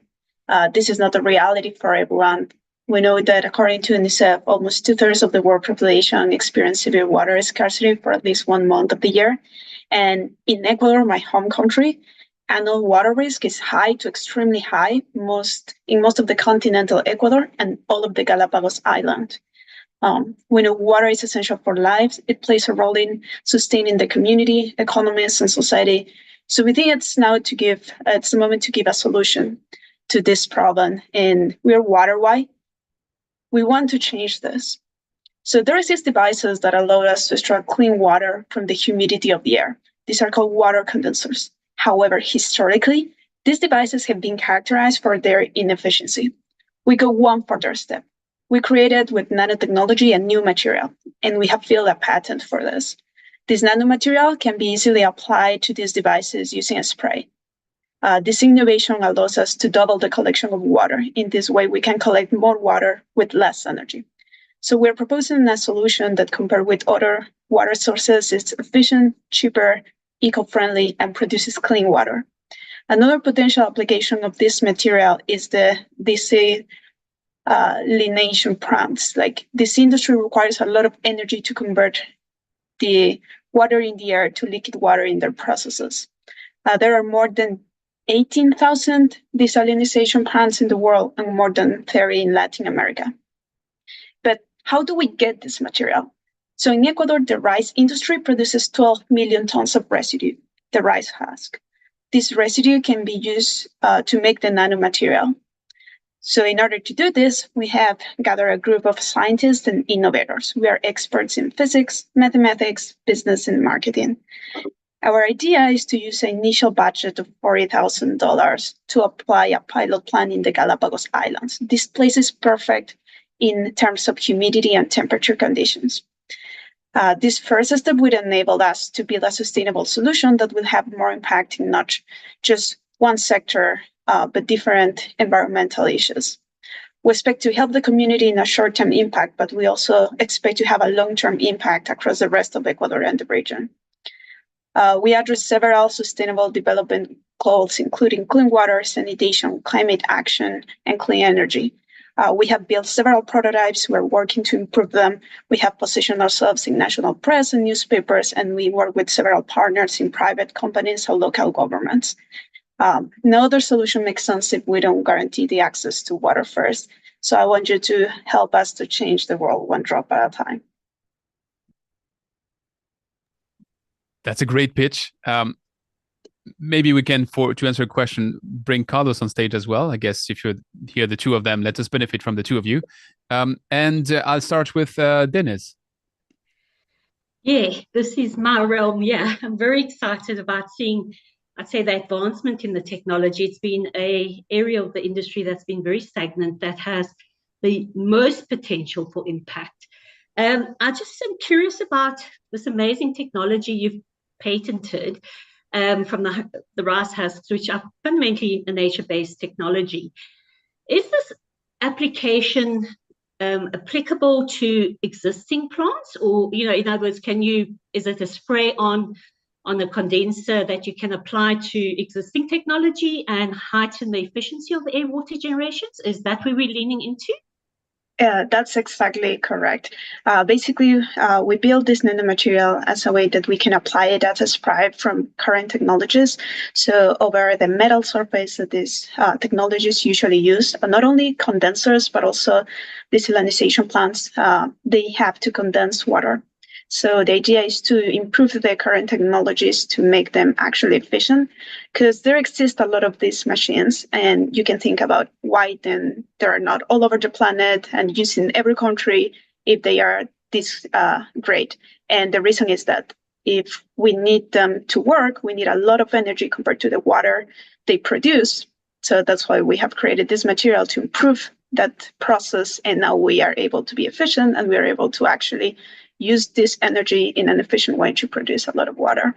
This is not a reality for everyone. We know that according to UNICEF, almost 2/3 of the world population experience severe water scarcity for at least 1 month of the year. And in Ecuador, my home country, annual water risk is high to extremely high in most of the continental Ecuador and all of the Galapagos Island. We know water is essential for life. It plays a role in sustaining the community, economies, and society. So we think it's the moment to give a solution to this problem. And we're water-wide. We want to change this. So there exist devices that allow us to extract clean water from the humidity of the air. These are called water condensers. However, historically, these devices have been characterized for their inefficiency. We go one further step. We created with nanotechnology a new material, and we have filed a patent for this. This nanomaterial can be easily applied to these devices using a spray. This innovation allows us to double the collection of water. In this way, we can collect more water with less energy. So we're proposing a solution that, compared with other water sources, is efficient, cheaper, eco-friendly, and produces clean water. Another potential application of this material is the desalination plants. Like, this industry requires a lot of energy to convert the water in the air to liquid water in their processes. There are more than 18,000 desalination plants in the world and more than 30 in Latin America. But how do we get this material? So in Ecuador, the rice industry produces 12 million tons of residue, the rice husk. This residue can be used to make the nanomaterial. So in order to do this, we have gathered a group of scientists and innovators. We are experts in physics, mathematics, business, and marketing. Our idea is to use an initial budget of $40,000 to apply a pilot plant in the Galapagos Islands. This place is perfect in terms of humidity and temperature conditions. This first step would enable us to build a sustainable solution that will have more impact in not just one sector, but different environmental issues. We expect to help the community in a short-term impact, but we also expect to have a long-term impact across the rest of Ecuador and the region. We address several sustainable development goals, including clean water, sanitation, climate action, and clean energy. We have built several prototypes. We're working to improve them. We have positioned ourselves in national press and newspapers, and we work with several partners in private companies or local governments. No other solution makes sense if we don't guarantee the access to water first. So I want you to help us to change the world one drop at a time. That's a great pitch. Maybe we can, to answer a question, bring Carlos on stage as well. I guess if you hear the two of them, let us benefit from the two of you. And I'll start with Dennis. Yeah, this is my realm. Yeah, I'm very excited about seeing, I'd say, the advancement in the technology. It's been an area of the industry that's been very stagnant, that has the most potential for impact. I just am curious about this amazing technology you've patented from the rice husks, which are fundamentally a nature-based technology. Is this application applicable to existing plants, or, in other words, is it a spray on a condenser that you can apply to existing technology and heighten the efficiency of air water generations? Is that where we're leaning into? That's exactly correct. Basically, we build this nanomaterial as a way that we can apply it as a spray from current technologies. So over the metal surface that these technologies usually use, not only condensers, but also desalination plants, they have to condense water. So the idea is to improve the current technologies to make them actually efficient, because there exist a lot of these machines, and you can think about why then they're not all over the planet and used in every country if they are this great. And the reason is that if we need them to work, we need a lot of energy compared to the water they produce. So that's why we have created this material to improve that process. And now we are able to be efficient, and we are able to actually use this energy in an efficient way to produce a lot of water.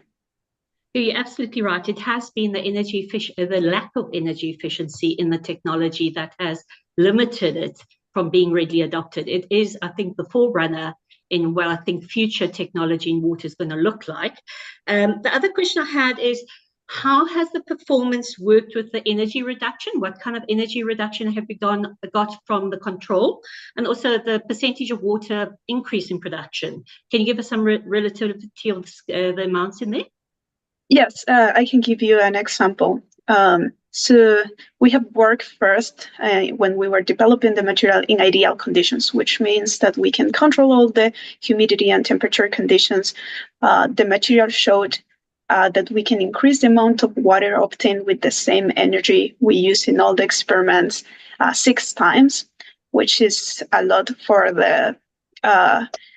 You're absolutely right. It has been the lack of energy efficiency in the technology that has limited it from being readily adopted. It is, I think, the forerunner in what I think future technology in water is going to look like. The other question I had is, how has the performance worked with the energy reduction? What kind of energy reduction have we got from the control? And also the percentage of water increase in production. Can you give us some relativity of the amounts in there? Yes, I can give you an example. So we have worked first when we were developing the material in ideal conditions, which means that we can control all the humidity and temperature conditions. The material showed that we can increase the amount of water obtained with the same energy we use in all the experiments 6 times, which is a lot for the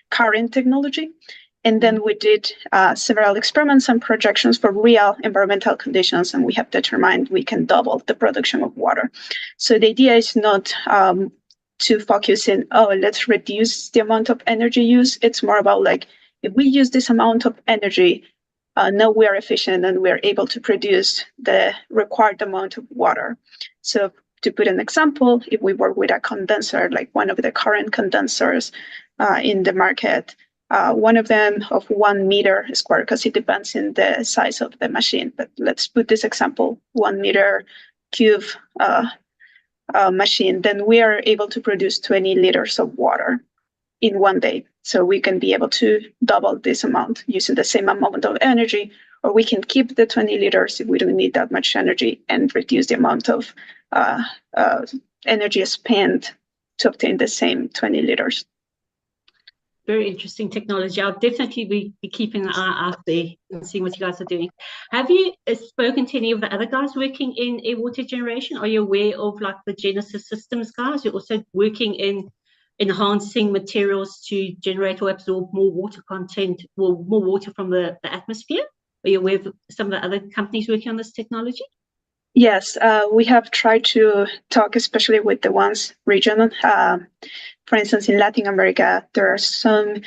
current technology. And then we did several experiments and projections for real environmental conditions, and we have determined we can double the production of water. So the idea is not to focus in, oh, let's reduce the amount of energy use. It's more about like, if we use this amount of energy, now we are efficient and we are able to produce the required amount of water. So to put an example, if we work with a condenser, like one of the current condensers in the market, one of them of 1 meter square, because it depends in the size of the machine. But let's put this example, 1 meter cube machine, then we are able to produce 20 liters of water in 1 day. So we can be able to double this amount using the same amount of energy, or we can keep the 20 liters if we don't need that much energy and reduce the amount of energy spent to obtain the same 20 liters. Very interesting technology. I'll definitely be keeping an eye out there and seeing what you guys are doing. Have you spoken to any of the other guys working in air water generation? Are you aware of like the Genesis Systems guys? You're also working in enhancing materials to generate or absorb more water content, or more water from the atmosphere? Are you aware of some of the other companies working on this technology? Yes, we have tried to talk, especially with the ones regional. For instance, in Latin America, there are some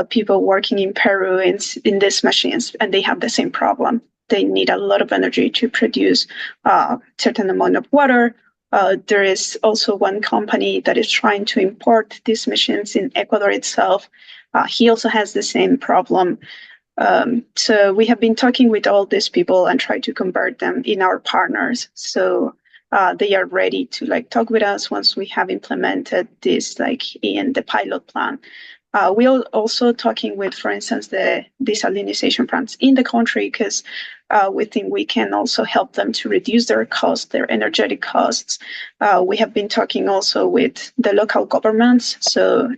people working in Peru in these machines, and they have the same problem. They need a lot of energy to produce a certain amount of water. There is also one company that is trying to import these machines in Ecuador itself. He also has the same problem. So we have been talking with all these people and try to convert them in our partners. So they are ready to like talk with us once we have implemented this like in the pilot plan. We are also talking with, for instance, the desalination plants in the country, because we think we can also help them to reduce their costs, their energetic costs. We have been talking also with the local governments. So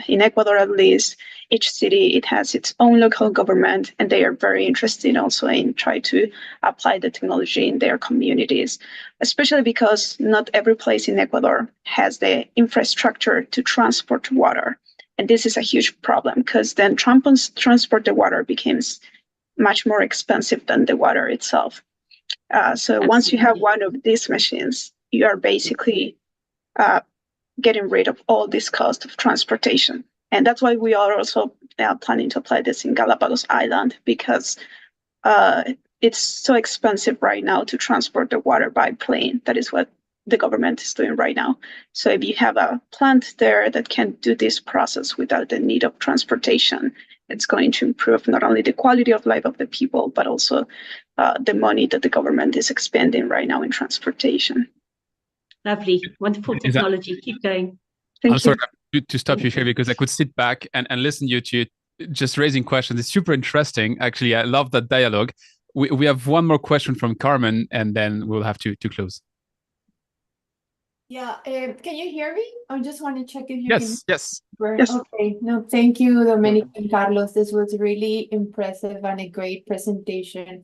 in Ecuador, at least, each city, it has its own local government, and they are very interested also in trying to apply the technology in their communities, especially because not every place in Ecuador has the infrastructure to transport water. And this is a huge problem, because then transport the water becomes much more expensive than the water itself. So once you have one of these machines, you are basically getting rid of all this cost of transportation. And that's why we are also planning to apply this in Galapagos Island, because it's so expensive right now to transport the water by plane. That is what the government is doing right now. So if you have a plant there that can do this process without the need of transportation, it's going to improve not only the quality of life of the people, but also the money that the government is expending right now in transportation. Lovely, wonderful technology. Keep going. I'm sorry to stop you here, because I could sit back and listen to you just raising questions. It's super interesting. Actually, I love that dialogue. We have one more question from Carmen, and then we'll have to close. Yeah, can you hear me? I just want to check if you Yes, can. yes. Okay, no, thank you, Domenic and Carlos. This was really impressive and a great presentation.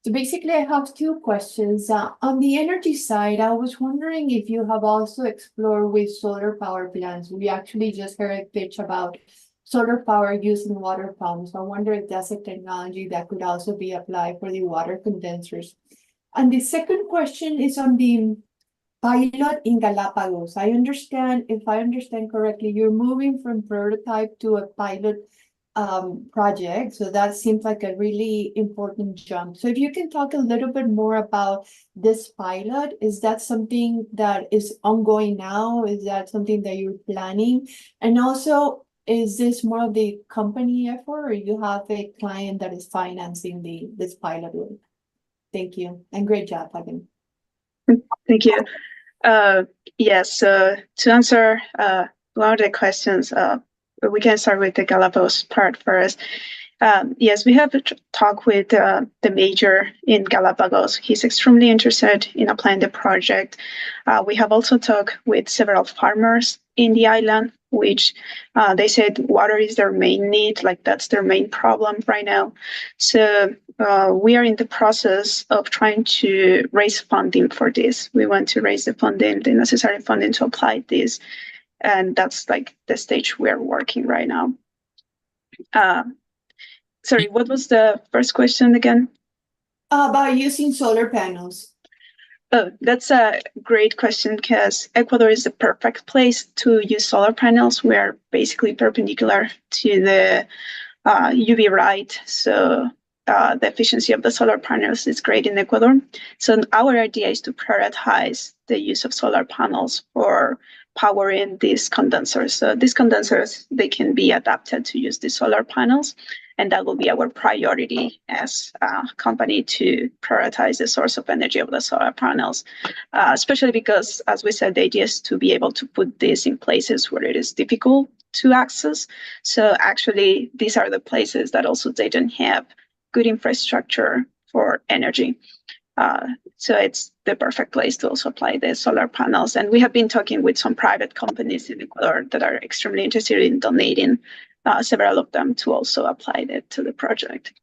So basically, I have 2 questions. On the energy side, I was wondering if you have also explored with solar power plants. We actually just heard a pitch about solar power using water pumps. I wonder if that's a technology that could also be applied for the water condensers. And the second question is on the pilot in Galapagos. If I understand correctly, you're moving from prototype to a pilot project. So that seems like a really important jump. So if you can talk a little bit more about this pilot, is that something that is ongoing now? Is that something that you're planning? And also, is this more of the company effort, or you have a client that is financing this pilot work? Thank you, and great job again. Thank you. Yes, to answer one of the questions, we can start with the Galapagos part first. Yes, we have a talk with the major in Galapagos. He's extremely interested in applying the project. We have also talked with several farmers in the island, which they said water is their main need, like that's their main problem right now. So we are in the process of trying to raise funding for this. We want to raise the funding, the necessary funding to apply this. And that's like the stage we're working right now. Sorry, what was the first question again? About using solar panels. Oh, that's a great question because Ecuador is the perfect place to use solar panels. We are basically perpendicular to the UV light, so the efficiency of the solar panels is great in Ecuador. So our idea is to prioritize the use of solar panels for powering these condensers. So these condensers, they can be adapted to use the solar panels. And that will be our priority as a company to prioritize the source of energy of the solar panels, especially because, as we said, the idea is to be able to put this in places where it is difficult to access. So actually, these are the places that also they don't have good infrastructure for energy. So it's the perfect place to also apply the solar panels. And we have been talking with some private companies in Ecuador that are extremely interested in donating several of them to also apply it to the project.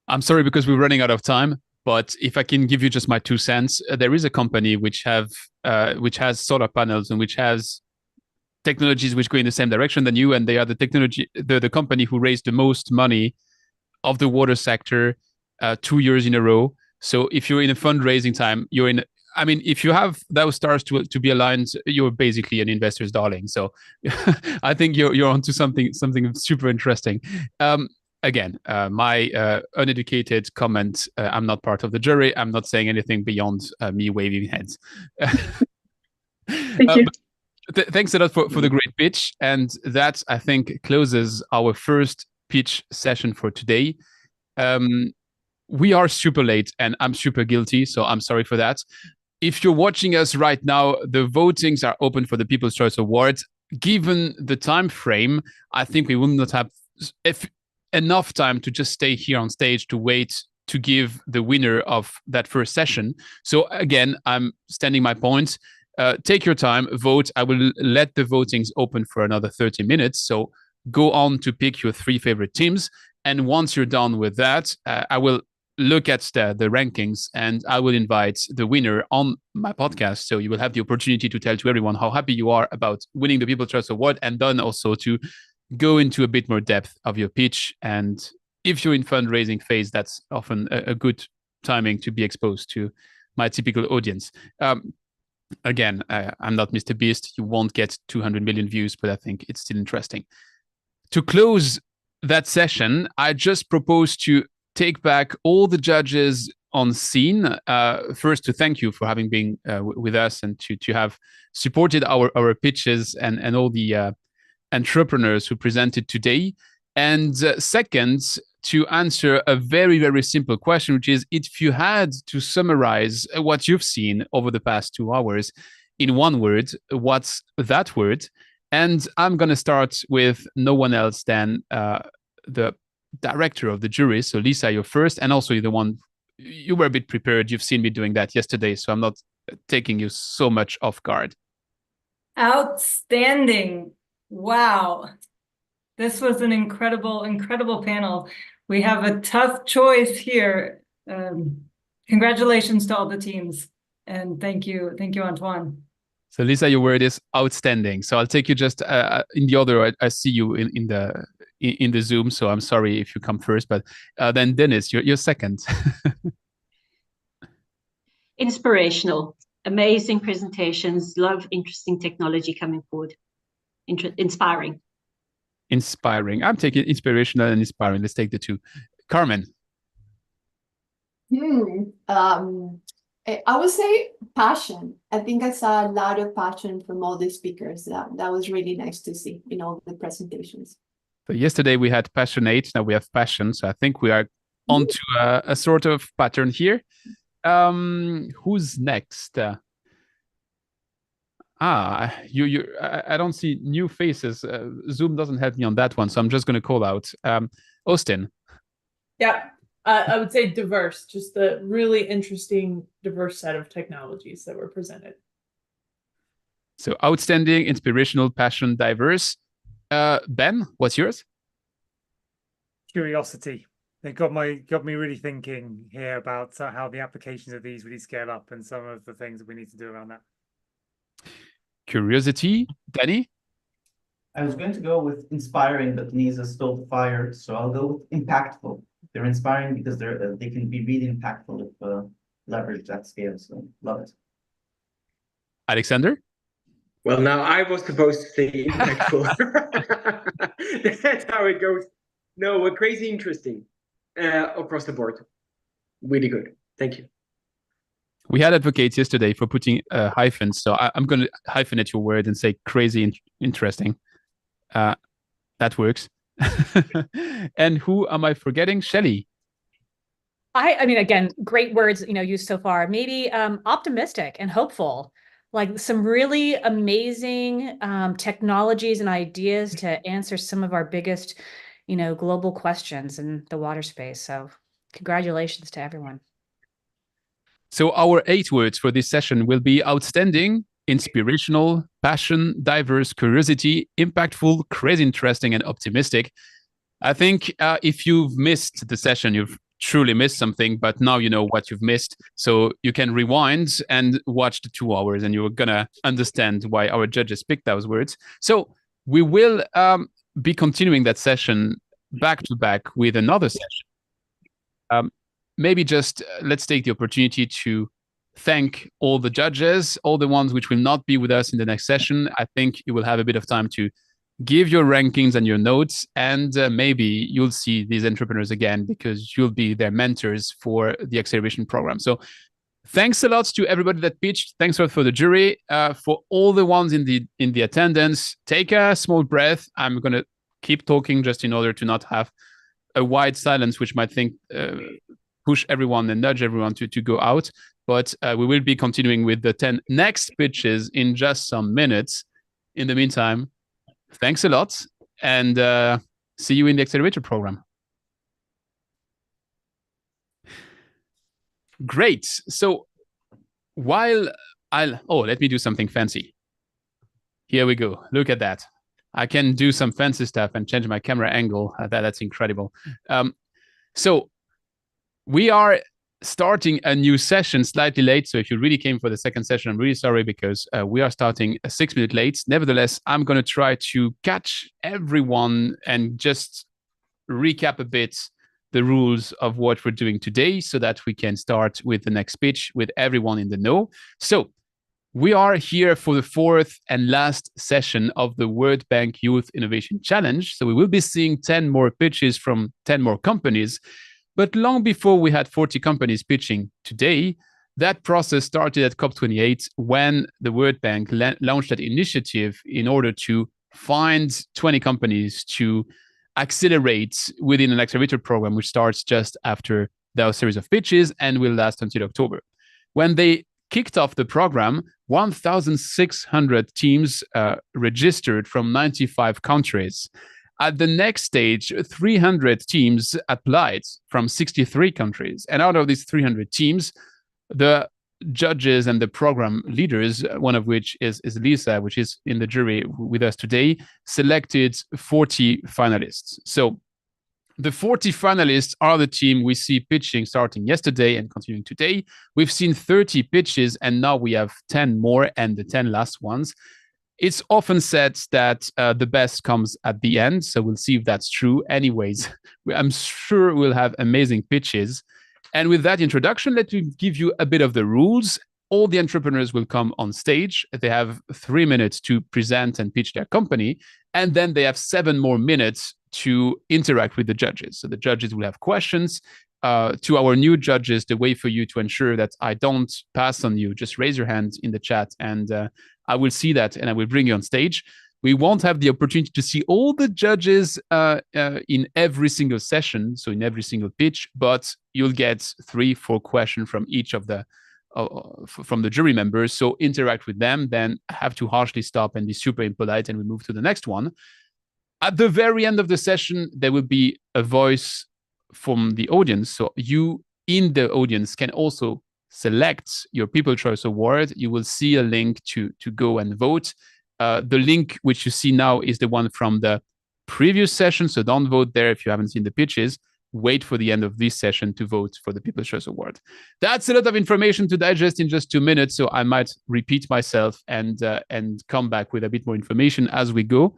I'm sorry because we're running out of time, but if I can give you just my 2 cents, there is a company which has solar panels and which has technologies which go in the same direction than you, and they are the company who raised the most money of the water sector 2 years in a row. So if you're in a fundraising time, if you have those stars to be aligned, you're basically an investor's darling. So I think you're onto something super interesting. Again, my uneducated comment, I'm not part of the jury. I'm not saying anything beyond me waving heads. Thank you. Thanks a lot for the great pitch. And that, I think, closes our first pitch session for today. We are super late and I'm super guilty, so I'm sorry for that. If you're watching us right now, the votings are open for the People's Choice Award. Given the time frame, I think we will not have enough time to just stay here on stage to wait to give the winner of that first session. So again, I'm standing my point. Take your time, vote. I will let the votings open for another 30 minutes. So go on to pick your 3 favorite teams. And once you're done with that, I will look at the rankings and I will invite the winner on my podcast. So you will have the opportunity to tell to everyone how happy you are about winning the People's Choice Award, and then also to go into a bit more depth of your pitch. And if you're in fundraising phase, that's often a good timing to be exposed to my typical audience. Again, I'm not Mr. Beast. You won't get 200 million views, but I think it's still interesting. To close that session, I just propose to take back all the judges on scene. First, to thank you for having been with us and to have supported our pitches and all the entrepreneurs who presented today. And second, to answer a very, very simple question, which is, if you had to summarize what you've seen over the past 2 hours in one word, what's that word? And I'm going to start with no one else than the director of the jury. So Lisa, you're first, and also you're the one, you were a bit prepared. You've seen me doing that yesterday, so I'm not taking you so much off guard. Outstanding. Wow. This was an incredible panel. We have a tough choice here. Congratulations to all the teams. And thank you, Antoine. So Lisa, your word is outstanding. So I'll take you just in the order. I see you in the Zoom, so I'm sorry if you come first, but then Dennis, you're second. Inspirational, amazing presentations, love interesting technology coming forward. Inspiring. Inspiring. I'm taking inspirational and inspiring. Let's take the 2. Carmen. I would say passion. I think I saw a lot of passion from all the speakers. That was really nice to see in all the presentations. So yesterday we had passionate, now we have passion. So I think we are onto a sort of pattern here. Who's next? I don't see new faces. Zoom doesn't help me on that one, so I'm just going to call out Austin. Yeah, I would say diverse, just a really interesting, diverse set of technologies that were presented. So outstanding, inspirational, passion, diverse. Ben, what's yours? Curiosity. They got me really thinking here about how the applications of these really scale up and some of the things that we need to do around that. Curiosity. Danny? I was going to go with inspiring, but Lisa stole the fire, so I'll go with impactful. They're inspiring because they can be really impactful if leveraged at scale. So love it. Alexander? Well, now I was supposed to say impactful. That's how it goes. No, we're crazy interesting across the board. Really good. Thank you. We had advocates yesterday for putting hyphens, so I'm going to hyphenate your word and say crazy interesting. That works. And who am I forgetting? Shelley. I mean, again, great words, used so far. Maybe optimistic and hopeful, like some really amazing technologies and ideas to answer some of our biggest, global questions in the water space. So congratulations to everyone. So our 8 words for this session will be outstanding, inspirational, passion, diverse, curiosity, impactful, crazy interesting, and optimistic. I think if you've missed the session, you've truly missed something, but now you know what you've missed. So you can rewind and watch the 2 hours and you're going to understand why our judges picked those words. So we will be continuing that session back to back with another session. Maybe just let's take the opportunity to thank all the judges, all the ones which will not be with us in the next session. I think you will have a bit of time to give your rankings and your notes, and maybe you'll see these entrepreneurs again because you'll be their mentors for the acceleration program. So thanks a lot to everybody that pitched. Thanks a lot for the jury. For all the ones in the attendance, take a small breath. I'm going to keep talking just in order to not have a wide silence, which might push everyone and nudge everyone to go out. But we will be continuing with the 10 next pitches in just some minutes. In the meantime, thanks a lot, and see you in the Accelerator program. Great. So while let me do something fancy. Here we go. Look at that. I can do some fancy stuff and change my camera angle. That's incredible. So we are starting a new session slightly late. So if you really came for the second session, I'm really sorry because we are starting 6 minutes late. Nevertheless, I'm going to try to catch everyone and just recap a bit the rules of what we're doing today so that we can start with the next pitch with everyone in the know. So we are here for the 4th and last session of the World Bank Youth Innovation Challenge. So we will be seeing 10 more pitches from 10 more companies. But long before we had 40 companies pitching today, that process started at COP28 when the World Bank launched that initiative in order to find 20 companies to accelerate within an accelerator program, which starts just after the series of pitches and will last until October. When they kicked off the program, 1,600 teams registered from 95 countries. At the next stage, 300 teams applied from 63 countries. And out of these 300 teams, the judges and the program leaders, one of which is Lisa, which is in the jury with us today, selected 40 finalists. So the 40 finalists are the team we see pitching starting yesterday and continuing today. We've seen 30 pitches, and now we have 10 more and the 10 last ones. It's often said that the best comes at the end, so we'll see if that's true. Anyways, I'm sure we'll have amazing pitches. And with that introduction, let me give you a bit of the rules. All the entrepreneurs will come on stage. They have 3 minutes to present and pitch their company, and then they have 7 more minutes to interact with the judges. So the judges will have questions. To our new judges, the way for you to ensure that I don't pass on you, just raise your hand in the chat and I will see that and I will bring you on stage. We won't have the opportunity to see all the judges in every single session, so in every single pitch, but you'll get 3-4 questions from each of the from the jury members. So interact with them, then have to harshly stop and be super impolite, and we move to the next one. At the very end of the session, there will be a voice from the audience. So you in the audience can also select your People Choice Award. You will see a link to go and vote. The link which you see now is the one from the previous session. So don't vote there if you haven't seen the pitches. Wait for the end of this session to vote for the People's Choice Award. That's a lot of information to digest in just 2 minutes, so I might repeat myself and come back with a bit more information as we go.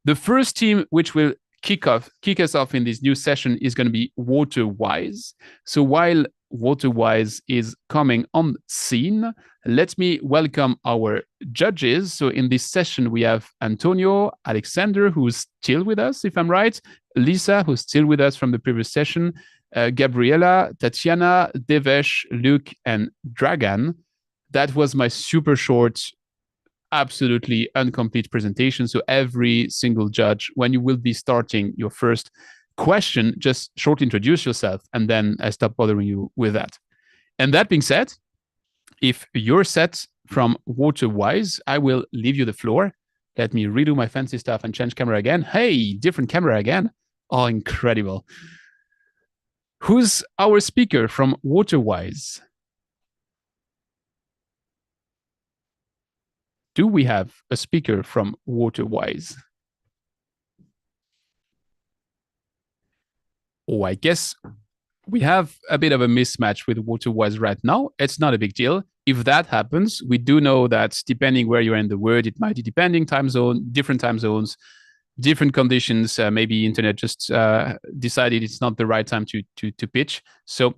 The first team which will kick us off in this new session is going to be WaterWise. So while WaterWise is coming on scene, let me welcome our judges. So in this session, we have Antonio, Alexander, who's still with us, if I'm right, Lisa, who's still with us from the previous session, Gabriela, Tatiana, Devesh, Luke, and Dragan. That was my super short, absolutely incomplete presentation. So every single judge, when you will be starting your first question, just shortly introduce yourself, and then I stop bothering you with that. And that being said, if you're set from WaterWise, I will leave you the floor. Let me redo my fancy stuff and change camera again. Hey, different camera again. Oh, incredible. Who's our speaker from WaterWise? Do we have a speaker from WaterWise? Oh, I guess we have a bit of a mismatch with WaterWise right now. It's not a big deal. If that happens, we do know that depending where you're in the world, it might be depending time zone, different time zones, different conditions. Maybe internet just decided it's not the right time to pitch. So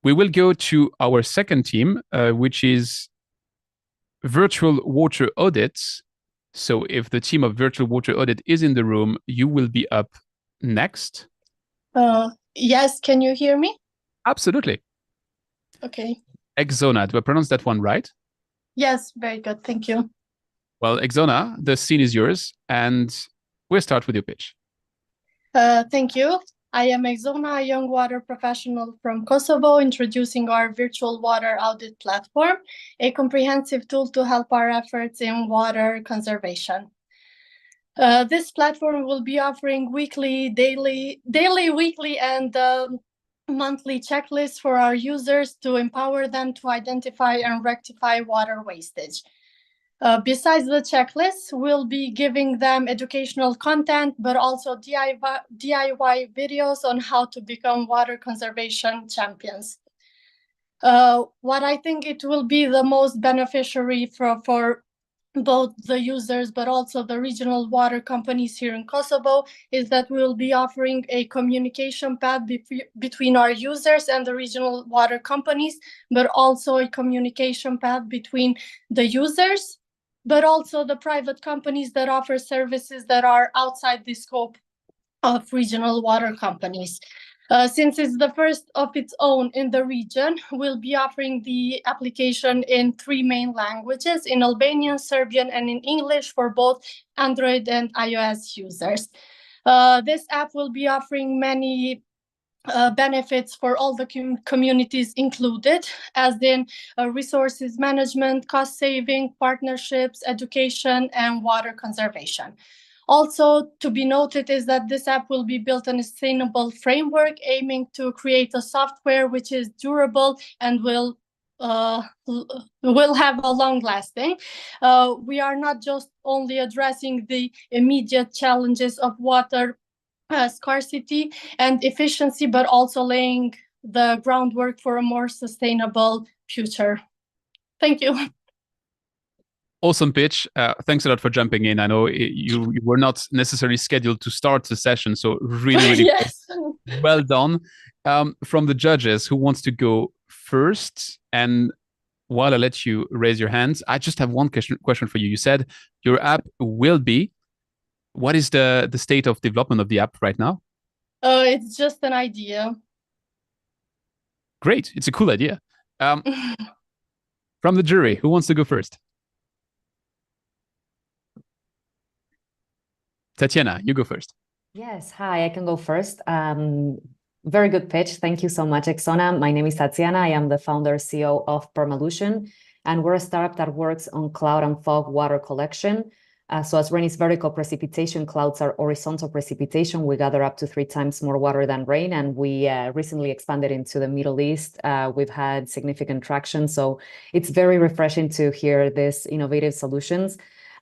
we will go to our second team, which is Virtual Water Audits. So if the team of Virtual Water Audit is in the room, you will be up next. Yes, can you hear me? Absolutely. Okay. Exona, do I pronounce that one right? Yes, very good. Thank you. Well, Exona, the scene is yours, and we'll start with your pitch. Thank you. I am Exona, a young water professional from Kosovo, introducing our virtual water audit platform, a comprehensive tool to help our efforts in water conservation. This platform will be offering weekly, daily, weekly, and monthly checklists for our users to empower them to identify and rectify water wastage. Besides the checklists, we'll be giving them educational content, but also DIY videos on how to become water conservation champions. What I think it will be the most beneficiary for both the users, but also the regional water companies here in Kosovo, is that we'll be offering a communication path between our users and the regional water companies, but also a communication path between the users, but also the private companies that offer services that are outside the scope of regional water companies. Since it's the first of its own in the region, we'll be offering the application in 3 main languages, in Albanian, Serbian, and in English for both Android and iOS users. This app will be offering many benefits for all the communities included, as in resources management, cost saving, partnerships, education, and water conservation. Also, to be noted is that this app will be built on a sustainable framework, aiming to create a software which is durable and will have a long lasting. We are not just only addressing the immediate challenges of water scarcity and efficiency, but also laying the groundwork for a more sustainable future. Thank you. Awesome pitch. Thanks a lot for jumping in. I know you were not necessarily scheduled to start the session, so really yes. Well done. From the judges, who wants to go first? And while I let you raise your hands, I just have one question for you. You said your app will be. What is the state of development of the app right now? It's just an idea. Great. It's a cool idea. From the jury, who wants to go first? Tatiana, you go first. Yes, hi, I can go first. Very good pitch. Thank you so much, Exona. My name is Tatiana. I am the founder CEO of Permalution, and we're a startup that works on cloud and fog water collection. So as rain is vertical precipitation, clouds are horizontal precipitation. We gather up to 3 times more water than rain, and we recently expanded into the Middle East. We've had significant traction, so it's very refreshing to hear these innovative solutions.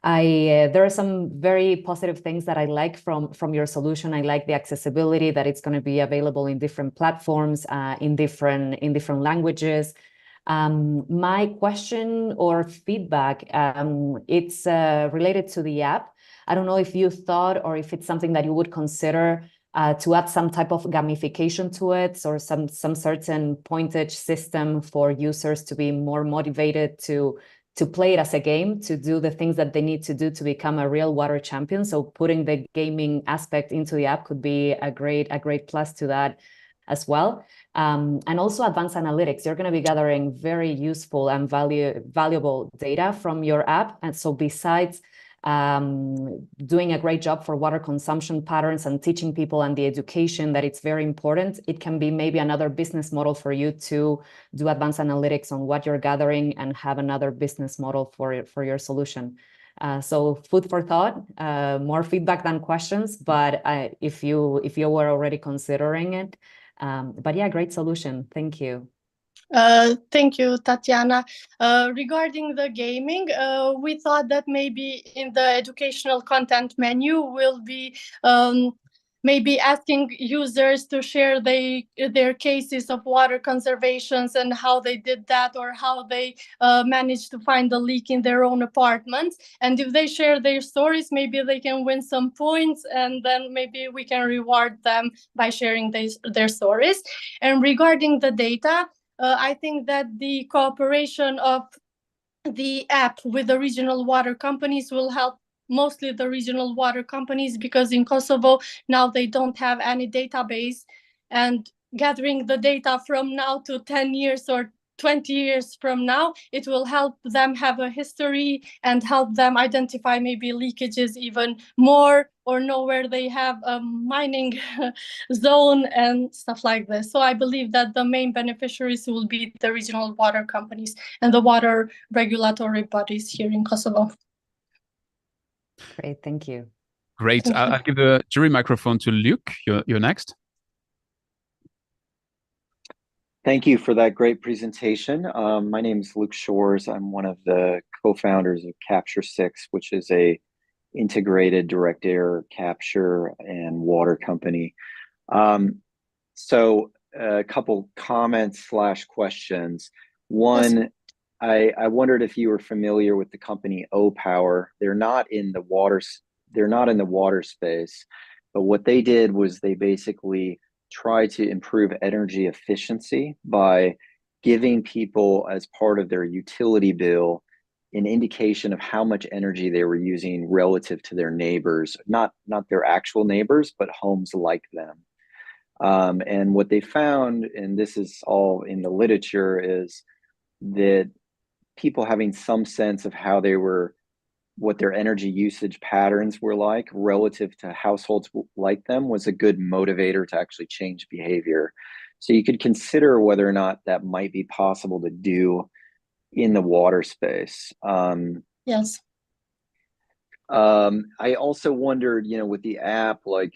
There are some very positive things that I like from your solution. I like the accessibility, that it's going to be available in different platforms, in different languages. My question or feedback, it's related to the app. I don't know if you thought or if it's something that you would consider to add some type of gamification to it, or some certain pointage system for users to be more motivated to play it as a game, to do the things that they need to do to become a real water champion. So putting the gaming aspect into the app could be a great plus to that as well. And also advanced analytics. You're going to be gathering very useful and valuable data from your app. And so besides doing a great job for water consumption patterns and teaching people and the education that it's very important, it can be maybe another business model for you to do advanced analytics on what you're gathering and have another business model for your solution. So food for thought, more feedback than questions, but if you were already considering it. But yeah, great solution. Thank you. Thank you, Tatiana. Regarding the gaming, we thought that maybe in the educational content menu will be maybe asking users to share their cases of water conservations and how they did that, or how they managed to find a leak in their own apartment. And if they share their stories, maybe they can win some points, and then maybe we can reward them by sharing their stories. And regarding the data, I think that the cooperation of the app with the regional water companies will help mostly the regional water companies, because in Kosovo now they don't have any database, and gathering the data from now to 10 years or 20 years from now, it will help them have a history and help them identify maybe leakages even more, or know where they have a mining zone and stuff like this. So I believe that the main beneficiaries will be the regional water companies and the water regulatory bodies here in Kosovo. Great, thank you. Great. I'll give the jury microphone to Luke. You're next. Thank you for that great presentation. My name is Luke Shores. I'm one of the co-founders of Capture 6, which is a integrated direct air capture and water company. So a couple comments / questions. One, I wondered if you were familiar with the company O-Power. They're not in the water space, but what they did was they basically try to improve energy efficiency by giving people, as part of their utility bill, an indication of how much energy they were using relative to their neighbors, not their actual neighbors, but homes like them. And what they found, and this is all in the literature, is that people having some sense of what their energy usage patterns were like relative to households like them was a good motivator to actually change behavior. So you could consider whether or not that might be possible to do in the water space. Yes. I also wondered, with the app, like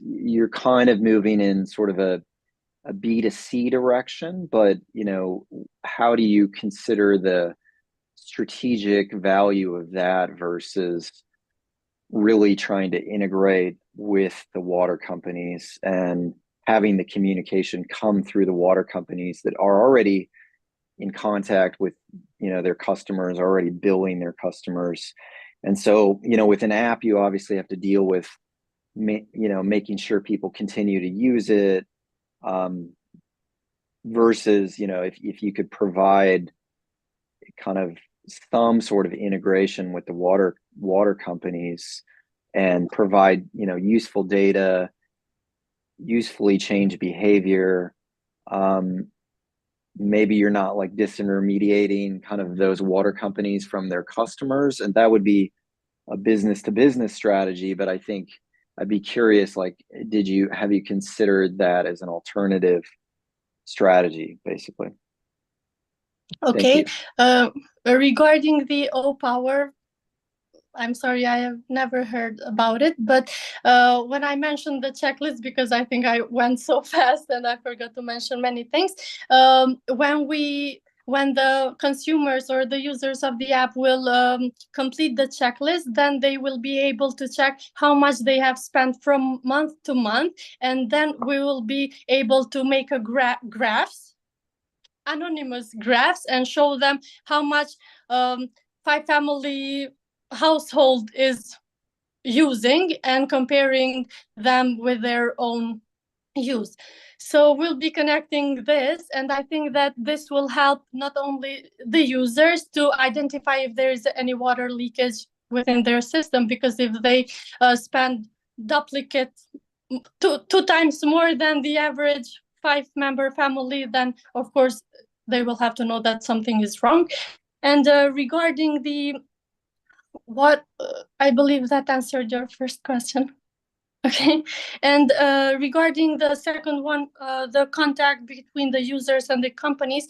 you're kind of moving in sort of a B2C direction, but how do you consider the strategic value of that versus really trying to integrate with the water companies and having the communication come through the water companies that are already in contact with their customers, already billing their customers? And so with an app, you obviously have to deal with making sure people continue to use it, versus if you could provide kind of some sort of integration with the water companies and provide useful data, usefully change behavior. Maybe you're not like disintermediating kind of those water companies from their customers, and that would be a business to business strategy. But I think I'd be curious, like, have you considered that as an alternative strategy, basically? Okay. Regarding the O-Power, I'm sorry, I have never heard about it. But when I mentioned the checklist, because I think I went so fast and I forgot to mention many things, when the consumers or the users of the app will complete the checklist, then they will be able to check how much they have spent from month to month. And then we will be able to make a anonymous graphs, and show them how much 5-family household is using and comparing them with their own use. So we'll be connecting this, and I think that this will help not only the users to identify if there is any water leakage within their system, because if they spend duplicate two times more than the average 5-member family, then of course they will have to know that something is wrong. And regarding I believe that answered your first question. Okay. And regarding the second one, the contact between the users and the companies,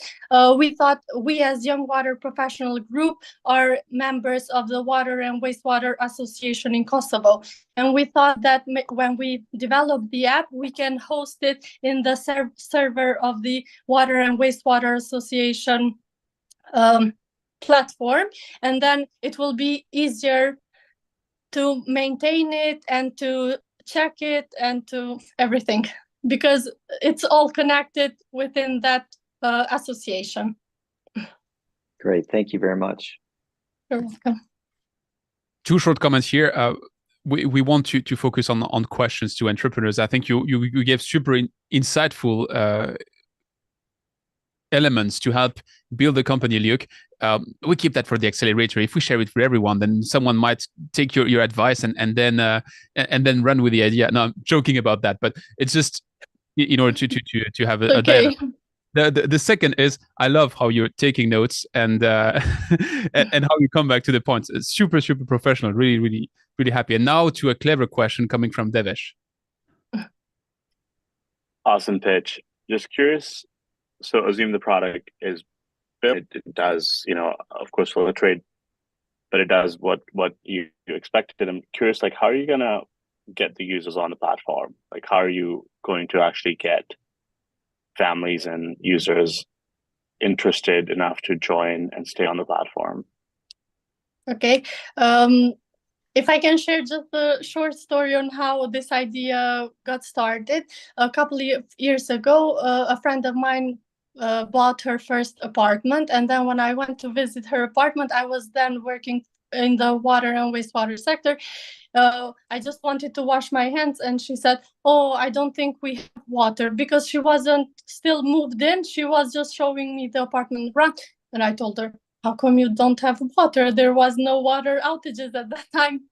we thought we as Young Water Professional Group are members of the Water and Wastewater Association in Kosovo. And we thought that when we develop the app, we can host it in the server of the Water and Wastewater Association platform. And then it will be easier to maintain it and to check it and to everything, because it's all connected within that association. Great, thank you very much. You're welcome. Two short comments here. We want to focus on questions to entrepreneurs. I think you gave super insightful elements to help build a company, Luke. We keep that for the accelerator. If we share it for everyone, then someone might take your advice and then run with the idea. No, I'm joking about that, but it's just in order to have a dialogue. The second is, I love how you're taking notes and and how you come back to the points. It's super professional. Really happy. And now to a clever question coming from Devesh. Awesome pitch. Just curious. So assume the product is built. It does, of course, for the trade, but it does what you expected. I'm curious, like, how are you gonna get the users on the platform? Like, how are you going to actually get families and users interested enough to join and stay on the platform? Okay. If I can share just a short story on how this idea got started. A couple of years ago, a friend of mine bought her first apartment. And then when I went to visit her apartment, I was then working in the water and wastewater sector. I just wanted to wash my hands, and she said, "Oh, I don't think we have water," because she wasn't still moved in. She was just showing me the apartment around. And I told her, "How come you don't have water?" There was no water outages at that time.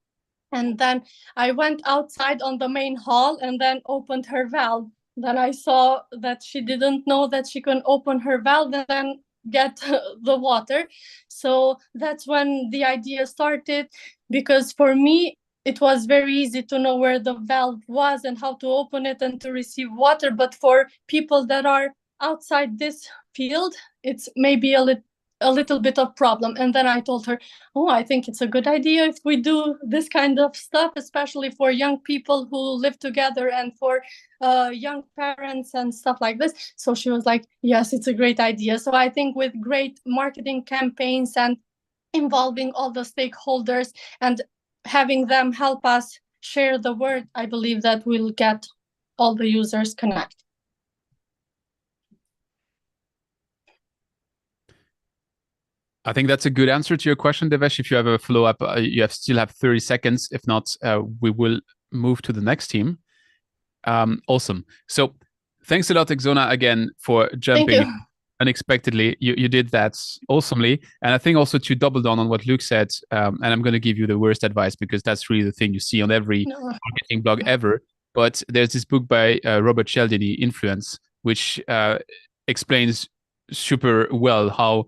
And then I went outside on the main hall and then opened her valve. Then I saw that she didn't know that she can open her valve and then get the water. So that's when the idea started, because for me, it was very easy to know where the valve was and how to open it and to receive water. But for people that are outside this field, it's maybe a little bit of problem. And then I told her, "Oh, I think it's a good idea if we do this kind of stuff, especially for young people who live together and for young parents and stuff like this." So she was like, "Yes, it's a great idea." So I think with great marketing campaigns and involving all the stakeholders and having them help us share the word, I believe that we'll get all the users connected. I think that's a good answer to your question, Devesh. If you have a follow-up, you still have 30 seconds. If not, we will move to the next team. Awesome. So thanks a lot, Exona, again, for jumping unexpectedly. You did that awesomely. And I think also to double down on what Luke said, and I'm going to give you the worst advice because that's really the thing you see on every marketing blog ever. But there's this book by Robert Cialdini, Influence, which explains super well how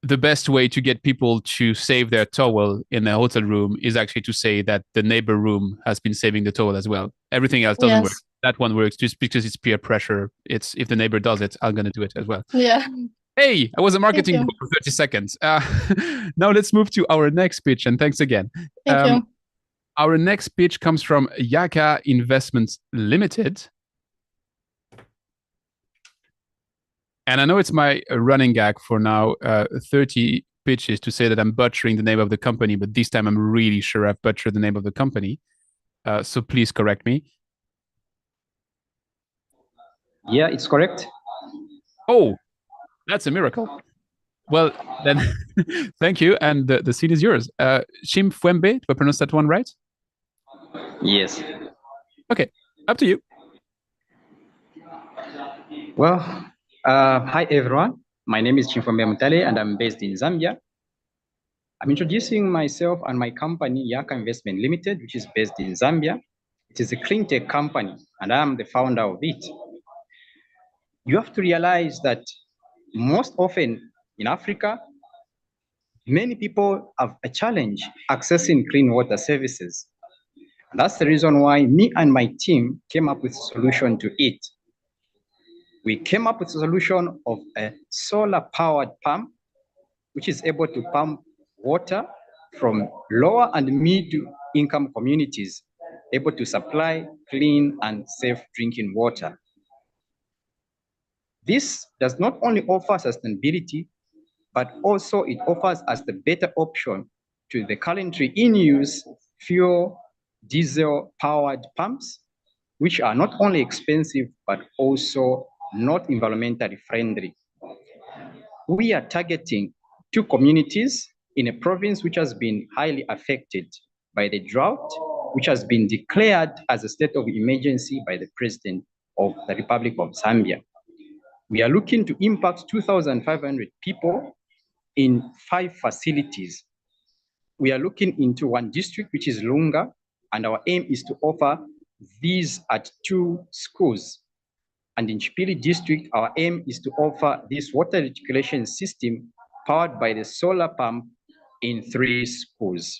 the best way to get people to save their towel in a hotel room is actually to say that the neighbor room has been saving the towel as well. Everything else doesn't work. Yes. That one works just because it's peer pressure. It's if the neighbor does it, I'm gonna do it as well. Yeah. Hey, I was a marketing you. bro for 30 seconds. Now let's move to our next pitch, and thanks again. Thank you. Our next pitch comes from Yaka Investments Limited. And I know it's my running gag for now, 30 pitches to say that I'm butchering the name of the company, but this time I'm really sure I've butchered the name of the company. So please correct me. Yeah, it's correct. Oh, that's a miracle. Well, then, thank you. And the scene is yours. Chimfwembe, do I pronounce that one right? Yes. Okay, up to you. Well, hi everyone. My name is Chimfwembe Mutale and I'm based in Zambia. I'm introducing myself and my company, Yaka Investment Limited, which is based in Zambia. It is a clean tech company and I'm the founder of it. You have to realize that most often in Africa, many people have a challenge accessing clean water services. And that's the reason why me and my team came up with a solution to it. We came up with a solution of a solar-powered pump, which is able to pump water from lower and mid-income communities, able to supply clean and safe drinking water. This does not only offer sustainability, but also it offers us the better option to the currently in use fuel diesel-powered pumps, which are not only expensive, but also not environmentally friendly. We are targeting 2 communities in a province which has been highly affected by the drought, which has been declared as a state of emergency by the President of the Republic of Zambia. We are looking to impact 2,500 people in 5 facilities. We are looking into 1 district, which is Lunga, and our aim is to offer these at 2 schools. And in Chipili district, our aim is to offer this water reticulation system powered by the solar pump in 3 schools.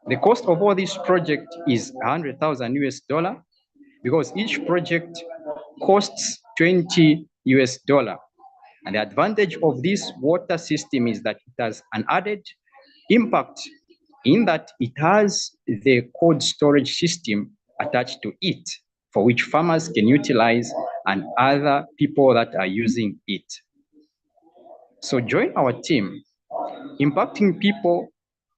The cost of all this project is $100,000 US, because each project costs $20 US. And the advantage of this water system is that it has an added impact in that it has the cold storage system attached to it, for which farmers can utilize and other people that are using it. So join our team, impacting people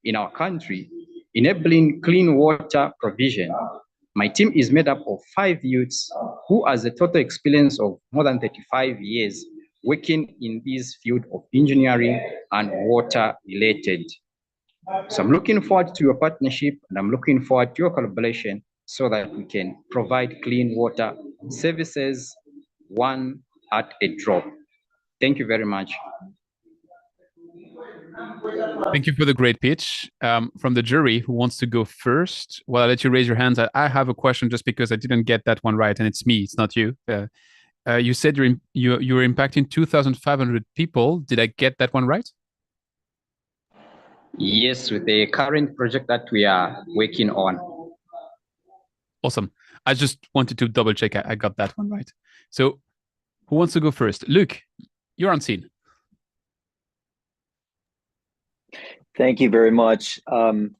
in our country, enabling clean water provision. My team is made up of 5 youths who has a total experience of more than 35 years working in this field of engineering and water related. So I'm looking forward to your partnership and I'm looking forward to your collaboration so that we can provide clean water services, one at a drop. Thank you very much. Thank you for the great pitch. From the jury, who wants to go first? Well, I'll let you raise your hands. I have a question just because I didn't get that one right, and it's me, it's not you. You said you're impacting 2,500 people. Did I get that one right? Yes, with the current project that we are working on. Awesome. I just wanted to double check I got that one right. So who wants to go first? Luke, you're on scene. Thank you very much. What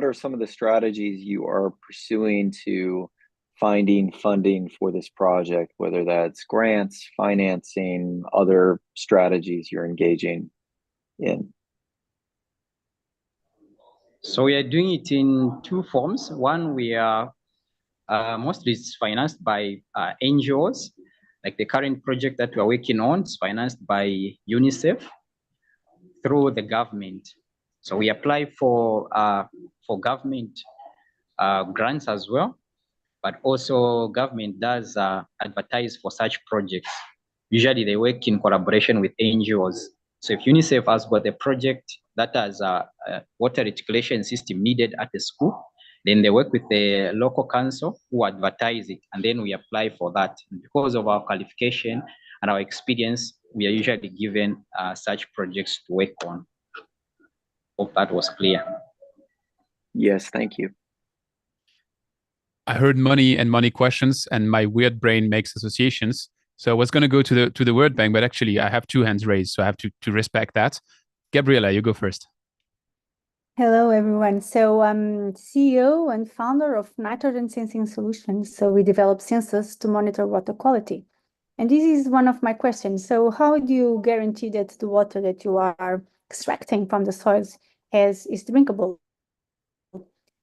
are some of the strategies you are pursuing to finding funding for this project, whether that's grants, financing, other strategies you're engaging in? So we are doing it in 2 forms. One, we are mostly it's financed by NGOs, like the current project that we're working on is financed by UNICEF through the government. So we apply for government grants as well, but also government does advertise for such projects. Usually they work in collaboration with NGOs. So if UNICEF has got a project that has a water reticulation system needed at the school, then they work with the local council who advertise it, and then we apply for that. And because of our qualification and our experience, we are usually given such projects to work on. Hope that was clear. Yes, thank you. I heard money and money questions, and my weird brain makes associations. So I was going to go to the World Bank, but actually I have two hands raised, so I have to respect that. Gabriela, you go first. Hello, everyone. So I'm CEO and founder of Nitrogen Sensing Solutions. So we develop sensors to monitor water quality. And this is one of my questions. So how do you guarantee that the water that you are extracting from the soils is drinkable?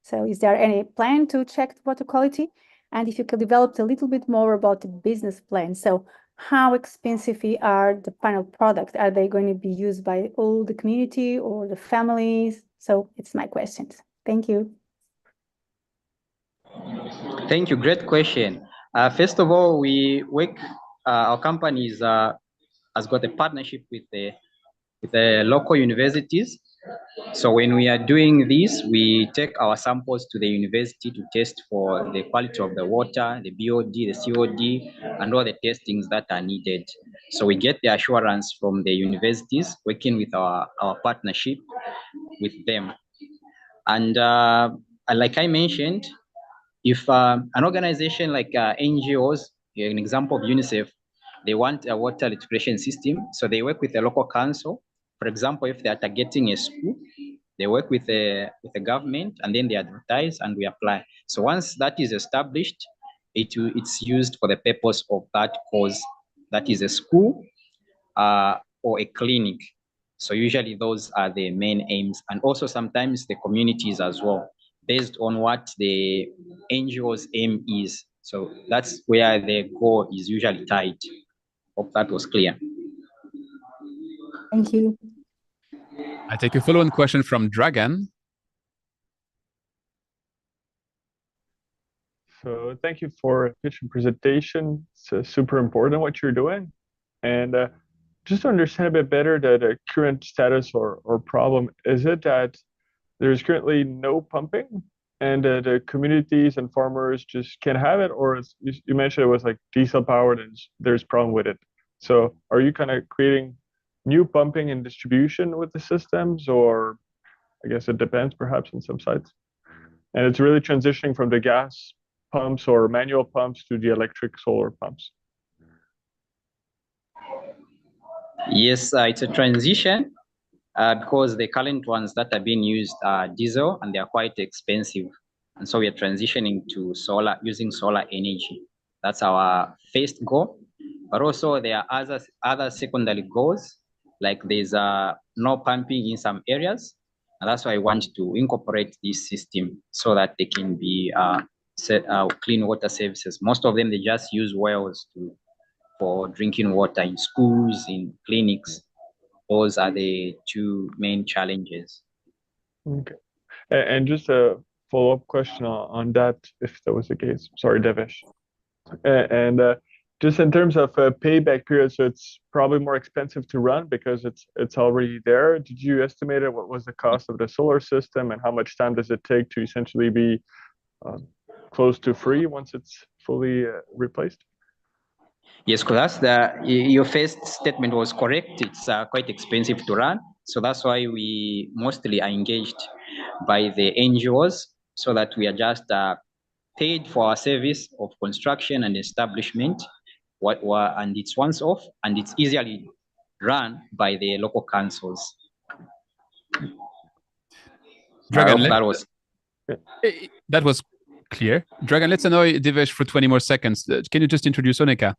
So is there any plan to check the water quality? And if you could develop a little bit more about the business plan. So how expensive are the final product? Are they going to be used by all the community or the families? So it's my questions. Thank you. Thank you. Great question. First of all, we work, our company has got a partnership with the local universities. So when we are doing this, we take our samples to the university to test for the quality of the water, the BOD, the COD, and all the testings that are needed. So we get the assurance from the universities, working with our partnership with them. And like I mentioned, if an organization like NGOs, an example of UNICEF, they want a water rectification system, so they work with a local council. For example, if they are targeting a school, they work with the government, and then they advertise and we apply. So once that is established, it's used for the purpose of that cause. That is a school or a clinic. So usually those are the main aims, and also sometimes the communities as well, based on what the NGO's aim is. So that's where the goal is usually tied. Hope that was clear. Thank you. I take a follow-on question from Dragan. So thank you for a pitch and presentation. It's super important what you're doing. And just to understand a bit better the current status or problem, is it that there's currently no pumping and the communities and farmers just can't have it? Or you mentioned it was like diesel powered and there's problem with it. So are you kind of creating new pumping and distribution with the systems, or I guess it depends perhaps on some sites? And it's really transitioning from the gas pumps or manual pumps to the electric solar pumps. Yes, it's a transition because the current ones that are being used are diesel and they are quite expensive. And so we are transitioning to solar, using solar energy. That's our first goal. But also there are other secondary goals, like there's no pumping in some areas. And that's why I want to incorporate this system so that they can be clean water services. Most of them, they just use wells for drinking water in schools, in clinics. Those are the two main challenges. Okay. And just a follow-up question on that, if that was the case. Sorry, Devesh. And just in terms of payback period, so it's probably more expensive to run because it's already there. Did you estimate what was the cost of the solar system, and how much time does it take to essentially be close to free once it's fully replaced? Yes, because your first statement was correct. It's quite expensive to run. So that's why we mostly are engaged by the NGOs, so that we are just paid for our service of construction and establishment, and it's once off, and it's easily run by the local councils. Dragan, that was clear. Dragan, let's annoy Divesh for 20 more seconds. Can you just introduce Onika?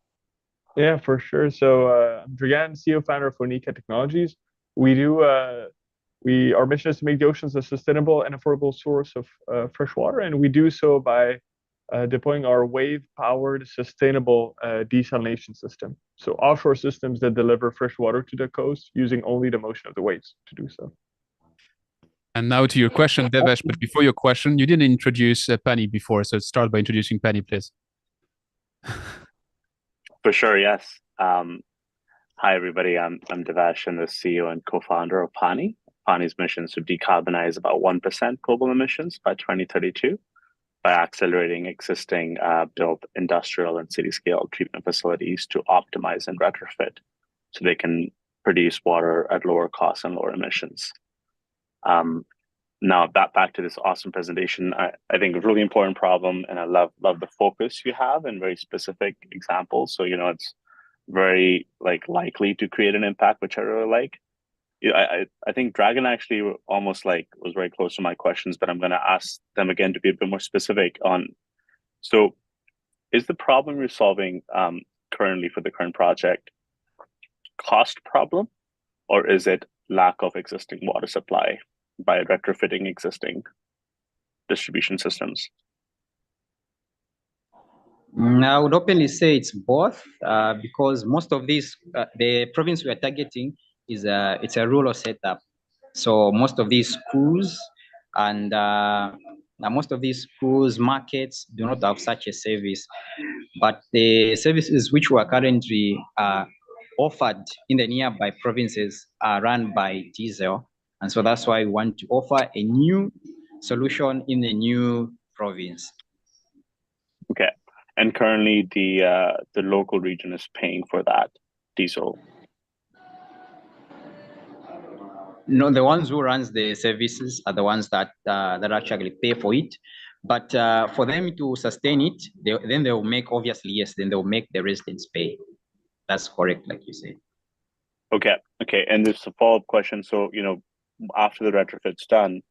Yeah, for sure. So I'm Dragan, CEO founder of Onika Technologies. Our mission is to make the oceans a sustainable and affordable source of fresh water, and we do so by deploying our wave-powered sustainable desalination system. So offshore systems that deliver fresh water to the coast using only the motion of the waves to do so. And now to your question, Devesh, but before your question, you didn't introduce Penny before, so start by introducing Penny, please. For sure, yes. Hi, everybody. I'm Devesh, and the CEO and co-founder of Pani. Pani's mission is to decarbonize about 1% global emissions by 2032 by accelerating existing built industrial and city-scale treatment facilities to optimize and retrofit so they can produce water at lower costs and lower emissions. Now back to this awesome presentation. I think a really important problem, and I love the focus you have and very specific examples. So it's very likely to create an impact, which I really like. I think Dragon actually almost was very close to my questions, but I'm going to ask them again to be a bit more specific on. So, is the problem you're solving currently for the current project cost problem, or is it lack of existing water supply by retrofitting existing distribution systems? I would openly say it's both, because most of these, the province we are targeting it's a rural setup. So most of these schools and most of these schools, markets do not have such a service. But the services which were currently offered in the nearby provinces are run by diesel. And so that's why we want to offer a new solution in the new province. Okay. And currently the local region is paying for that diesel? No, the ones who runs the services are the ones that actually pay for it. But for them to sustain it, then they will make, obviously, yes, then they will make the residents pay. That's correct, like you said. Okay. And there's a follow-up question. So, after the retrofit's done,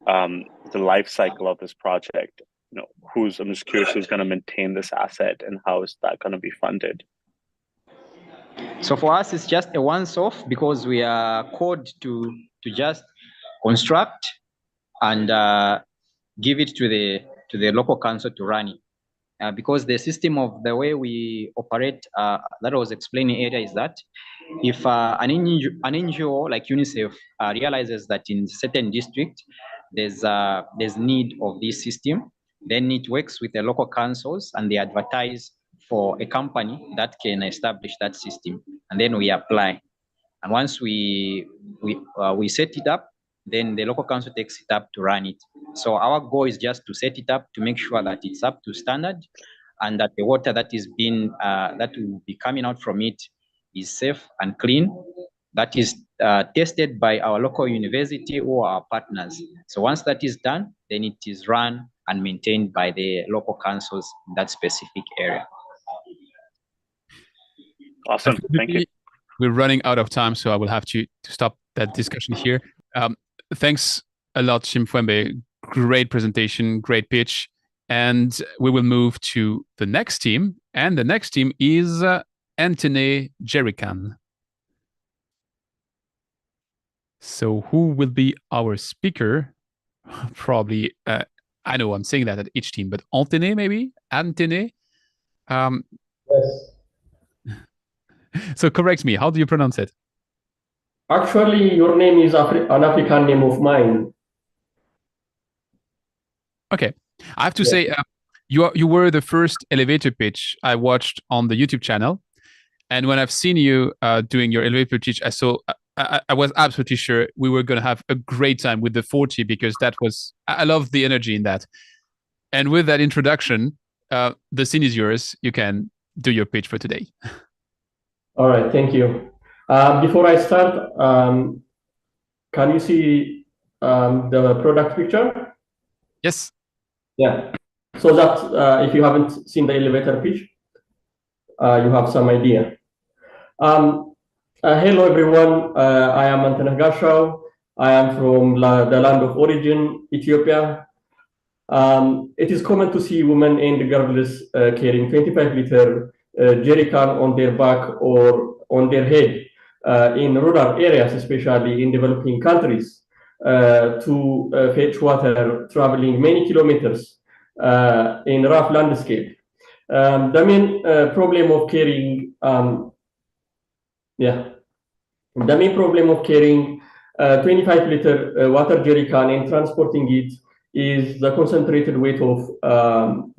the life cycle of this project, I'm just curious who's going to maintain this asset and how is that going to be funded? So for us, it's just a once-off because we are called to just construct and give it to the local council to run it. Because the system of the way we operate that I was explaining earlier is that if an NGO like UNICEF realizes that in certain district there's need of this system, then it works with the local councils and they advertise for a company that can establish that system, and then we apply. And once we set it up, then the local council takes it up to run it. So our goal is just to set it up to make sure that it's up to standard and that the water that is being that will be coming out from it is safe and clean. That is tested by our local university or our partners. So once that is done, then it is run and maintained by the local councils in that specific area. Awesome. Thank you. We're running out of time, so I will have to stop that discussion here. Thanks a lot, Chimfwembe. Great presentation, great pitch. And we will move to the next team. And the next team is Antene Jerican. So who will be our speaker? Probably, I know I'm saying that at each team, but Antene maybe? Antene? Yes. So correct me, how do you pronounce it? Actually, your name is an African name of mine. Okay, I have to say, you were the first elevator pitch I watched on the YouTube channel, and when I've seen you doing your elevator pitch, I was absolutely sure we were going to have a great time with the 40 because I love the energy in that. And with that introduction, the scene is yours. You can do your pitch for today. All right, thank you. Before I start, can you see the product picture? Yes. Yeah. So that if you haven't seen the elevator pitch, you have some idea. Hello, everyone. I am Antene Gashau. I am from the land of origin, Ethiopia. It is common to see women and girls carrying 25-liter jerrycan on their back or on their head in rural areas, especially in developing countries, to fetch water, traveling many kilometers in rough landscape. The main problem of carrying, the main problem of carrying 25-liter water jerrycan and transporting it is the concentrated weight of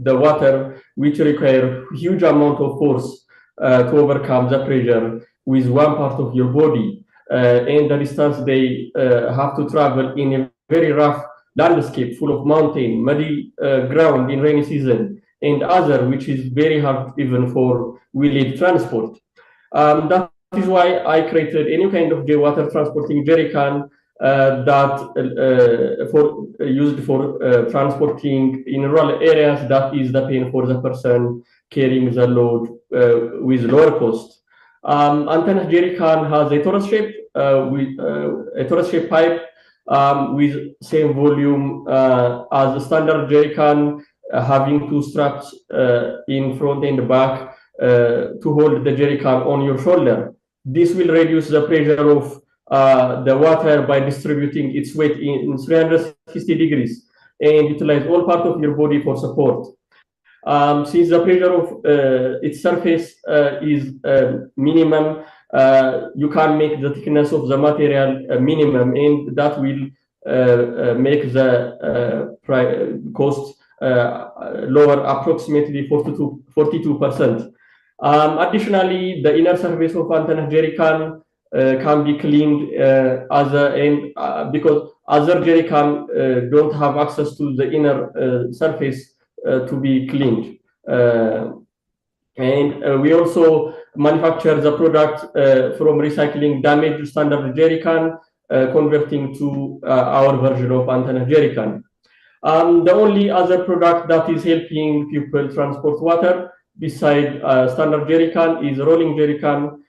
the water, which require huge amount of force to overcome the pressure with one part of your body, and the distance they have to travel in a very rough landscape full of mountain, muddy ground in rainy season, and other which is very hard even for wheeled transport. The is why I created a new kind of water transporting jerry can that used for transporting in rural areas. That is the pain for the person carrying the load with lower cost. Antenna jerry can has a torus shape with a torus shape pipe with same volume as a standard jerry can, having two straps in front and back to hold the jerry can on your shoulder. This will reduce the pressure of the water by distributing its weight in 360 degrees and utilize all part of your body for support. Since the pressure of its surface is minimum, you can make the thickness of the material minimum, and that will make the cost lower approximately 42%. Additionally, the inner surface of antenna jerry can be cleaned because other jerry can don't have access to the inner surface to be cleaned. And we also manufacture the product from recycling damaged standard jerry can, converting to our version of antenna jerry can. The only other product that is helping people transport water beside standard jerry can is rolling jerry can,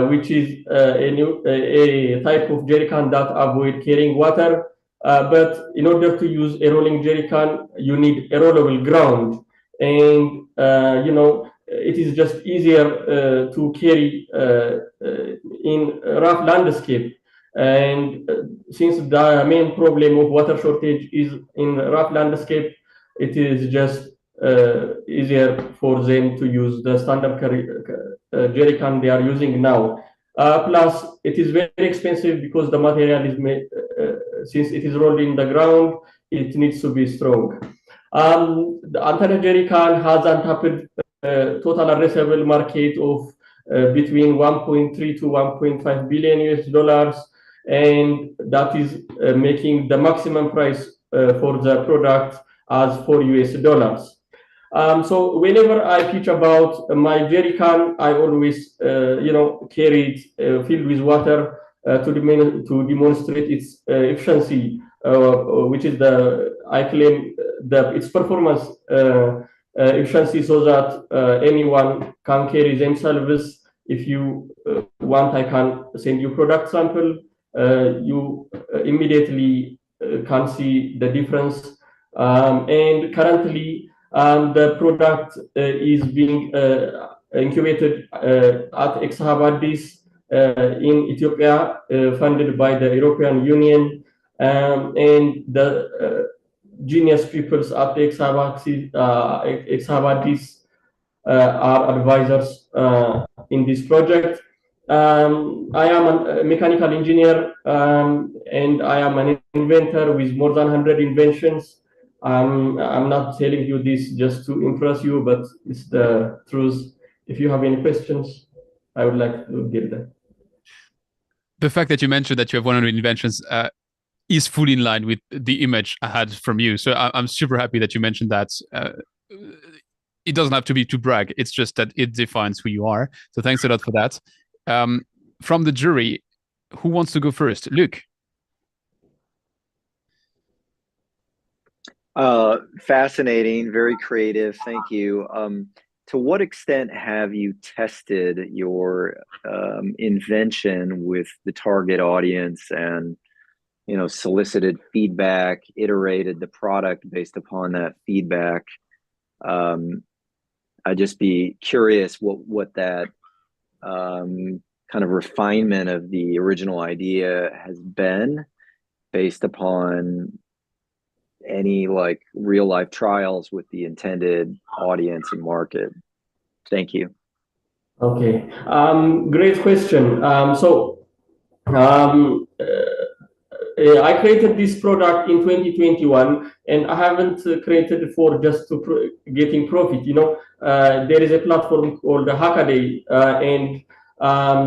which is a type of jerry can that avoid carrying water. But in order to use a rolling jerry can, you need a rollable ground, and it is just easier to carry in rough landscape. And since the main problem of water shortage is in rough landscape, it is just easier for them to use the standard jerry can they are using now. Plus, it is very expensive because the material is made, since it is rolled in the ground, it needs to be strong. The antenna jerry can has untapped total addressable market of between 1.3 to 1.5 billion US dollars, and that is making the maximum price for the product as $4 US. So whenever I pitch about my jerry can, I always carry it filled with water to demonstrate its efficiency, which is I claim its performance efficiency, so that anyone can carry themselves. If you want, I can send you product sample. You immediately can see the difference. And currently, the product is being incubated at Exhab Addis in Ethiopia, funded by the European Union, and the genius peoples at Exhab Addis are advisors in this project. I am a mechanical engineer, and I am an inventor with more than 100 inventions. I'm not telling you this just to impress you, but it's the truth. If you have any questions, I would like to get them. The fact that you mentioned that you have 100 inventions is fully in line with the image I had from you. So I'm super happy that you mentioned that. It doesn't have to be to brag. It's just that it defines who you are. So thanks a lot for that. From the jury, who wants to go first? Luc. Fascinating, very creative. Thank you. To what extent have you tested your invention with the target audience and solicited feedback, iterated the product based upon that feedback? I'd just be curious what that kind of refinement of the original idea has been based upon any like real life trials with the intended audience and market. Thank you. Okay, great question. I created this product in 2021, and I haven't created it for just to getting profit. There is a platform called the Hackaday, and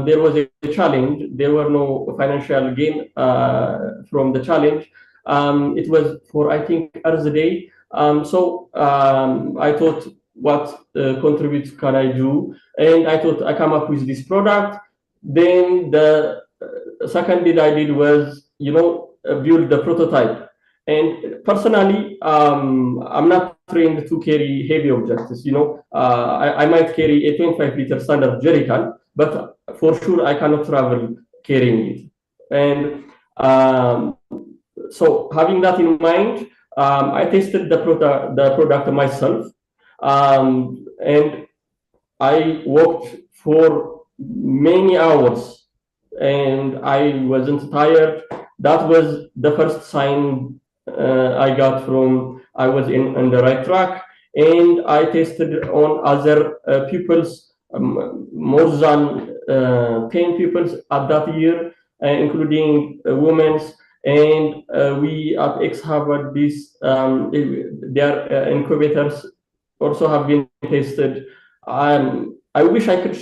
there was a challenge. There were no financial gain from the challenge. It was for, I think, Earth Day. I thought, what contribute can I do? And I thought I come up with this product. then the second bit I did was, build the prototype. And personally, I'm not trained to carry heavy objects. I might carry a 25-liter standard jerry can, but for sure I cannot travel carrying it. And so having that in mind, I tested the product myself, and I worked for many hours, and I wasn't tired. That was the first sign I got from I was on the right track, and I tested on other pupils, more than 10 pupils at that year, including women's. And we at X-Harvard, their incubators also have been tested. I wish I could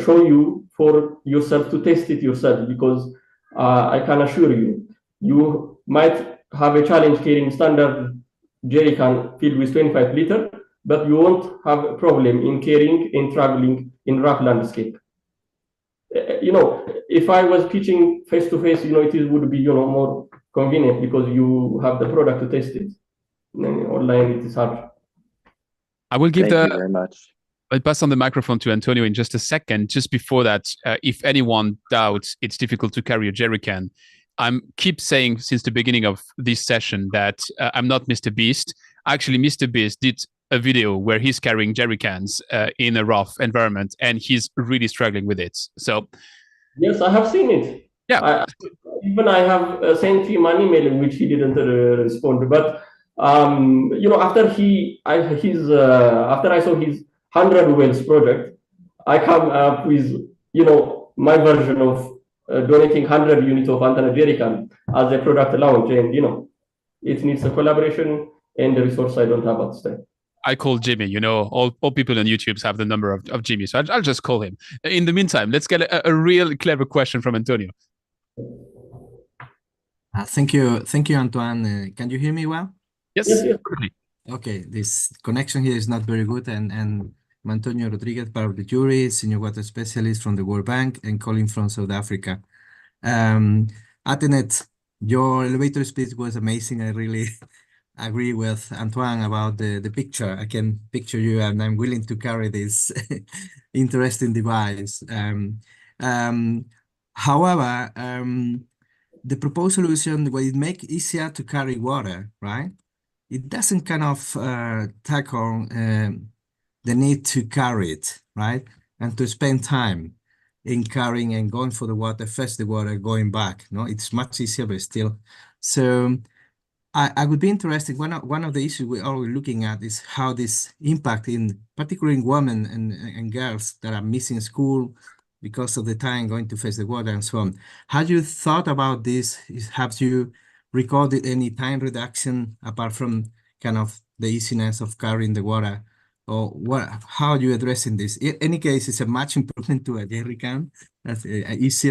show you for yourself to test it yourself, because I can assure you, you might have a challenge carrying standard jerry can filled with 25 liter, but you won't have a problem in carrying and traveling in rough landscape. If I was pitching face to face, it would be more convenient because you have the product to test it. Online it is hard. I will give Thank you very much. I'll pass on the microphone to Antonio in just a second. Just before that, if anyone doubts it's difficult to carry a jerry can, keep saying since the beginning of this session that I'm not Mr. Beast. Actually, Mr. Beast did a video where he's carrying jerry cans in a rough environment, and he's really struggling with it. So, yes, I have seen it. Yeah. Even I have sent him an email in which he didn't respond. But after I saw his 100 wells project, I come up with my version of donating 100 units of antenna jerry can as a product launch, and it needs a collaboration and the resource I don't have at stake. I call Jimmy. All people on YouTube have the number of Jimmy, so I'll just call him. In the meantime, let's get a real clever question from Antonio. Thank you, Antoine. Can you hear me well? Yes. Okay, this connection here is not very good, and I'm Antonio Rodriguez, part of the jury, senior water specialist from the World Bank, and calling from South Africa. Atenet, your elevator speech was amazing. I really agree with Antoine about the picture. I can picture you, and I'm willing to carry this interesting device. However, the proposed solution, where it makes easier to carry water, right? It doesn't kind of tackle the need to carry it, right? And to spend time in carrying and going for the water, fetch the water, going back. No, it's much easier, but still. So I would be interested. One of the issues we're always looking at is how this impact particularly in women and girls that are missing school because of the time going to fetch the water and so on. Have you thought about this? Have you recorded any time reduction apart from kind of the easiness of carrying the water? Or how are you addressing this? In any case, it's a much improvement to a jerry can. That's easy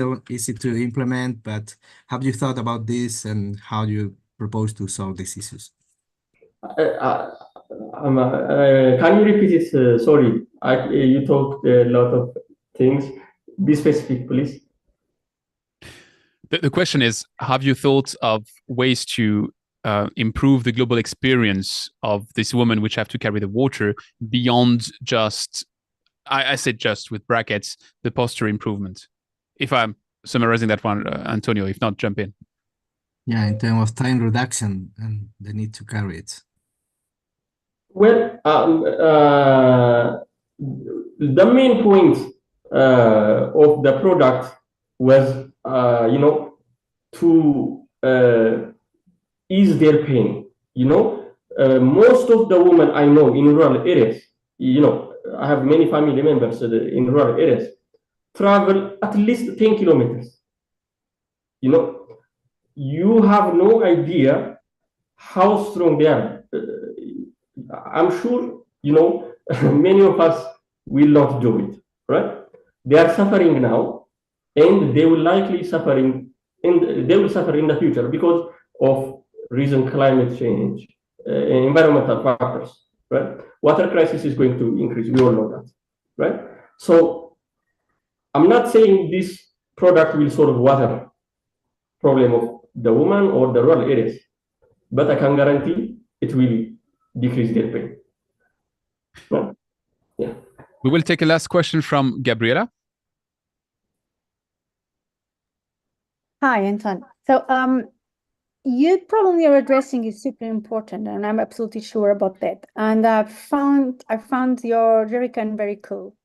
to implement, but have you thought about this and how do you propose to solve these issues? Can you repeat it? Sorry, you talked a lot of things. Be specific, please. The question is, have you thought of ways to improve the global experience of this woman which have to carry the water beyond just, I said just with brackets, the posture improvement? If I'm summarizing that one, Antonio, if not, jump in. Yeah, in terms of time reduction and the need to carry it. Well, the main point of the product was, to ease their pain. Most of the women I know in rural areas, I have many family members in rural areas, travel at least 10 kilometers. You have no idea how strong they are. I'm sure, many of us will not do it, right? They are suffering now, and they will likely suffer in the future because of recent climate change, environmental factors, right? Water crisis is going to increase. We all know that, right? So I'm not saying this product will solve water problem of the woman or the rural areas, but I can guarantee it will decrease their pain. Yeah. We will take a last question from Gabriela. Hi, Anton. So, you problem you're addressing is super important, and I'm absolutely sure about that. And I found your jerrycan very cool,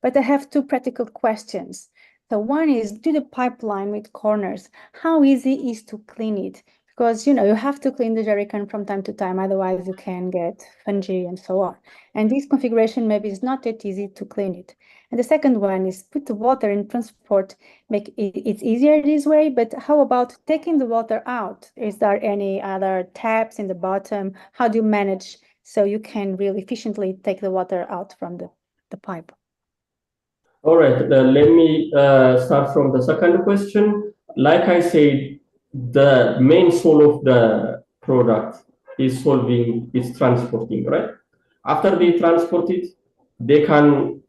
but I have two practical questions. So one is, do the pipeline with corners, how easy is to clean it? Because you have to clean the jerrycan from time to time, otherwise you can get fungi and so on. And this configuration maybe is not that easy to clean it. And the second one is put the water in transport, make it's easier this way, but how about taking the water out? Is there any other taps in the bottom? How do you manage so you can really efficiently take the water out from the pipe? All right, let me start from the second question. Like I said, the main soul of the product is transporting, right? After they transport it, they can,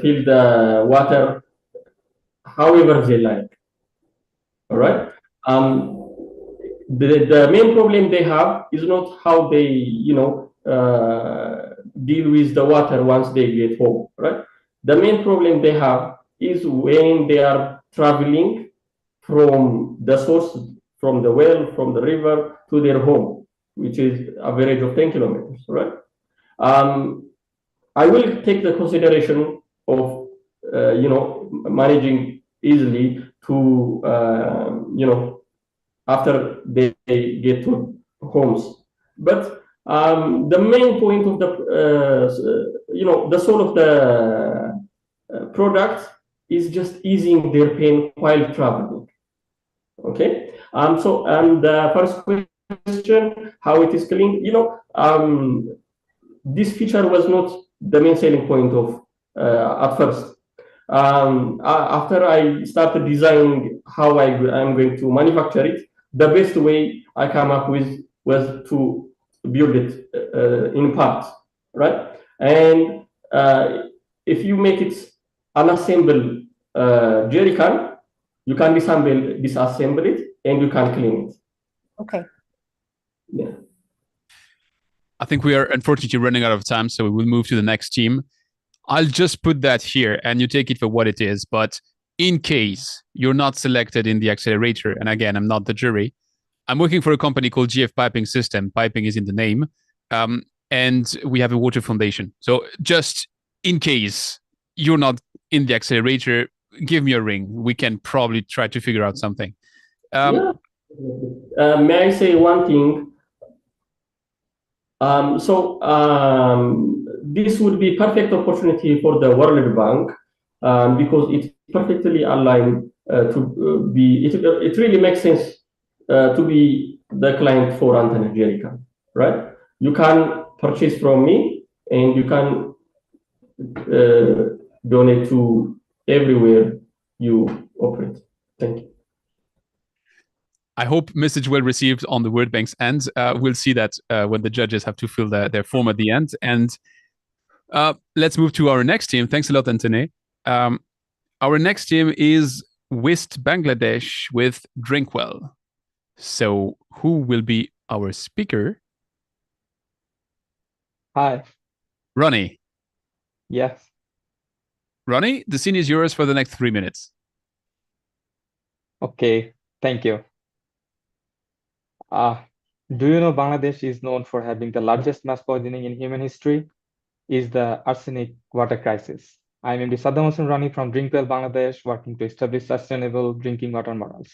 fill the water however they like. All right. The main problem they have is not how they, deal with the water once they get home, right? The main problem they have is when they are traveling from the source, from the well, from the river to their home, which is average of 10 kilometers, right? I will take the consideration of, managing easily to, after they get to homes. But the main point of the soul of the product is just easing their pain while traveling. Okay. So the first question, how it is cleaned, this feature was not the main selling point of at first. After I started designing how I'm going to manufacture it, the best way I come up with was to build it in parts, right? And if you make it unassembled jerry can, you can disassemble it, and you can clean it. Okay. Yeah. I think we are unfortunately running out of time, so we will move to the next team. I'll just put that here and you take it for what it is. But in case you're not selected in the accelerator, and again, I'm not the jury, I'm working for a company called GF Piping System. Piping is in the name. And we have a water foundation. So just in case you're not in the accelerator, give me a ring. We can probably try to figure out something. May I say one thing? This would be perfect opportunity for the World Bank because it's perfectly aligned to be. It really makes sense to be the client for Anton Jerrycan, right? You can purchase from me, and you can donate to everywhere you operate. Thank you. I hope message well received on the World Bank's end. We'll see that when the judges have to fill their form at the end. And let's move to our next team. Thanks a lot, Antone. Our next team is West Bangladesh with Drinkwell. So who will be our speaker? Hi. Ronnie. Yes. Ronnie, the scene is yours for the next 3 minutes. Okay, thank you. Do you know Bangladesh is known for having the largest mass poisoning in human history? Is the arsenic water crisis. I'm MD Saddam Hossain Rani from Drinkwell, Bangladesh, working to establish sustainable drinking water models.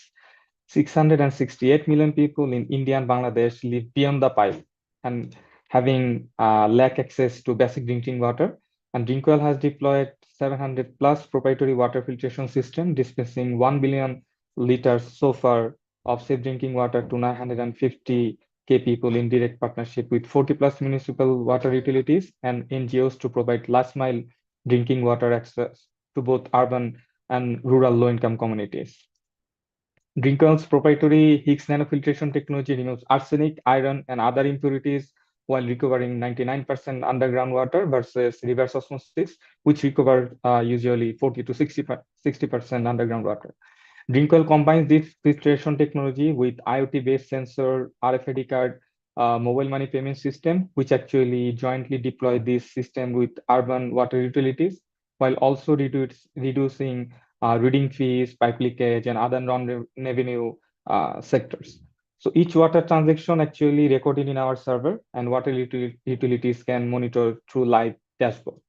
668 million people in India and Bangladesh live beyond the pipe and having lack access to basic drinking water. And Drinkwell has deployed 700 plus proprietary water filtration system, dispensing 1 billion liters so far of safe drinking water to 950K people in direct partnership with 40 plus municipal water utilities and NGOs to provide last mile drinking water access to both urban and rural low-income communities. Drinkwell's proprietary Higgs nanofiltration technology removes arsenic, iron, and other impurities while recovering 99% underground water versus reverse osmosis, which recover usually 40 to 60% underground water. Drinkwell combines this filtration technology with IoT-based sensor, RFID card, mobile money payment system, which actually jointly deploy this system with urban water utilities, while also reducing reading fees, pipe leakage, and other non-revenue sectors. So each water transaction actually recorded in our server, and water utilities can monitor through live dashboard.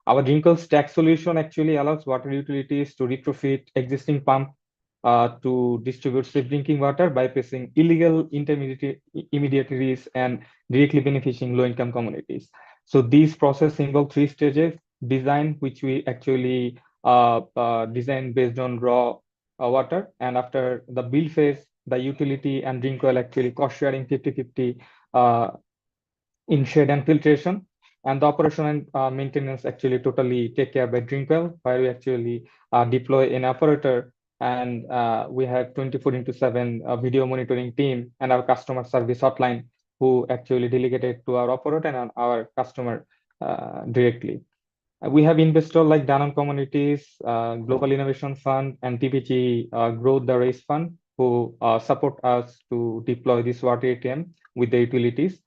Our Drinkwell stack solution actually allows water utilities to retrofit existing pump to distribute safe drinking water, bypassing illegal intermediaries and directly benefiting low-income communities. So these process involve 3 stages: design, which we actually design based on raw water, and after the build phase, the utility and Drinkwell actually cost sharing 50-50 in shade and filtration, and the operation and maintenance actually totally take care by Drinkwell, where we actually deploy an operator, and we have 24/7 video monitoring team and our customer service hotline who actually delegated to our operator and our customer directly. We have investors like Danone Communities, Global Innovation Fund, and TPG Growth the Race Fund, who support us to deploy this water ATM with the utilities.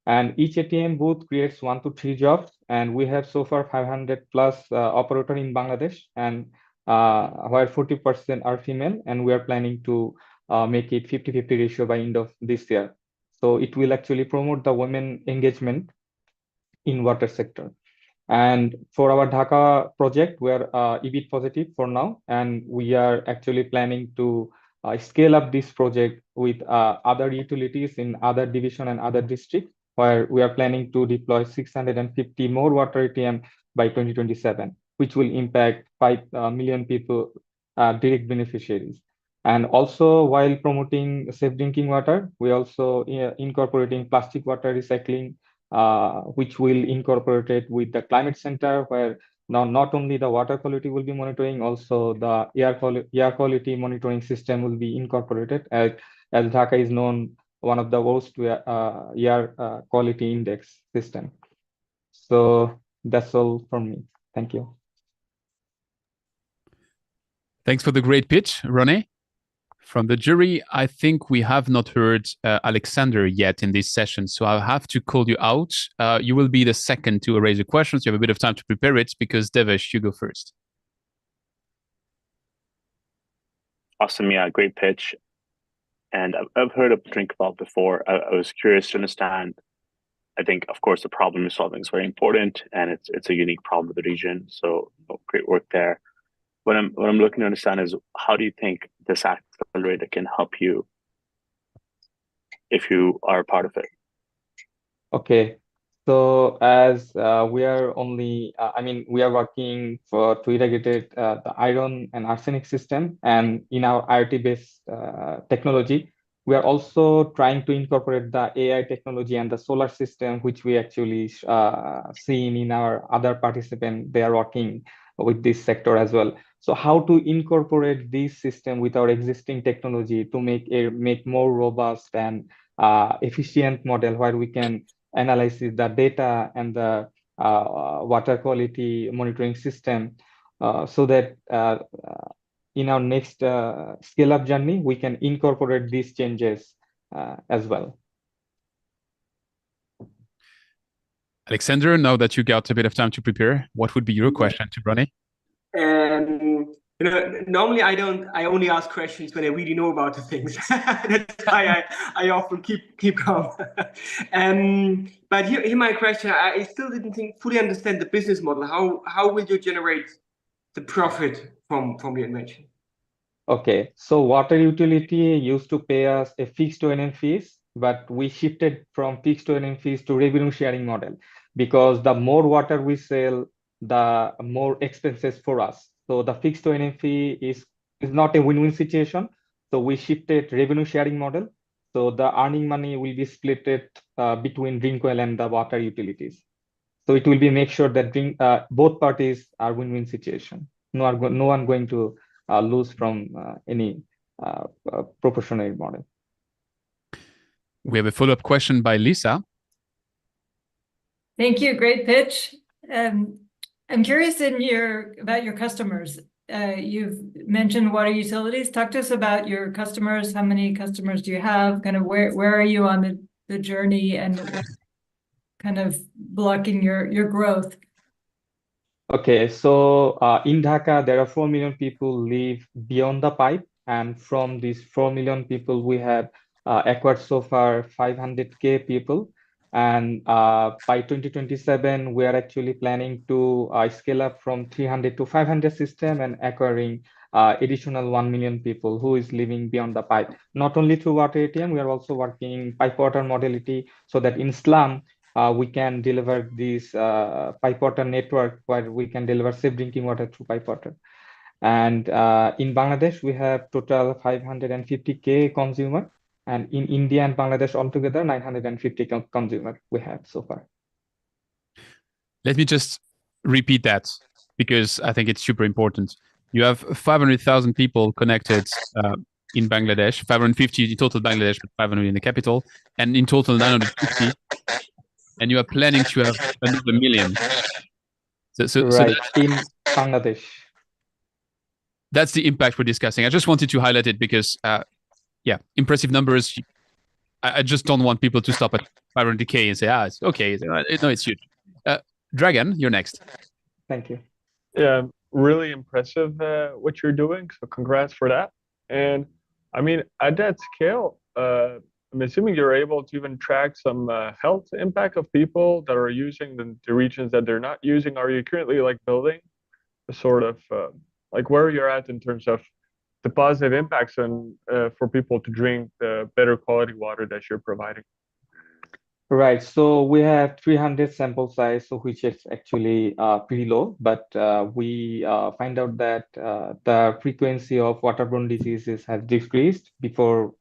And each ATM booth creates 1 to 3 jobs, and we have so far 500 plus operator in Bangladesh, and where 40% are female, and we are planning to make it 50-50 ratio by end of this year. So it will actually promote the women engagement in water sector. And for our Dhaka project, we're EBIT positive for now, and we are actually planning to scale up this project with other utilities in other division and other districts, where we are planning to deploy 650 more water ATM by 2027, which will impact 5 million people, direct beneficiaries. And also, while promoting safe drinking water, we also incorporating plastic water recycling, which will incorporate it with the climate center, where now not only the water quality will be monitoring, also the air quality monitoring system will be incorporated, as Dhaka is known one of the worst air quality index system. So that's all from me. Thank you. Thanks for the great pitch, Ronnie. From the jury, I think we have not heard Alexander yet in this session, so I'll have to call you out. You will be the second to raise the questions. You have a bit of time to prepare it, because Devesh, you go first. Awesome, yeah, great pitch. And I've heard of Drinkwell before. I was curious to understand. I think, of course, the problem you're solving is very important, and it's a unique problem of the region. So great work there. What I'm looking to understand is, how do you think this accelerator can help you if you are a part of it? Okay, so as we are only, we are working to irrigate the iron and arsenic system, and in our IoT-based technology, we are also trying to incorporate the AI technology and the solar system, which we actually seen in our other participants. They are working with this sector as well. So how to incorporate this system with our existing technology to make more robust and efficient model, where we can analyze the data and the water quality monitoring system, so that in our next scale up journey, we can incorporate these changes as well. Alexander, now that you got a bit of time to prepare, what would be your question to Ronnie? Normally I only ask questions when I really know about the things. That's why I often keep calm. But here my question, I still didn't fully understand the business model. How will you generate the profit from the invention? Okay, so water utility used to pay us a fixed O&M fees, but we shifted from fixed O&M fees to revenue sharing model, because the more water we sell, the more expenses for us. So the fixed O&M fee is not a win-win situation. So we shifted revenue sharing model. So the earning money will be split between Drinkwell and the water utilities. So it will be make sure that both parties are win-win situation. No one going to lose from any proportional model. We have a follow-up question by Lisa. Thank you. Great pitch. I'm curious about your customers. You've mentioned water utilities. Talk to us about your customers. How many customers do you have? Kind of where are you on the journey, and what's kind of blocking your growth? Okay, so in Dhaka, there are 4 million people live beyond the pipe, and from these 4 million people, we have acquired so far 500K people. And by 2027, we are actually planning to scale up from 300 to 500 system and acquiring additional 1 million people who is living beyond the pipe. Not only through water ATM, we are also working pipe water modality so that in slum, we can deliver this pipe water network where we can deliver safe drinking water through pipe water. And in Bangladesh, we have total 550K consumer. And in India and Bangladesh altogether, 950 consumer we have so far. Let me just repeat that because I think it's super important. You have 500,000 people connected in Bangladesh, 550 in total Bangladesh, but 500 in the capital, and in total 950. And you are planning to have another million. So in Bangladesh. That's the impact we're discussing. I just wanted to highlight it because, yeah, impressive numbers. I just don't want people to stop at 500K and say, it's okay. No, it's huge. Dragan, you're next. Thank you. Yeah, really impressive what you're doing. So congrats for that. And I mean, at that scale, I'm assuming you're able to even track some health impact of people that are using the regions that they're not using. Are you currently like building a sort of like where you're at in terms of the positive impacts and for people to drink the better quality water that you're providing? Right, so we have 300 sample size, so which is actually pretty low, but we find out that the frequency of waterborne diseases has decreased before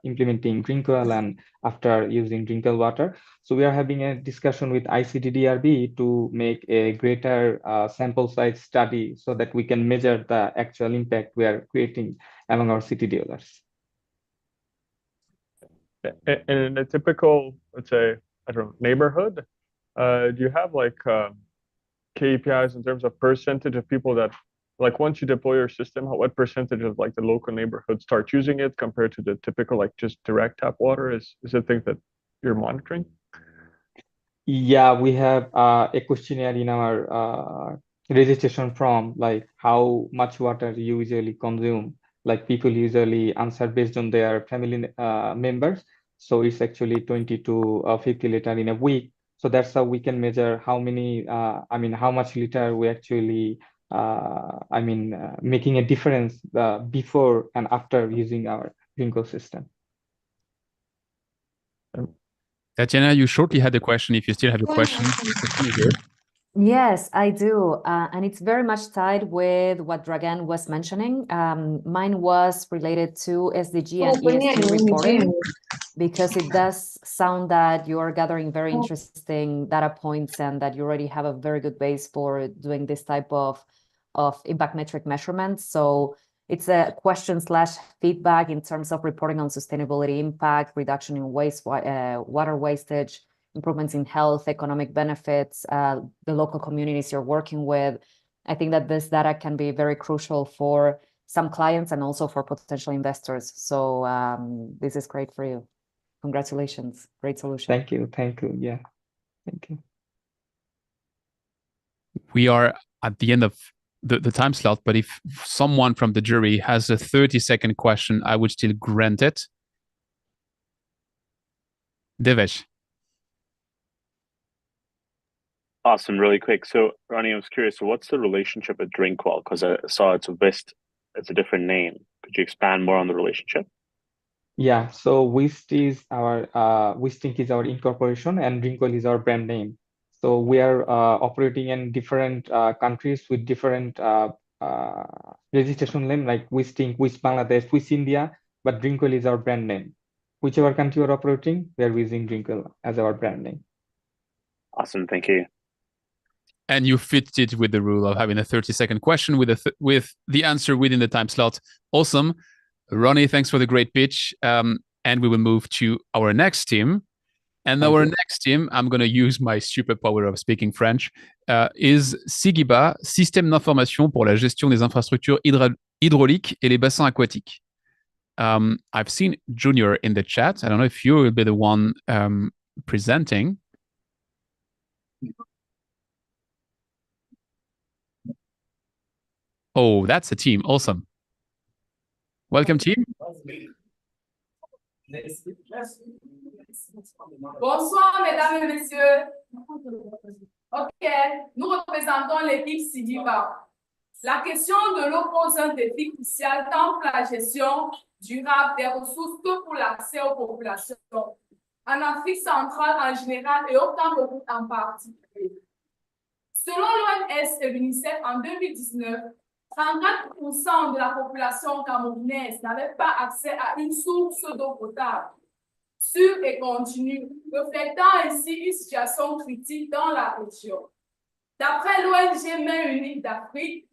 implementing Drinkwell and after using Drinkwell water. So we are having a discussion with ICDDRB to make a greater sample size study so that we can measure the actual impact we are creating among our city dwellers. And in a typical, let's say, I don't know, neighborhood, do you have like KPIs in terms of percentage of people that, like once you deploy your system, what percentage of like the local neighborhood start using it compared to the typical like just direct tap water? Is it thing that you're monitoring? Yeah, we have a questionnaire in our registration form, like how much water you usually consume. Like people usually answer based on their family members. So it's actually 20 to 50 liter in a week. So that's how we can measure how many, how much liter we actually, making a difference before and after using our Drinkwell system. Tatiana, you shortly had a question. If you still have a question, Yes, I do. And it's very much tied with what Dragan was mentioning. Mine was related to SDG and ESG reporting, because it does sound that you're gathering very interesting data points and that you already have a very good base for doing this type of impact metric measurements. So it's a question/feedback in terms of reporting on sustainability impact, reduction in water wastage, improvements in health, economic benefits, the local communities you're working with. I think that this data can be very crucial for some clients and also for potential investors. So this is great for you. Congratulations. Great solution. Thank you. Yeah, thank you. We are at the end of the time slot, but if someone from the jury has a 30-second question, I would still grant it. Devesh. Awesome, really quick. So, Ronnie, I was curious, so what's the relationship with Drinkwell? Because I saw it's a different name. Could you expand more on the relationship? Yeah, so Wist is our incorporation and Drinkwell is our brand name. So we are operating in different countries with different registration name, like Wist Inc., Wist Bangladesh, Wist India, but Drinkwell is our brand name. Whichever country we're operating, we are using Drinkwell as our brand name. Awesome, thank you. And you fit it with the rule of having a 30-second question with the answer within the time slot. Awesome. Ronnie, thanks for the great pitch. And we will move to our next team. And Thank our you. next team, I'm going to use my superpower of speaking French, is SIGIBA, Système d'information pour la gestion des infrastructures hydrauliques et les bassins aquatiques. I've seen Junior in the chat. I don't know if you will be the one presenting. Oh, that's a team. Awesome. Welcome, team. Bonsoir, mesdames et messieurs. OK, nous représentons l'équipe SIGIBA. La question de l'eau pose un défi crucial tant pour la gestion durable des ressources que pour l'accès aux populations, en Afrique centrale en général et au Cameroun en particulier. Selon l'OMS et l'UNICEF, en 2019, 34% de la population camerounaise n'avait pas accès à une source d'eau potable sûre et continue, reflétant ainsi une situation critique dans la région. D'après l'ONG Mains Unies d'Afrique,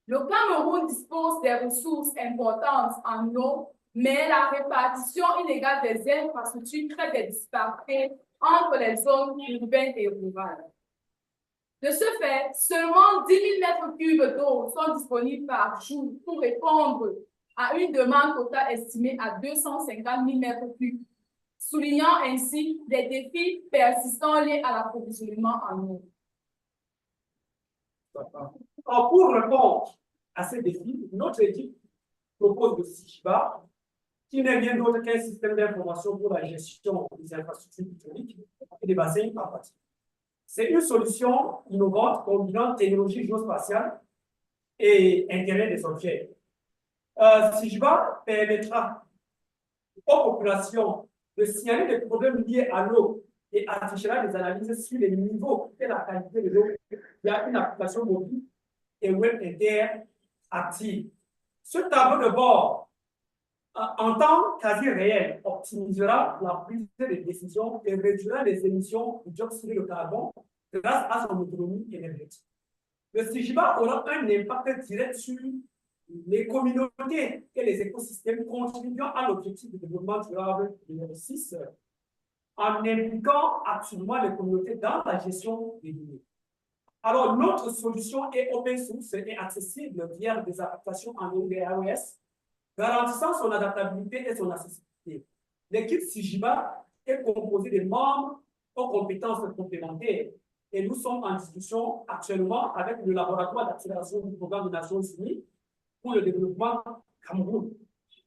le Cameroun dispose des ressources importantes en eau, mais la répartition inégale des infrastructures crée des disparités entre les zones urbaines et rurales. De ce fait, seulement 10 000 mètres cubes d'eau sont disponibles par jour pour répondre à une demande totale estimée à 250 000 mètres cubes, soulignant ainsi des défis persistants liés à l'approvisionnement en eau. Alors, pour répondre à ces défis, notre équipe propose le SIGIBA, qui n'est rien d'autre qu'un système d'information pour la gestion des infrastructures hydrauliques et des bassins aquatiques. C'est une solution innovante combinant technologie géospatiale et intérêt des objets. SIGIBA permettra aux populations de signaler des problèmes liés à l'eau et affichera des analyses sur les niveaux et la qualité de l'eau via une application mobile et web interactive. Ce tableau de bord, en temps quasi réel, optimisera la prise de décision et réduira les émissions de dioxyde de carbone grâce à son autonomie énergétique. Le SIGIBA aura un impact direct sur les communautés et les écosystèmes contribuant à l'objectif de développement durable numéro 6 en impliquant activement les communautés dans la gestion des données. Alors, notre solution est open source et accessible via des applications en iOS, garantissant son adaptabilité et son accessibilité. L'équipe SIGIBA est composée de membres aux compétences complémentaires et nous sommes en discussion actuellement avec le laboratoire d'accélération du programme des Nations Unies pour le développement Cameroun.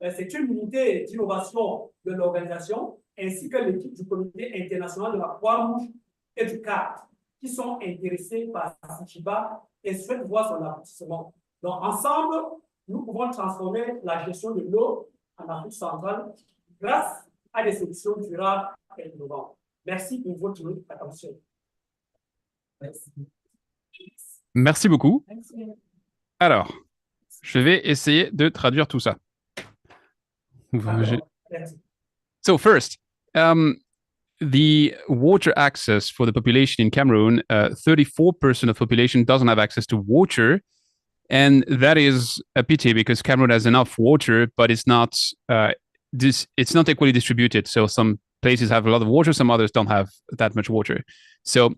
C'est une unité d'innovation de l'organisation ainsi que l'équipe du comité international de la Croix-Rouge et du CAD qui sont intéressés par SIGIBA et souhaitent voir son aboutissement. Donc, ensemble, nous pouvons transformer la gestion de l'eau en Afrique centrale grâce à des solutions durables et innovantes. Merci pour votre attention. Merci. Merci beaucoup. Alors, je vais essayer de traduire tout ça. So first, the water access for the population in Cameroon, 34% of population doesn't have access to water. And that is a pity because Cameroon has enough water, but it's not it's not equally distributed. So some places have a lot of water, some others don't have that much water. So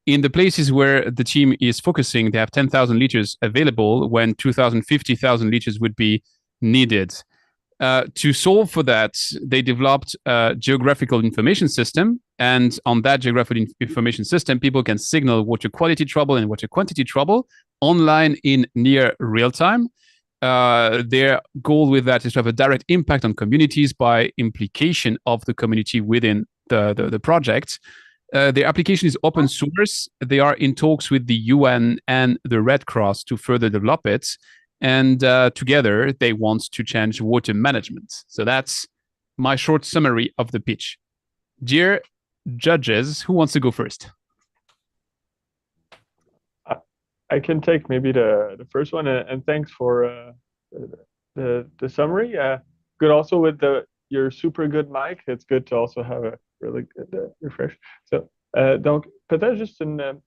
in the places where the team is focusing, they have 10,000 liters available when 50,000 liters would be needed. To solve for that, they developed a geographical information system. And on that geographical information system, people can signal water quality trouble and water quantity trouble online in near real time. Their goal with that is to have a direct impact on communities by implication of the community within the project. Their application is open source. They are in talks with the UN and the Red Cross to further develop it. And together, they want to change water management. So that's my short summary of the pitch. Dear judges, who wants to go first? I can take maybe the first one, and thanks for the summary. Good also with your super good mic. It's good to also have a really good refresh. So, donc peut-être juste une,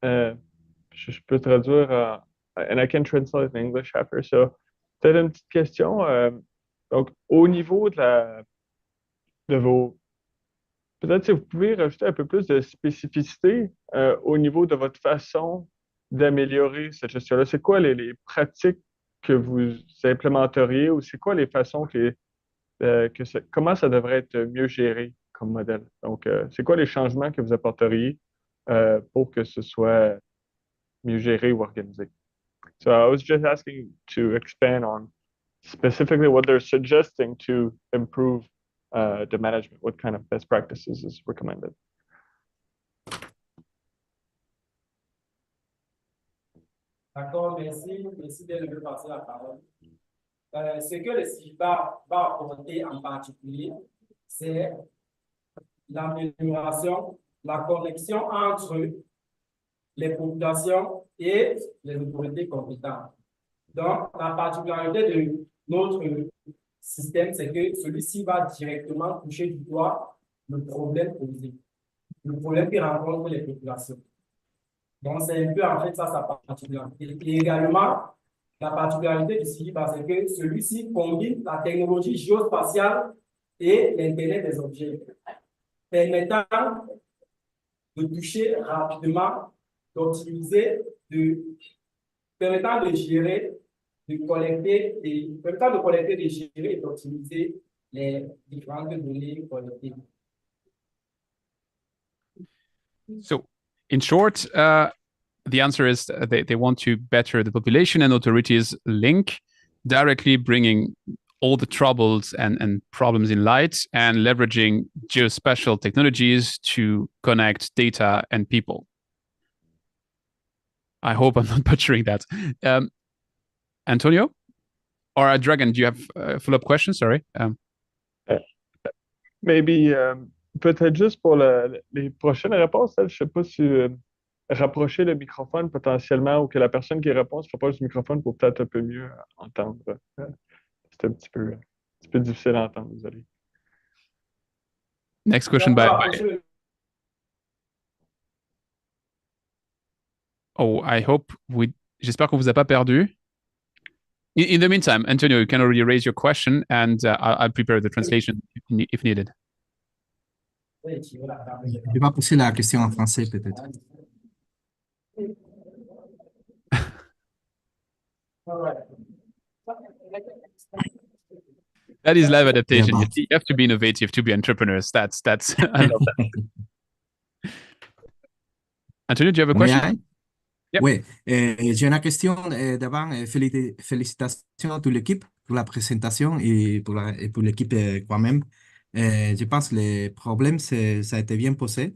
je peux traduire, and I can translate in English after. So, peut-être une petite question. Donc, au niveau de vos peut-être si vous pouvez rajouter un peu plus de spécificité au niveau de votre façon d'améliorer cette gestion-là. C'est quoi les pratiques que vous implémenteriez ou c'est quoi les façons comment ça devrait être mieux géré comme modèle? Donc, c'est quoi les changements que vous apporteriez pour que ce soit mieux géré ou organisé? So I was just asking to expand on specifically what they're suggesting to improve the management. What kind of best practices is recommended? D'accord, merci. Merci de me passer la parole. Ce que le CIBA va apporter en particulier, c'est l'amélioration, la connexion entre les populations et les autorités compétentes. Donc, la particularité de notre système, c'est que celui-ci va directement toucher du doigt le problème posé, le problème que rencontrent les populations. Donc, c'est un peu en fait ça sa particularité. Et également, la particularité du CIBA, c'est que celui-ci combine la technologie géospatiale et l'Internet des objets, permettant de toucher rapidement, d'optimiser, permettant de gérer, permettant de collecter, de gérer et d'optimiser les différentes données collectées. So, in short, the answer is they want to better the population and authorities link, directly bringing all the troubles and problems in light and leveraging geospatial technologies to connect data and people. I hope I'm not butchering that. Antonio or Dragon, do you have a follow-up question? Sorry. Maybe peut-être juste pour les prochaines réponses, je ne sais pas si rapprocher le microphone potentiellement ou que la personne qui répond se rapproche du microphone pour peut-être un peu mieux entendre. C'est un petit peu difficile à entendre, désolé. Next question by... Oh, I hope j'espère qu'on vous a pas perdu. In the meantime, Antonio, you can already raise your question and I'll prepare the translation if needed. Je vais poser la question en français peut-être. That is live adaptation. You have to be innovative to be entrepreneurs. That's I love that. Antonio, do you have a question? Yep. Oui, j'ai une question d'avant. Félicitations à toute l'équipe pour la présentation et pour l'équipe quand même. Je pense que le problème, ça a été bien posé.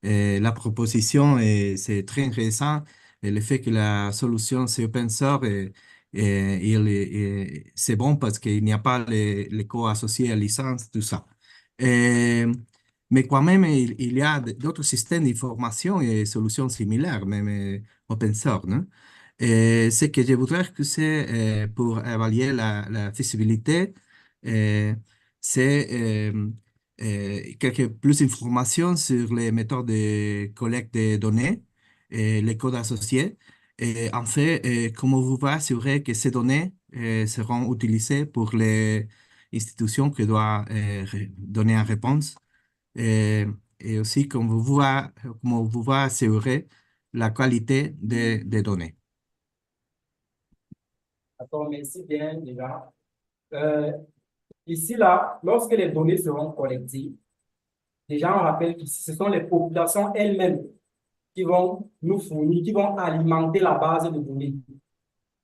La proposition, c'est très intéressant. Et le fait que la solution, c'est open source, c'est bon parce qu'il n'y a pas les coûts associés à la licence, tout ça. Mais quand même, il y a d'autres systèmes d'information et solutions similaires, même open source. Non? Et ce que je voudrais que c'est pour évaluer la faisabilité, c'est quelques plus d'informations sur les méthodes de collecte des données et les codes associés. Et en fait, comment vous pouvez assurer que ces données seront utilisées pour les institutions qui doivent donner une réponse et aussi comment vous pouvez assurer la qualité des données. D'accord, merci bien déjà. Ici, là, lorsque les données seront collectées, déjà on rappelle que ce sont les populations elles-mêmes qui vont nous fournir, qui vont alimenter la base de données.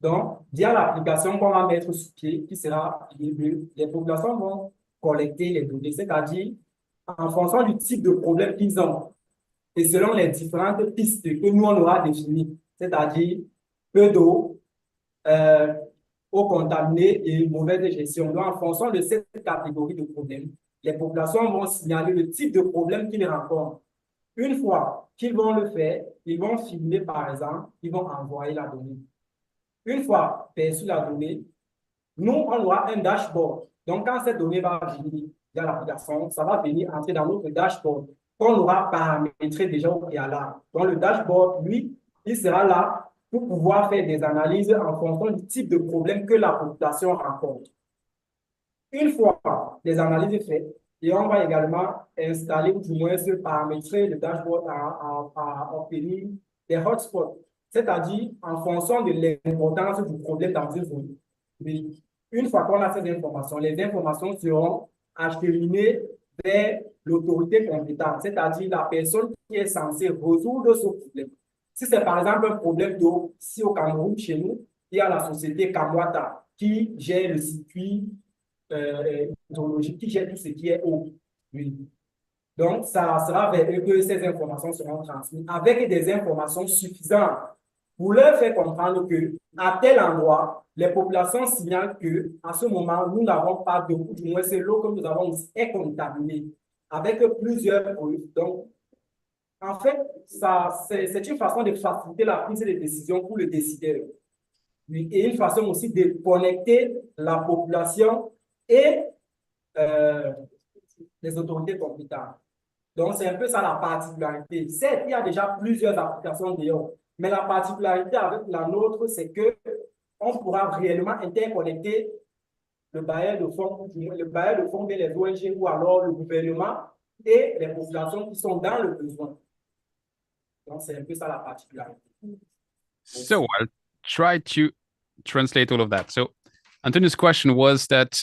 Donc, via l'application qu'on va mettre sur pied, qui sera les populations vont collecter les données, c'est-à-dire en fonction du type de problème qu'ils ont et selon les différentes pistes que nous on aura définies, c'est-à-dire peu d'eau, eau contaminée et mauvaise gestion. Donc, en fonction de cette catégorie de problèmes, les populations vont signaler le type de problème qu'ils rencontrent. Une fois qu'ils vont le faire, ils vont filmer, par exemple, ils vont envoyer la donnée. Une fois perçu la donnée, nous, on aura un dashboard. Donc, quand cette donnée va venir via l'application, ça va venir entrer dans notre dashboard qu'on aura paramétré déjà au préalable. Donc, le dashboard, lui, il sera là pour pouvoir faire des analyses en fonction du type de problème que la population rencontre. Une fois les analyses faites, Et on va également installer ou du moins se paramétrer le dashboard à obtenir des hotspots, c'est-à-dire en fonction de l'importance du problème dans une zone. Mais une fois qu'on a ces informations, les informations seront acheminées vers l'autorité compétente, c'est-à-dire la personne qui est censée résoudre ce problème. Si c'est par exemple un problème d'eau, si au Cameroun, chez nous, il y a la société Kamwata qui gère le circuit hydrologique, qui gère tout ce qui est eau. Oui. Donc, ça sera vers eux que ces informations seront transmises avec des informations suffisantes pour leur faire comprendre que à tel endroit, les populations signalent que à ce moment, nous n'avons pas d'eau, du moins c'est l'eau que nous avons est contaminée avec plusieurs preuves. Donc, en fait, c'est une façon de faciliter la prise de décision pour le décideur. Et une façon aussi de connecter la population et les autorités compétentes. Donc, c'est un peu ça la particularité. Certes, il y a déjà plusieurs applications dehors, mais la particularité avec la nôtre, c'est que on pourra réellement interconnecter le bailleur de fonds, et les ONG ou alors le gouvernement et les populations qui sont dans le besoin. Donc, c'est un peu ça la particularité. So I'll try to translate all of that. So Antonio's question was that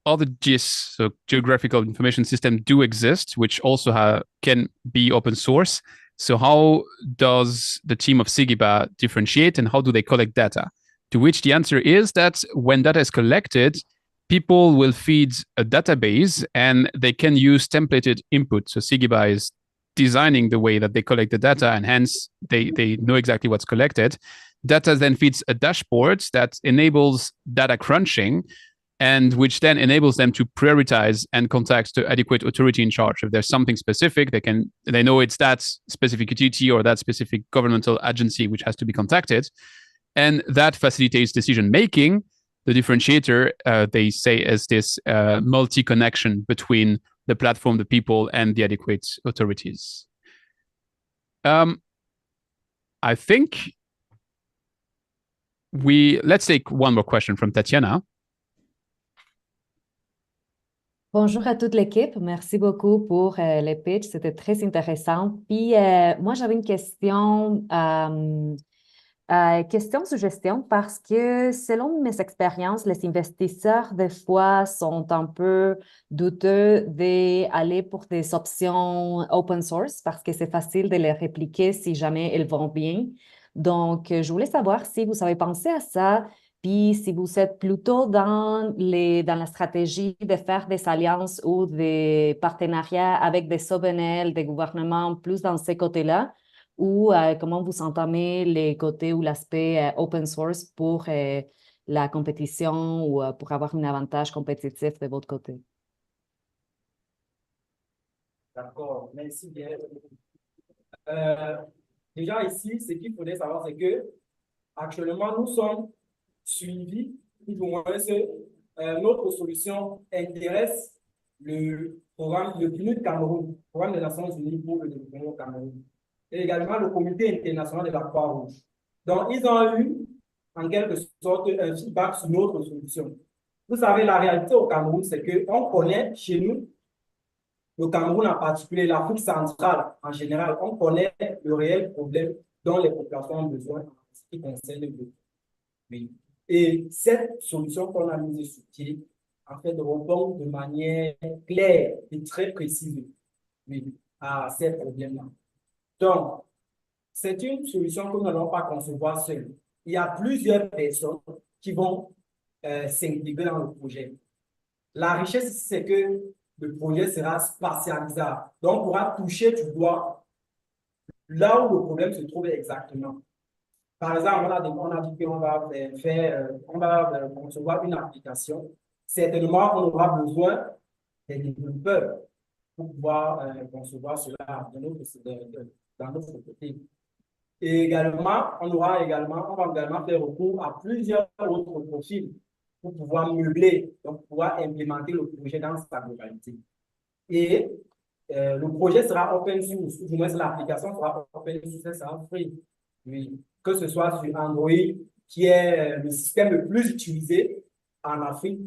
all the GIS, so geographical information system, do exist, which also can be open source. So how does the team of Sigiba differentiate and how do they collect data? To which the answer is that when data is collected, people will feed a database and they can use templated input. So Sigiba is designing the way that they collect the data and hence they know exactly what's collected. Data then feeds a dashboard that enables data crunching and which then enables them to prioritize and contact the adequate authority in charge. If there's something specific, they know it's that specific utility or that specific governmental agency which has to be contacted. And that facilitates decision making. The differentiator, they say, is this multi-connection between the platform, the people, and the adequate authorities. I think let's take one more question from Tatiana. Bonjour à toute l'équipe. Merci beaucoup pour les pitchs. C'était très intéressant. Puis, moi, j'avais une question, suggestion, parce que selon mes expériences, les investisseurs, des fois, sont un peu douteux d'aller pour des options open source parce que c'est facile de les répliquer si jamais elles vont bien. Donc, je voulais savoir si vous avez pensé à ça, puis si vous êtes plutôt dans la stratégie de faire des alliances ou des partenariats avec des OBNL, des gouvernements, plus dans ces côtés-là, ou comment vous entamez les côtés ou l'aspect open source pour la compétition ou pour avoir un avantage compétitif de votre côté? D'accord, merci bien. Déjà ici, ce qu'il faudrait savoir, c'est que actuellement, nous sommes suivis, plus ou moins, notre solution intéresse le programme, le PNUD Cameroun, programme des Nations Unies pour le développement au Cameroun, et également le Comité international de la Croix-Rouge. Donc, ils ont eu, en quelque sorte, un feedback sur notre solution. Vous savez, la réalité au Cameroun, c'est qu'on connaît chez nous, le Cameroun en particulier, l'Afrique centrale en général, on connaît le réel problème dont les populations ont besoin en ce qui concerne le oui. Et cette solution qu'on a mise sur pied, en fait, répond de manière claire et très précise oui, à ces problèmes-là. Donc, c'est une solution que nous n'allons pas concevoir seule. Il y a plusieurs personnes qui vont s'intégrer dans le projet. La richesse, c'est que le projet sera spatialisable. Donc, on pourra toucher du doigt là où le problème se trouve exactement. Par exemple, on a dit qu'on va concevoir une application. Certainement, on aura besoin des développeurs pour pouvoir concevoir cela dans notre côté. Et également, on va également faire recours à plusieurs autres profils pour pouvoir meubler, donc pouvoir implémenter le projet dans sa globalité. Et le projet sera open source, ou du moins l'application sera open source, ça sera free. Oui. Que ce soit sur Android, qui est le système le plus utilisé en Afrique.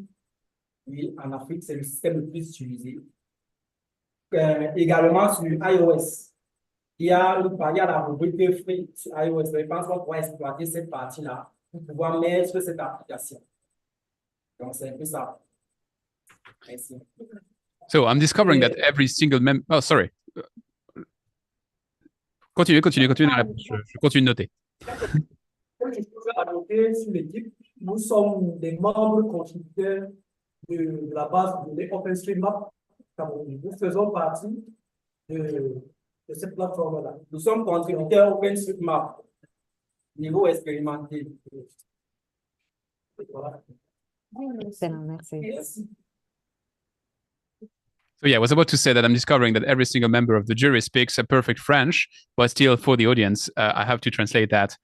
Oui, en Afrique, c'est le système le plus utilisé. également sur iOS. Il y a la rubrique free sur iOS. Je pense qu'on pourra exploiter cette partie-là pour pouvoir mettre cette application. Donc, c'est un peu ça. Merci. So I'm discovering that every single member. Oh, sorry. Continue. Je continue de noter. Quelque chose à noter sur l'équipe, nous sommes des membres contributeurs de la base de OpenStreetMap. Nous faisons partie de cette plateforme-là. Nous sommes contributeurs OpenStreetMap, niveau expérimenté. Voilà. Merci. So yeah, I was about to say that I'm discovering that every single member of the jury speaks a perfect French, but still for the audience, I have to translate that.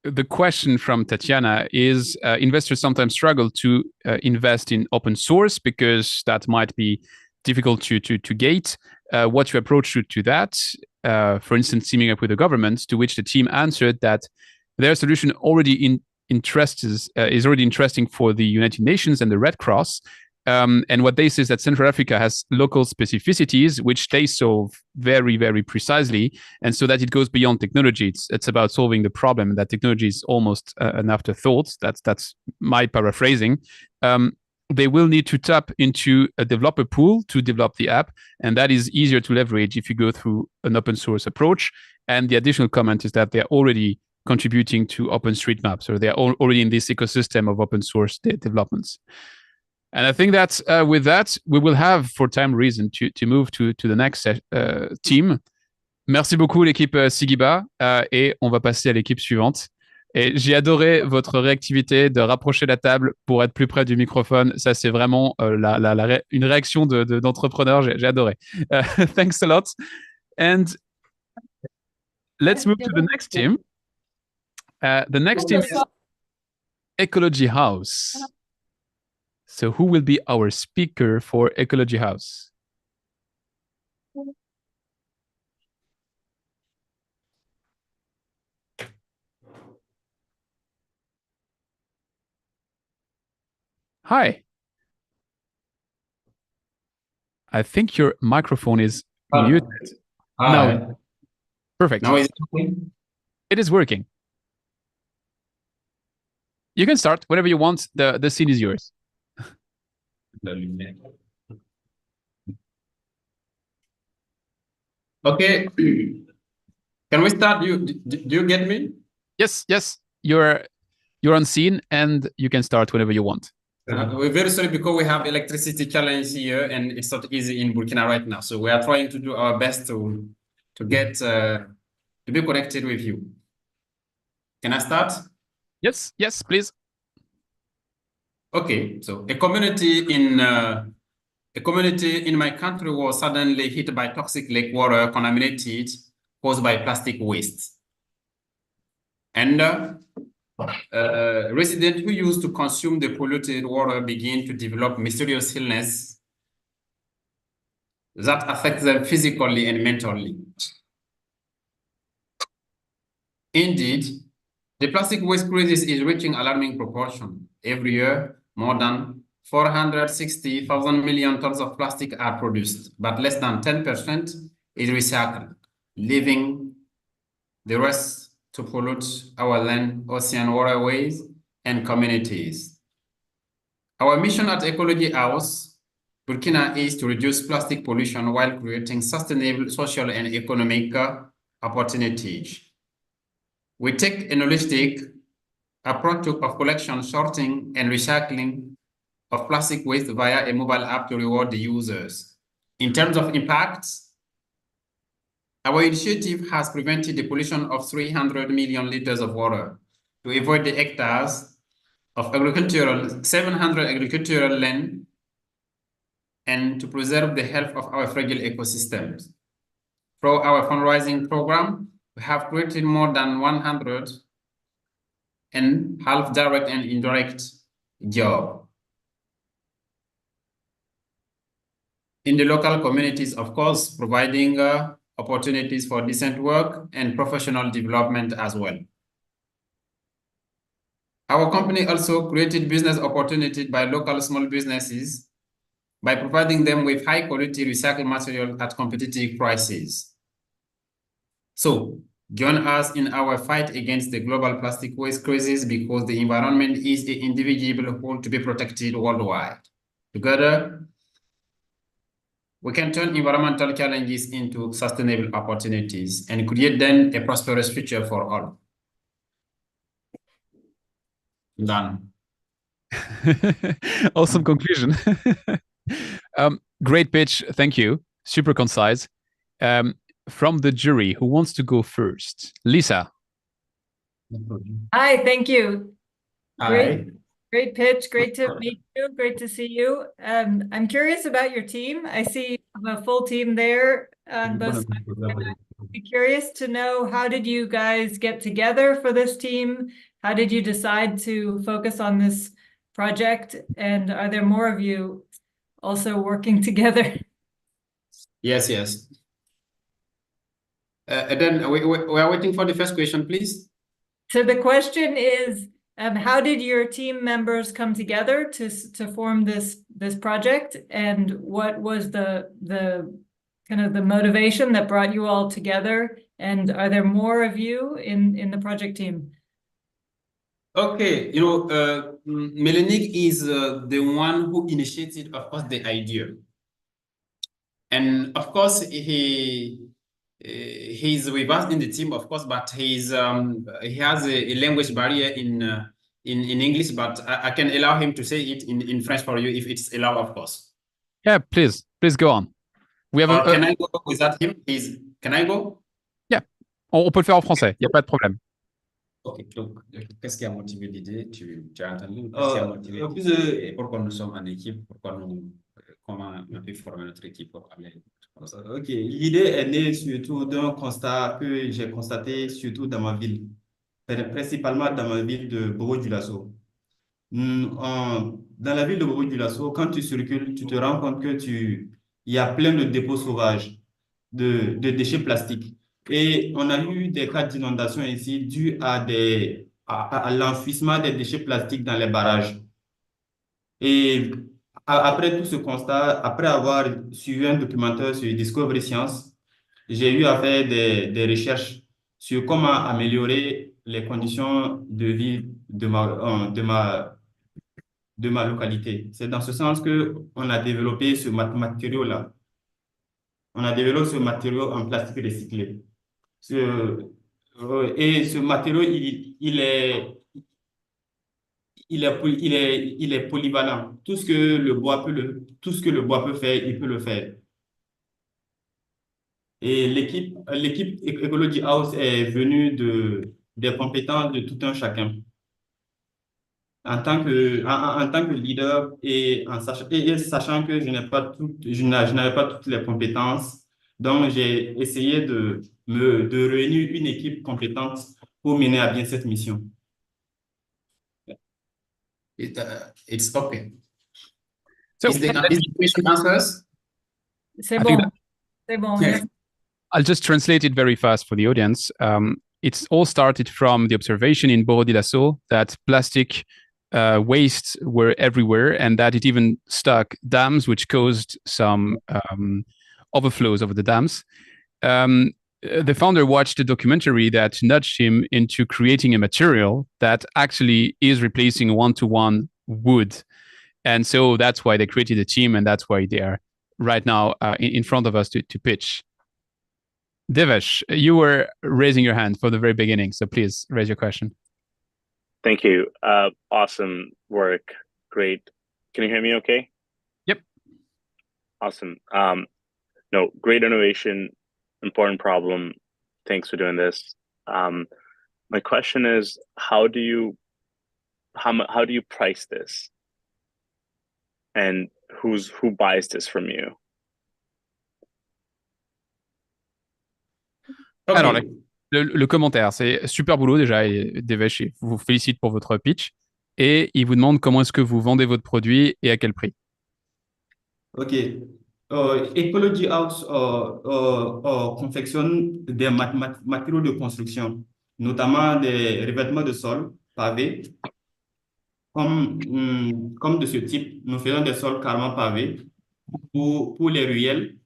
The question from Tatiana is, investors sometimes struggle to invest in open source because that might be difficult to gate. What's your approach to that? For instance, teaming up with the government, to which the team answered that their solution already is already interesting for the United Nations and the Red Cross. And what they say is that Central Africa has local specificities, which they solve very, very precisely. And so that it goes beyond technology. It's about solving the problem. And that technology is almost an afterthought. That's my paraphrasing. They will need to tap into a developer pool to develop the app. And that is easier to leverage if you go through an open source approach. And the additional comment is that they're already contributing to OpenStreetMap. So they're already in this ecosystem of open source developments. And I think that with that, we will have, for time reason, to move to the next team. Merci beaucoup, l'équipe Sigiba. Et on va passer à l'équipe suivante. Et j'ai adoré votre réactivité de rapprocher la table pour être plus près du microphone. Ça, c'est vraiment une réaction d'entrepreneur. J'ai adoré. Thanks a lot. And let's move to the next team. The next team is Ecology House. So who will be our speaker for Ecology House? Hi. I think your microphone is muted. Hi. No. Perfect. Now is it working? It is working. You can start whenever you want. The scene is yours. Okay. Can we start? Do you get me? Yes. You're on scene and you can start whenever you want. We're very sorry because we have electricity challenge here and it's not easy in Burkina right now. So we are trying to do our best to get to be connected with you. Can I start? Yes, please. Okay, so a community in my country was suddenly hit by toxic lake water contaminated caused by plastic waste. And residents who used to consume the polluted water begin to develop mysterious illness that affect them physically and mentally. Indeed, the plastic waste crisis is reaching alarming proportion. Every year, more than 460,000 million tons of plastic are produced, but less than 10% is recycled, leaving the rest to pollute our land, ocean, waterways, and communities. Our mission at Ecology House, Burkina, is to reduce plastic pollution while creating sustainable social and economic opportunities. We take an holistic approach of collection, sorting, and recycling of plastic waste via a mobile app to reward the users. In terms of impacts, our initiative has prevented the pollution of 300 million liters of water, to avoid the hectares of 700 agricultural land, and to preserve the health of our fragile ecosystems. Through our fundraising program, we have created more than 100 and half direct and indirect jobs in the local communities, of course, providing opportunities for decent work and professional development as well. Our company also created business opportunities by local small businesses by providing them with high quality recycled material at competitive prices. So join us in our fight against the global plastic waste crisis, because the environment is an indivisible whole to be protected worldwide. Together, we can turn environmental challenges into sustainable opportunities and create then a prosperous future for all. Done. Awesome conclusion. Great pitch. Thank you. Super concise. From the jury, who wants to go first? Lisa. Hi, thank you. Hi. Great pitch. Great to meet you. Great to see you. I'm curious about your team. I see you have a full team there on both sides. I'd be curious to know, how did you guys get together for this team? How did you decide to focus on this project? And are there more of you also working together? Yes, yes. Then we are waiting for the first question, please. So the question is, how did your team members come together to form this project, and what was the kind of the motivation that brought you all together? And are there more of you in the project team? Okay, Melanick is the one who initiated, of course, the idea, and of course he's with us in the team, of course, but he has a language barrier in English, but I can allow him to say it in French for you if it's allowed, of course. Yeah, please go on. We have Can I go without him? Can I go? Yeah, on peut le faire en français, il n'y a pas de problème. Ok, donc qu'est-ce qui a motivé l'idée? Tu as entendu? Qu'est-ce qui a motivé? En plus de pourquoi nous sommes en équipe, comment on a pu former notre équipe pour aller. Ok, l'idée est née surtout d'un constat que j'ai constaté surtout dans ma ville, principalement dans ma ville de Bobo-Dioulasso. Dans la ville de Bobo-Dioulasso, quand tu circules, tu te rends compte que il y a plein de dépôts sauvages de déchets plastiques. Et on a eu des cas d'inondation ici dus à l'enfouissement des déchets plastiques dans les barrages. Et après tout ce constat, après avoir suivi un documentaire sur Discovery Science, j'ai eu à faire des recherches sur comment améliorer les conditions de vie de ma localité. C'est dans ce sens qu'on a développé ce matériau-là. On a développé ce matériau en plastique recyclé. Et ce matériau, il est polyvalent. Tout ce que le bois peut faire, il peut le faire. Et l'équipe Ecology House est venue des compétences de tout un chacun. En tant que leader et sachant que je n'avais pas toutes les compétences, donc j'ai essayé de réunir une équipe compétente pour mener à bien cette mission. It's okay. So, is the question answers? C'est bon. C'est bon. Yes. I'll just translate it very fast for the audience. It's all started from the observation in Borodil-Lasso that plastic wastes were everywhere, and that it even stuck dams, which caused some overflows over the dams. The founder watched a documentary that nudged him into creating a material that actually is replacing one-to-one wood. And so that's why they created a team, and that's why they are right now in front of us to pitch. Devesh, you were raising your hand for the very beginning, so please raise your question. Thank you. Awesome work. Great. Can you hear me okay? Yep. Awesome. No, great innovation, important problem. Thanks for doing this. My question is, how do you price this? And who buys this from you? Okay. Alors, le commentaire, c'est super boulot déjà, et Devesh vous félicite pour votre pitch, et il vous demande comment est-ce que vous vendez votre produit et à quel prix. Ok. Ecology House confectionne des matériaux de construction, notamment des revêtements de sol pavés. Comme de ce type, nous faisons des sols carrément pavés pour les ruelles.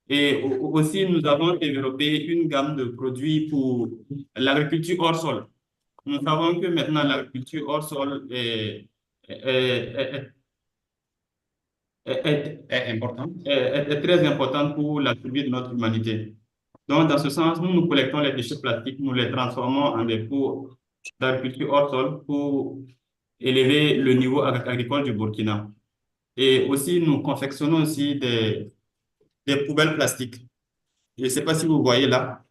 Et aussi, nous avons développé une gamme de produits pour l'agriculture hors sol. Nous savons que maintenant, l'agriculture hors sol est, est importante, est très importante pour la survie de notre humanité. Donc, dans ce sens, nous collectons les déchets plastiques, nous les transformons en des pots d'agriculture hors sol pour élever le niveau agricole du Burkina. Et aussi, nous confectionnons aussi des poubelles plastiques. Je ne sais pas si vous voyez là.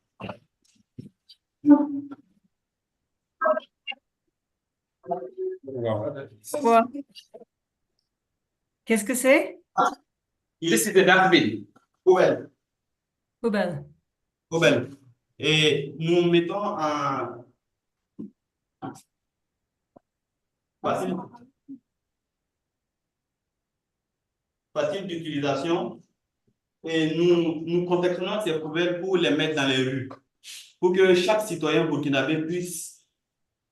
Quoi? Qu'est-ce que c'est? This is the dustbin. Poubelle. Poubelle. Poubelle. Et nous mettons en facile, facile d'utilisation et nous confectionnons ces poubelles pour les mettre dans les rues, pour que chaque citoyen burkinabé puisse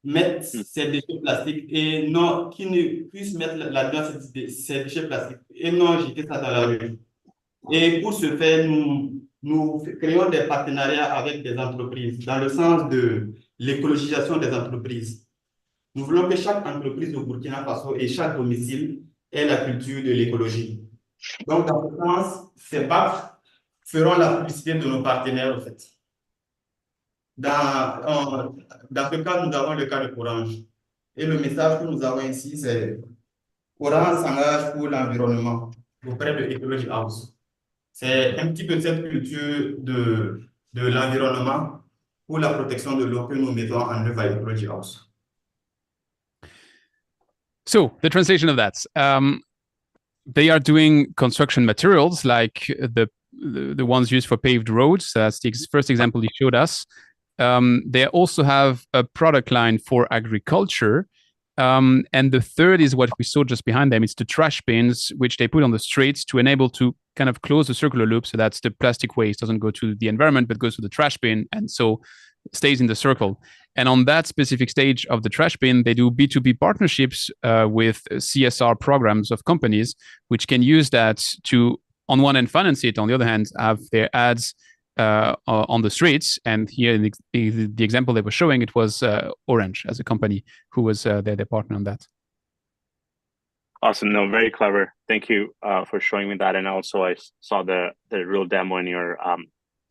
mettre ses déchets plastiques et non, qui ne puisse mettre là-dedans ses déchets plastiques et non jeter ça dans la rue. Et pour ce faire, nous créons des partenariats avec des entreprises dans le sens de l'écologisation des entreprises. Nous voulons que chaque entreprise au Burkina Faso et chaque domicile ait la culture de l'écologie. Donc, dans ce sens, ces BAF feront la publicité de nos partenaires, en fait. Dans ce cas, nous avons le cas de Orange. Et le message que nous avons ici, c'est Orange s'engage pour l'environnement auprès de Ecology House. C'est un petit peu cette culture de l'environnement pour la protection de l'eau que nous mettons en œuvre à Ecology House. So the translation of that, they are doing construction materials like the ones used for paved roads. That's the first example he showed us. They also have a product line for agriculture. And the third is what we saw just behind them. It's the trash bins, which they put on the streets to enable to kind of close the circular loop so that the plastic waste doesn't go to the environment, but goes to the trash bin and so stays in the circle. And on that specific stage of the trash bin, they do B2B partnerships with CSR programs of companies, which can use that to, on one hand, finance it, on the other hand, have their ads on the streets. And here, the example they were showing, it was Orange as a company who was their partner on that. Awesome. No, very clever. Thank you for showing me that. And also I saw the real demo in your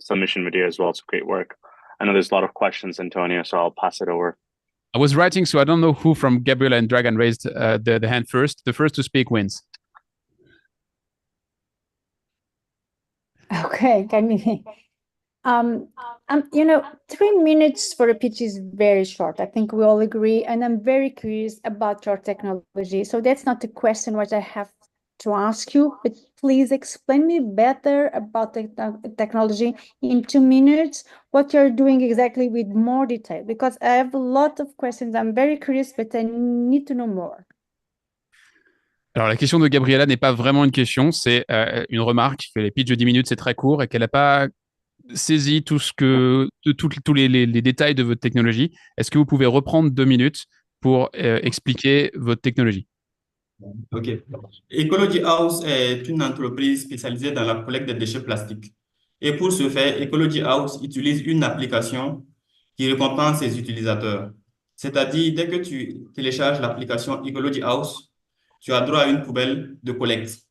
submission video as well. It's great work. I know there's a lot of questions, Antonio, so I'll pass it over. I was writing, so I don't know who from Gabriela and Dragan raised the hand first. The first to speak wins. Okay, can we? You know, 3 minutes for a pitch is very short. I think we all agree, and I'm very curious about your technology. So that's not the question what I have to ask you, but please explain me better about the technology in 2 minutes, what you're doing exactly with more detail, because I have a lot of questions. I'm very curious, but I need to know more. Alors, la question de Gabriela n'est pas vraiment une question, c'est une remarque que les pitchs de 10 minutes, c'est très court et qu'elle n'a pas saisi tous les détails de votre technologie. Est-ce que vous pouvez reprendre 2 minutes pour expliquer votre technologie? OK. Ecology House est une entreprise spécialisée dans la collecte des déchets plastiques. Et pour ce faire, Ecology House utilise une application qui récompense ses utilisateurs. C'est-à-dire, dès que tu télécharges l'application Ecology House, tu as droit à une poubelle de collecte.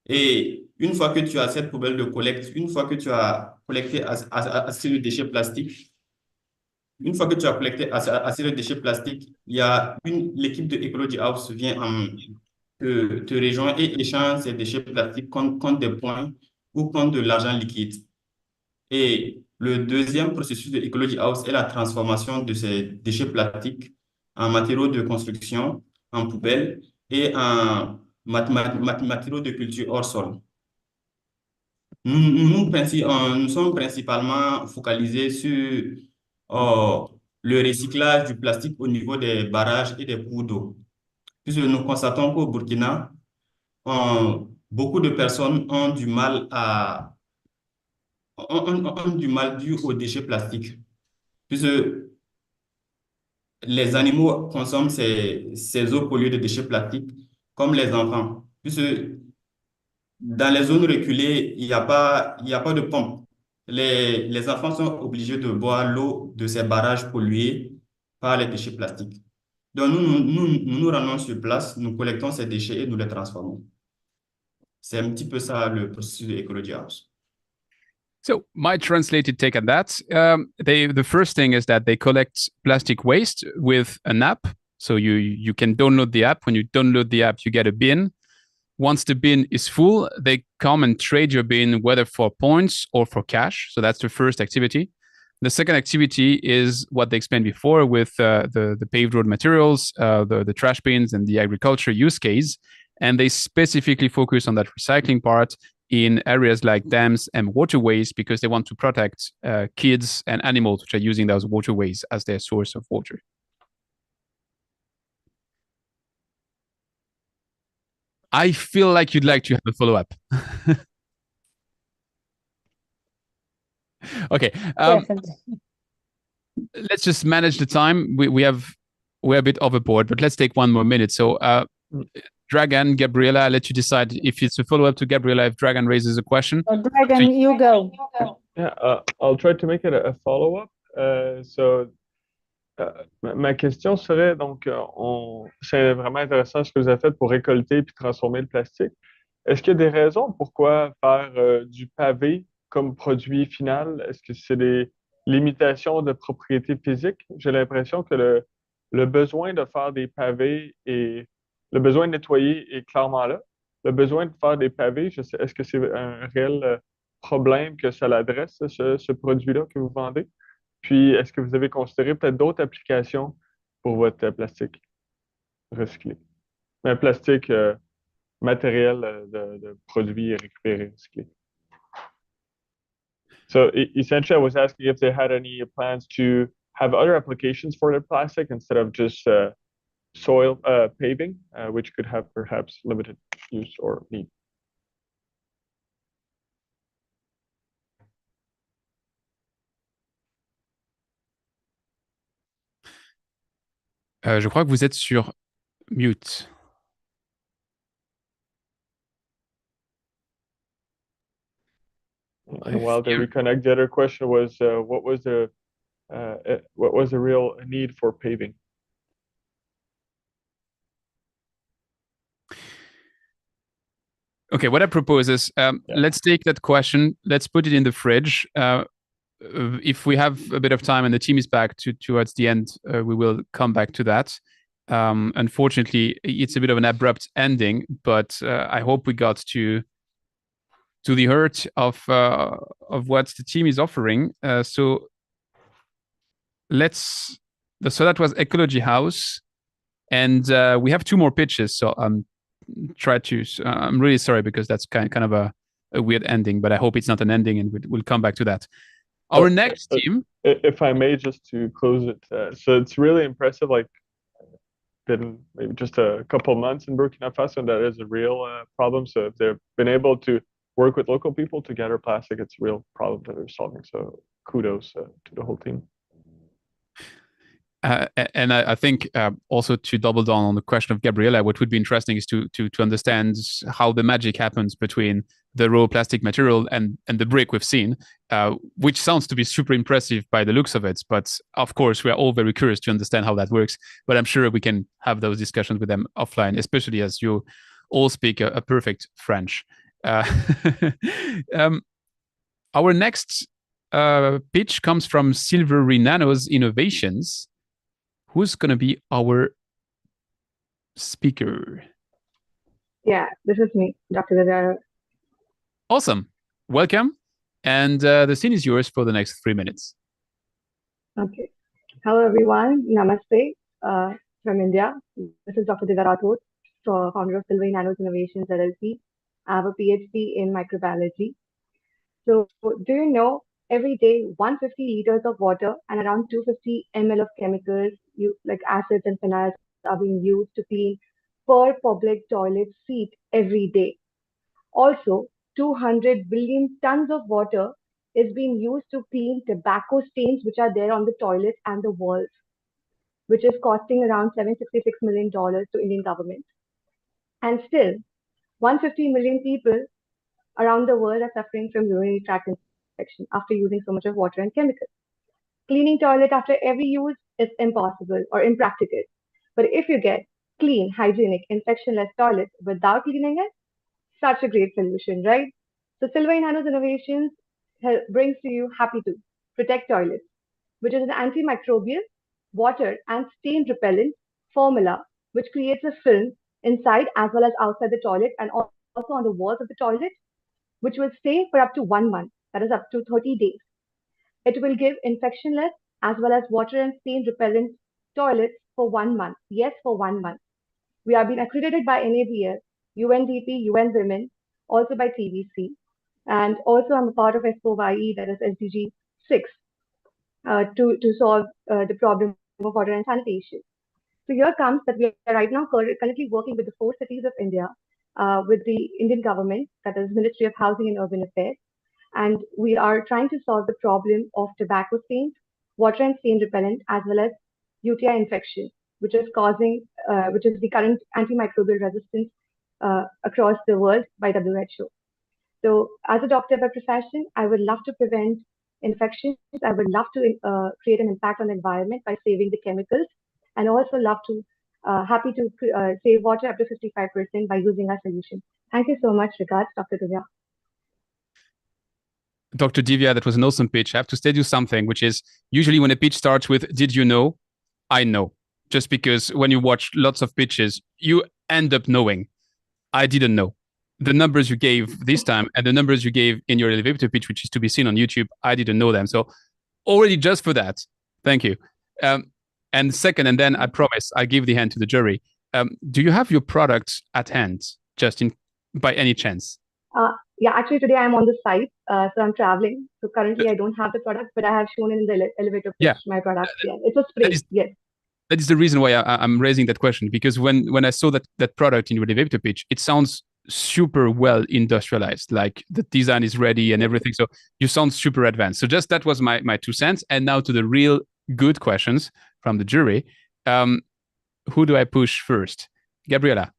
Et une fois que tu as cette poubelle de collecte, une fois que tu as collecté assez de déchets plastiques, une fois que tu as collecté assez de déchets plastiques, il y a l'équipe de Ecology House vient te rejoindre et échange ces déchets plastiques contre des points ou contre de l'argent liquide. Et le deuxième processus de Ecology House est la transformation de ces déchets plastiques en matériaux de construction, en poubelles et en matériaux de culture hors sol. Nous sommes principalement focalisés sur le recyclage du plastique au niveau des barrages et des cours d'eau. Puisque nous constatons qu'au Burkina, beaucoup de personnes ont du mal dû aux déchets plastiques. Puisque les animaux consomment ces eaux polluées de déchets plastiques comme les enfants. Puisque Dans les zones reculées, il y a pas de pompe. Les enfants sont obligés de boire l'eau de ces barrages pollués par les déchets plastiques. Donc, nous rendons sur place, nous collectons ces déchets et nous les transformons. C'est un petit peu ça le processus de Ecology House. So my translated take on that, the first thing is that they collect plastic waste with an app. So you can download the app. When you download the app, you get a bin. Once the bin is full, they come and trade your bin, whether for points or for cash. So that's the first activity. The second activity is what they explained before with the paved road materials, the trash bins, and the agriculture use case. And they specifically focus on that recycling part in areas like dams and waterways because they want to protect kids and animals which are using those waterways as their source of water. I feel like you'd like to have a follow-up. Okay. Let's just manage the time. We're a bit overboard, but let's take one more minute. So Dragan, Gabriela, I'll let you decide if it's a follow-up to Gabriela, if Dragan raises a question. Dragan, you go. Yeah, I'll try to make it a follow-up. Ma question serait, donc, c'est vraiment intéressant ce que vous avez fait pour récolter puis transformer le plastique. Est-ce qu'il y a des raisons pourquoi faire du pavé comme produit final? Est-ce que c'est des limitations de propriété physique? J'ai l'impression que le besoin de faire des pavés et le besoin de nettoyer est clairement là. Le besoin de faire des pavés, est-ce que c'est un réel problème que ça l'adresse, ce produit-là que vous vendez? Puis, est-ce que vous avez considéré peut-être d'autres applications pour votre plastique recyclé? Un plastique matériel de produits récupérés, recyclés. So essentially, I was asking if they had any plans to have other applications for their plastic instead of just soil paving, which could have perhaps limited use or need. Je crois que vous êtes sur mute. And while they reconnect, the other question was, what was the real need for paving? Okay, what I propose is let's take that question, let's put it in the fridge. If we have a bit of time and the team is back towards the end, we will come back to that. Unfortunately, it's a bit of an abrupt ending, but I hope we got to the heart of what the team is offering. So that was Ecology House, and we have two more pitches. So I'm really sorry because that's kind of a weird ending, but I hope it's not an ending, and we'll come back to that. Our next team. If I may, just to close it, so it's really impressive. Like, been maybe just a couple of months in Burkina Faso, and that is a real problem. So if they've been able to work with local people to gather plastic, it's a real problem that they're solving. So kudos to the whole team. And I think also to double down on the question of Gabriela, what would be interesting is to understand how the magic happens between the raw plastic material and the brick we've seen, which sounds to be super impressive by the looks of it. But of course, we are all very curious to understand how that works. But I'm sure we can have those discussions with them offline, especially as you all speak a perfect French. Our next pitch comes from Silvery Nano's Innovations. Who's going to be our speaker? Yeah, this is me, Dr. Vivera. Awesome. Welcome. And the scene is yours for the next 3 minutes. Okay. Hello, everyone. Namaste from India. This is Dr. Vivera, founder of Silvery Nano's Innovations LLC. I have a PhD in microbiology. So do you know, every day 150 liters of water and around 250 ml of chemicals, like acids and phenols, are being used to clean per public toilet seat every day. Also, 200 billion tons of water is being used to clean tobacco stains which are there on the toilets and the walls, which is costing around $766 million to Indian government. And still, 150 million people around the world are suffering from urinary tract infection after using so much of water and chemicals. Cleaning toilet after every use is impossible or impractical. But if you get clean, hygienic, infection-less toilets without cleaning it, such a great solution, right? So Silver Nano's innovations brings to you Happy to Protect Toilets, which is an antimicrobial, water, and stain repellent formula which creates a film inside as well as outside the toilet and also on the walls of the toilet, which will stay for up to 1 month, that is up to 30 days. It will give infectionless as well as water and stain repellent toilets for 1 month. Yes, for 1 month. We have been accredited by NABL, UNDP, UN Women, also by TBC, and also I'm a part of S4YE, that is SDG 6, to solve the problem of water and sanitation. So here comes that we are right now currently working with the 4 cities of India, with the Indian government, that is Ministry of Housing and Urban Affairs, and we are trying to solve the problem of tobacco stains, water and stain repellent, as well as UTI infection, which is the current antimicrobial resistance across the world by WHO. So as a doctor by profession, I would love to prevent infections. I would love to create an impact on the environment by saving the chemicals, and also happy to save water up to 55% by using our solution. Thank you so much. Regards, Dr. Divya. Dr. Divya, that was an awesome pitch. I have to tell you something, which is usually when a pitch starts with, did you know? I know. Just because when you watch lots of pitches, you end up knowing. I didn't know. The numbers you gave this time and the numbers you gave in your elevator pitch, which is to be seen on YouTube, I didn't know them. So already just for that, thank you. And second, and then I promise I give the hand to the jury. Do you have your product at hand, just by any chance? Yeah, actually today I'm on the site, so I'm traveling. So currently I don't have the product, but I have shown in the elevator pitch my product. Yeah, it's a spray. Yes. That is the reason why I'm raising that question, because when I saw that product in your elevator pitch, it sounds super well industrialized, like the design is ready and everything. So you sound super advanced. So just that was my 2 cents. And now to the real good questions from the jury. Who do I push first? Gabriela.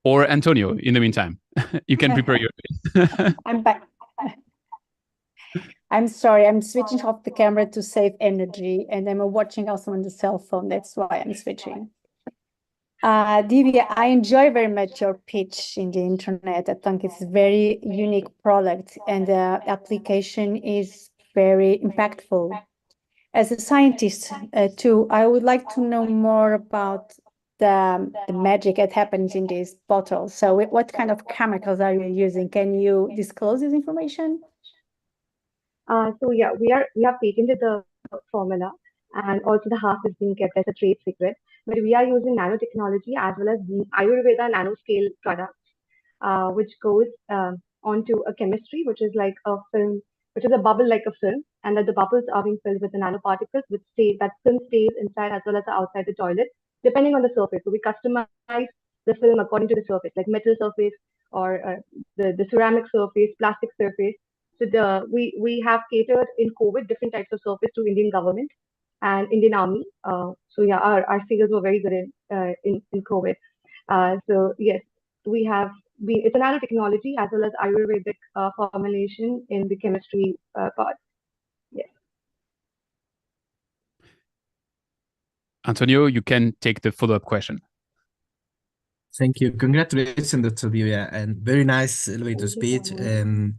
Or Antonio, in the meantime. You can prepare your... I'm back. I'm sorry, I'm switching off the camera to save energy, and I'm watching also on the cell phone. That's why I'm switching. Divya, I enjoy very much your pitch in the internet. I think it's a very unique product, and the application is very impactful. As a scientist, too, I would like to know more about the magic that happens in these bottles. So what kind of chemicals are you using? Can you disclose this information? So yeah, we have patented the formula, and also the half is being kept as a trade secret. But we are using nanotechnology as well as the Ayurveda nanoscale products, which goes onto a chemistry, which is like a film, which is a bubble like a film, and that the bubbles are being filled with the nanoparticles, which that film stays inside as well as outside the toilet, depending on the surface. So we customize the film according to the surface, like metal surface or the ceramic surface, plastic surface. So we have catered in COVID different types of surface to Indian government and Indian Army. So yeah, our figures were very good in COVID. So yes, it's a nanotechnology as well as Ayurvedic formulation in the chemistry part. Yes. Antonio, you can take the follow-up question. Thank you. Congratulations, Dr. Divya, and very nice elevator speech. And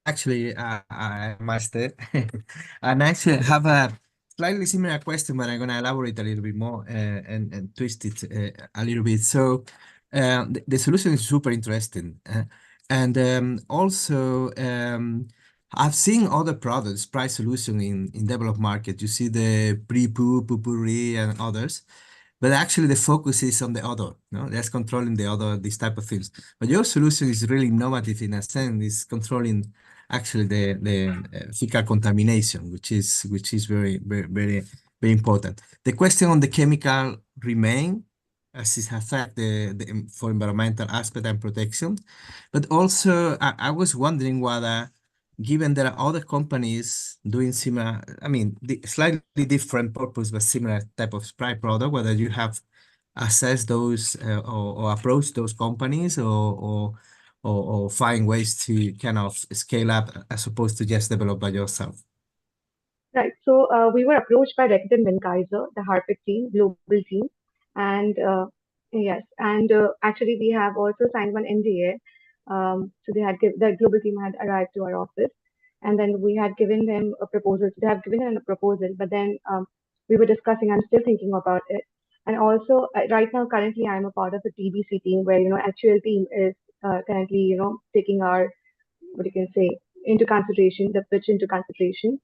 actually, I must and actually have a slightly similar question, but I'm going to elaborate a little bit more and twist it a little bit. So the solution is super interesting. And also, I've seen other products, price solution in developed market. You see the pre-poo, poo-pourri, and others. But actually, the focus is on the odor. That's controlling the odor, these type of things. But your solution is really innovative in a sense. It's controlling actually the fecal contamination, which is very, very, very, very important. The question on the chemical remain as it affects for environmental aspect and protection. But also, I was wondering whether given there are other companies doing similar, I mean, slightly different purpose, but similar type of spray product, whether you have assessed those or approached those companies or find ways to kind of scale up as opposed to just develop by yourself? Right. So we were approached by Reckitt and Benckiser, the Harpic team, global team, and yes, and actually we have also signed one NDA. So the global team had arrived to our office, and then we had given them a proposal. So they have given them a proposal, but then we were discussing. I'm still thinking about it, and also right now, currently, I'm a part of the TBC team where actual team is currently taking our what you can say into consideration, the pitch into consideration.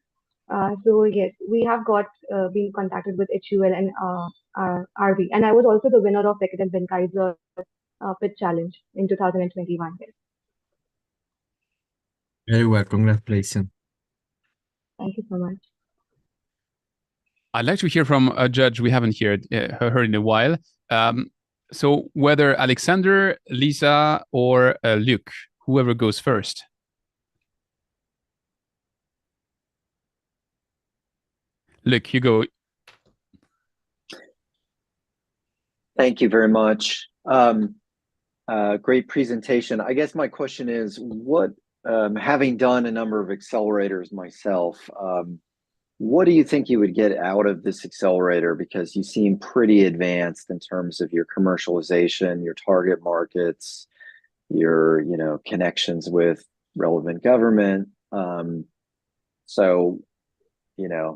So yes, we have been contacted with HUL and RV, and I was also the winner of Reckitt and Benckiser Pitch Challenge in 2021. Yes. Very well, congratulations. Thank you so much. I'd like to hear from a judge we haven't heard in a while. So whether Alexander, Lisa, or Luc, whoever goes first. Luc, you go. Thank you very much. Great presentation. I guess my question is, what, having done a number of accelerators myself, what do you think you would get out of this accelerator? Because you seem pretty advanced in terms of your commercialization, your target markets, your connections with relevant government. So, yeah.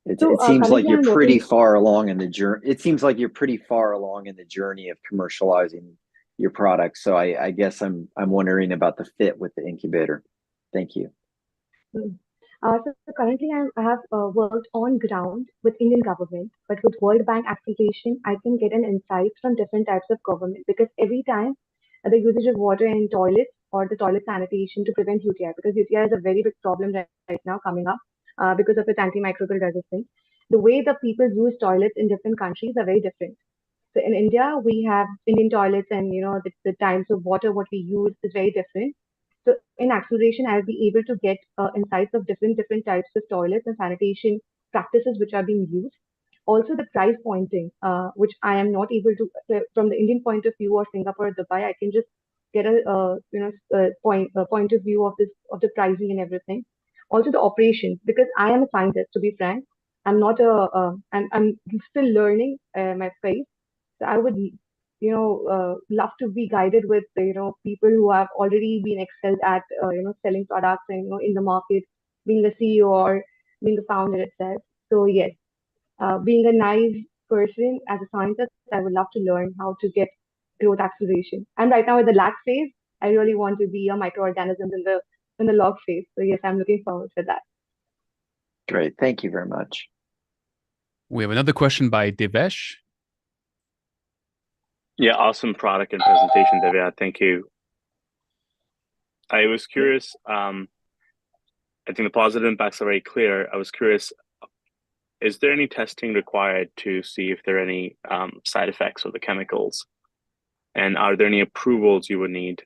It So, seems like currently you're I'm pretty working. far along in the journey. It seems like you're pretty far along in the journey of commercializing your product. So I guess I'm wondering about the fit with the incubator. Thank you. So currently I have worked on ground with Indian government, but with World Bank application, I can get an insight from different types of government because every time the usage of water in toilets or the toilet sanitation to prevent UTI, because UTI is a very big problem right now coming up because of its antimicrobial resistance. The way the people use toilets in different countries are very different. So in India, we have Indian toilets and the types of water what we use is very different. So in acceleration, I'll be able to get insights of different types of toilets and sanitation practices which are being used. Also the price pointing, which I am not able to from the Indian point of view or Singapore or Dubai, I can just get a point of view of the pricing and everything. Also the operations, because I am a scientist, to be frank. I'm not I'm still learning my phase. So I would love to be guided with people who have already been excelled at selling products and in the market, being a CEO or being a founder itself. So yes, being a naive person as a scientist, I would love to learn how to get growth acceleration. And right now in the lag phase, I really want to be a microorganism in the log phase. So yes, I'm looking forward to that. Great, thank you very much. We have another question by Devesh. Yeah, awesome product and presentation, Divya. Thank you. I was curious. I think the positive impacts are very clear. I was curious, is there any testing required to see if there are any side effects of the chemicals? And are there any approvals you would need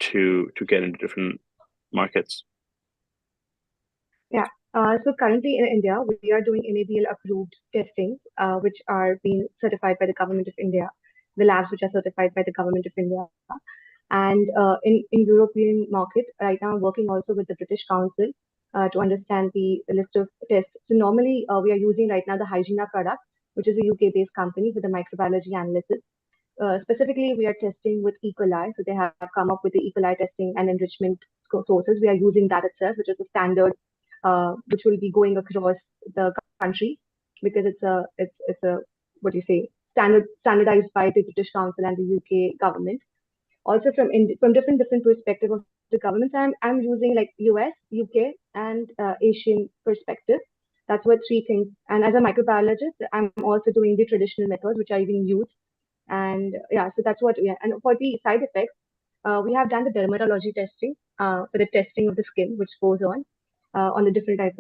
to get into different markets? Yeah. So currently in India, we are doing NABL approved testing, which are being certified by the government of India, the labs which are certified by the government of India. And in European market, right now I'm working also with the British Council to understand the list of tests. So normally we are using right now the Hygiena product, which is a UK-based company with the microbiology analysis. Specifically, we are testing with E. coli. So they have come up with the E. coli testing and enrichment sources. We are using that itself, which is a standard which will be going across the country because it's a what do you say standardized by the British Council and the UK government. Also from different perspective of the governments, I'm using like US, UK, and Asian perspective. That's what three things. And as a microbiologist, I'm also doing the traditional methods which are even used. And yeah, so that's what. Yeah, and for the side effects, we have done the dermatology testing for the testing of the skin, which goes on the different types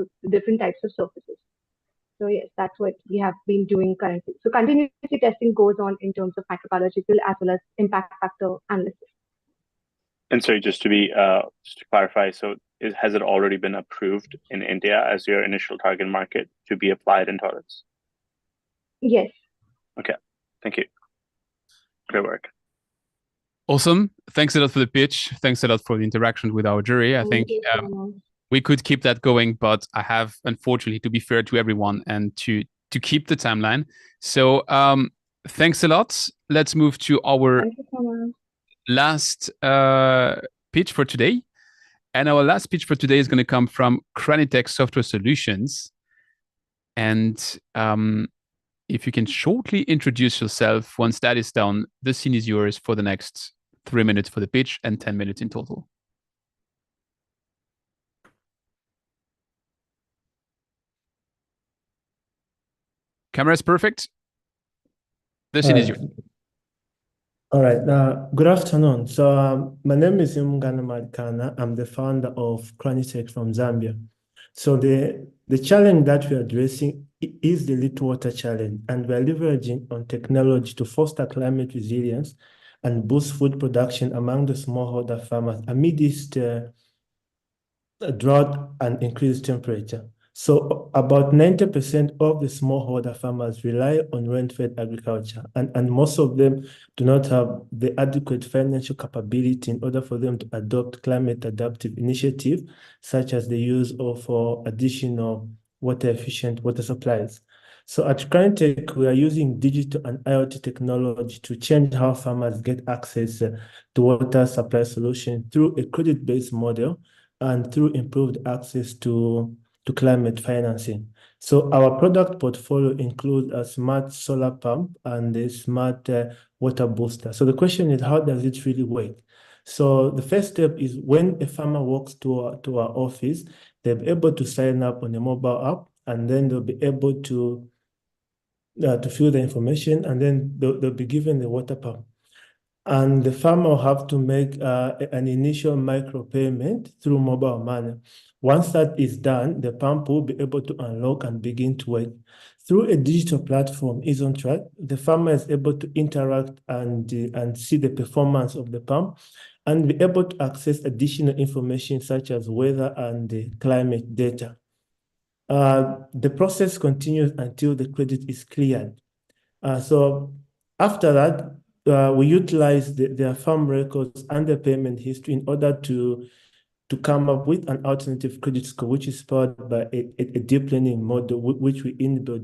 of surfaces. So yes, that's what we have been doing currently. So continuously testing goes on in terms of microbiological as well as impact factor analysis. And sorry, just to clarify, so has it already been approved in India as your initial target market to be applied in toilets? Yes. Okay, thank you. Great work. Awesome. Thanks a lot for the pitch. Thanks a lot for the interaction with our jury. I think we could keep that going, but I have, unfortunately, to be fair to everyone and to keep the timeline. So thanks a lot. Let's move to our last pitch for today. And our last pitch for today is going to come from Cranitech Software Solutions. And if you can shortly introduce yourself, once that is done, the scene is yours for the next 3 minutes for the pitch and 10 minutes in total. Camera is perfect. The scene is yours. All right. Good afternoon. So my name is Imungana Madkana. I'm the founder of Cranitech from Zambia. So the challenge that we're addressing is the little water challenge, and we're leveraging on technology to foster climate resilience and boost food production among the smallholder farmers amidst drought and increased temperature. So about 90% of the smallholder farmers rely on rain-fed agriculture, and most of them do not have the adequate financial capability in order for them to adopt climate adaptive initiatives, such as the use of additional water-efficient water supplies. So at Cranitech, we are using digital and IoT technology to change how farmers get access to water supply solutions through a credit-based model and through improved access to climate financing. So our product portfolio includes a smart solar pump and a smart water booster. So the question is, how does it really work? So the first step is when a farmer walks to our office, they'll be able to sign up on a mobile app, and then they'll be able to fill the information, and then they'll be given the water pump. And the farmer will have to make an initial micro payment through mobile money. Once that is done, the pump will be able to unlock and begin to work. Through a digital platform, EasonTrack, the farmer is able to interact and see the performance of the pump and be able to access additional information such as weather and climate data. The process continues until the credit is cleared. So after that, we utilize their farm records and their payment history in order to come up with an alternative credit score, which is powered by a deep learning model, which we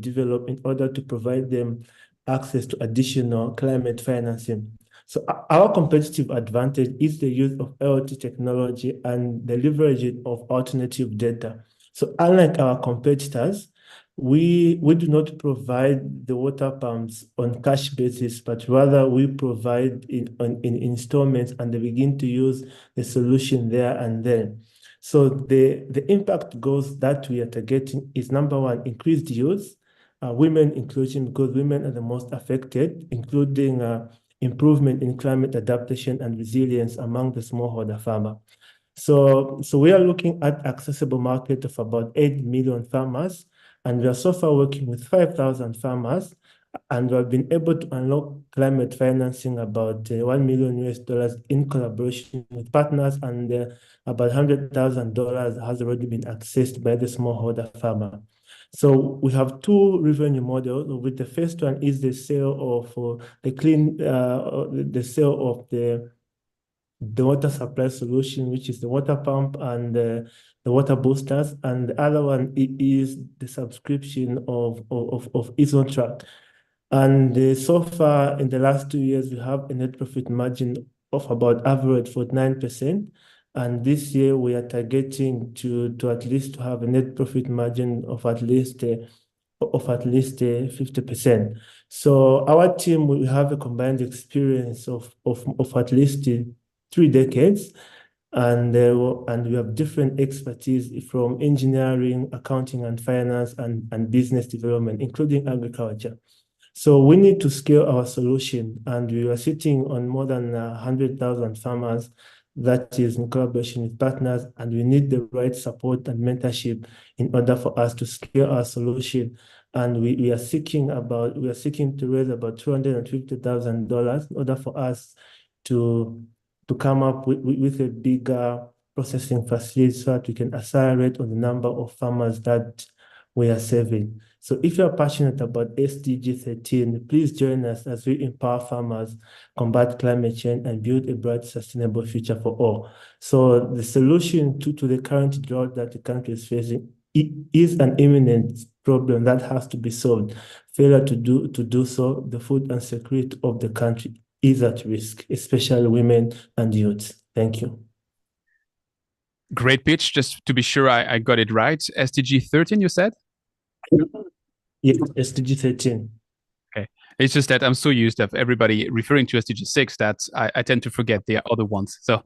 develop in order to provide them access to additional climate financing. So our competitive advantage is the use of IoT technology and the leveraging of alternative data. So unlike our competitors, we do not provide the water pumps on cash basis, but rather we provide in installments, and they begin to use the solution there and then. So the impact goals that we are targeting is, number one, increased use, women inclusion, because women are the most affected, including improvement in climate adaptation and resilience among the smallholder farmer. So we are looking at accessible market of about 8 million farmers, and we are so far working with 5,000 farmers, and we have been able to unlock climate financing about $1 million in collaboration with partners, and about $100,000 has already been accessed by the smallholder farmer. So we have two revenue models. With the first one is the sale of the sale of the water supply solution, which is the water pump and the water boosters, and the other one is the subscription of EasonTrack. And so far in the last 2 years, we have a net profit margin of about average 49%. And this year we are targeting to at least have a net profit margin of at least 50%. So our team will have a combined experience of at least 3 decades, and we have different expertise from engineering, accounting and finance, and business development, including agriculture. So we need to scale our solution, and we are sitting on more than 100,000 farmers. That is in collaboration with partners, and we need the right support and mentorship in order for us to scale our solution. And we are seeking to raise about $250,000 in order for us to to come up with a bigger processing facility so that we can accelerate on the number of farmers that we are serving. So if you're passionate about SDG 13, please join us as we empower farmers, combat climate change, and build a bright, sustainable future for all. So the solution to the current drought that the country is facing is an imminent problem that has to be solved. Failure to do so, the food insecurity of the country is at risk, especially women and youth. Thank you. Great pitch. Just to be sure I got it right. SDG 13, you said? Yes, SDG 13. Okay. It's just that I'm so used to everybody referring to SDG 6 that I tend to forget the other ones. So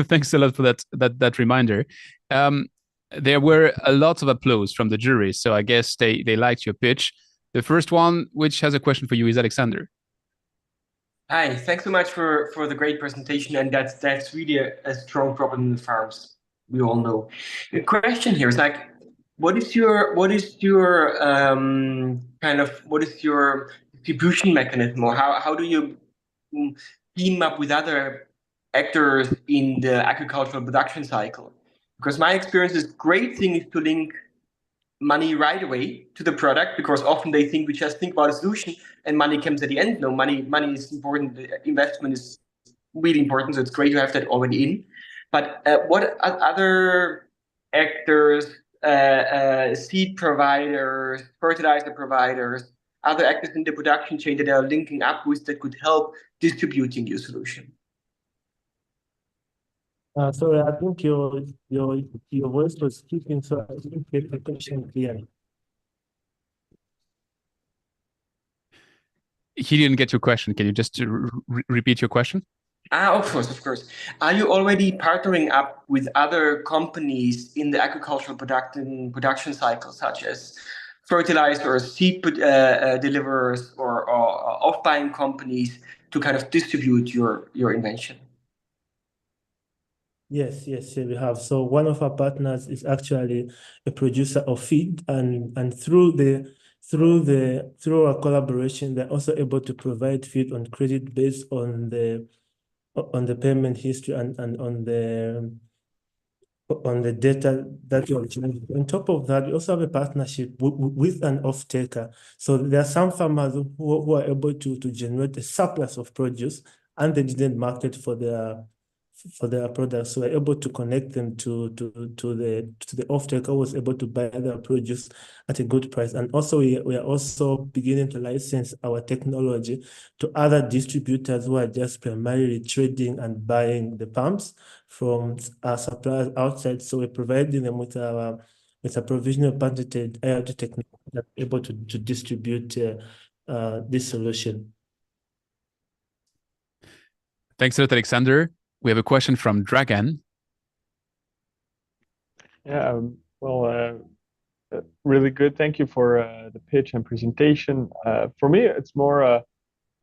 thanks a lot for that reminder. There were a lot of applause from the jury, so I guess they liked your pitch. The first one, which has a question for you, is Alexander. Hi, thanks so much for the great presentation, and that's really a strong problem in the farms. We all know. The question here is like, what is your distribution mechanism, or how do you team up with other actors in the agricultural production cycle? Because my experience is great thing is to link money right away to the product, because often they think we just think about a solution and money comes at the end. No, money is important. The investment is really important, so it's great to have that already in. But what other actors, seed providers, fertilizer providers, other actors in the production chain that are linking up with that could help distributing your solution? Sorry, I think your voice was keeping, so I didn't get the question clearly. He didn't get your question. Can you just repeat your question? Of course. Are you already partnering up with other companies in the agricultural production cycle, such as fertilizers, seed deliverers, or off-buying companies to kind of distribute your invention? Yes, we have. So one of our partners is actually a producer of feed, and through our collaboration, they're also able to provide feed on credit based on the payment history and on the data that you are generating. On top of that, we also have a partnership with an off-taker. So there are some farmers who are able to generate a surplus of produce, and they didn't market for their products, so we're able to connect them to the off-taker who was able to buy their produce at a good price. And also we are also beginning to license our technology to other distributors who are just primarily trading and buying the pumps from our suppliers outside. So we're providing them with a provisional patented IoT technology that's able to distribute this solution. Thanks a lot, Alexander. We have a question from Dragan. Yeah, really good. Thank you for the pitch and presentation. For me, it's more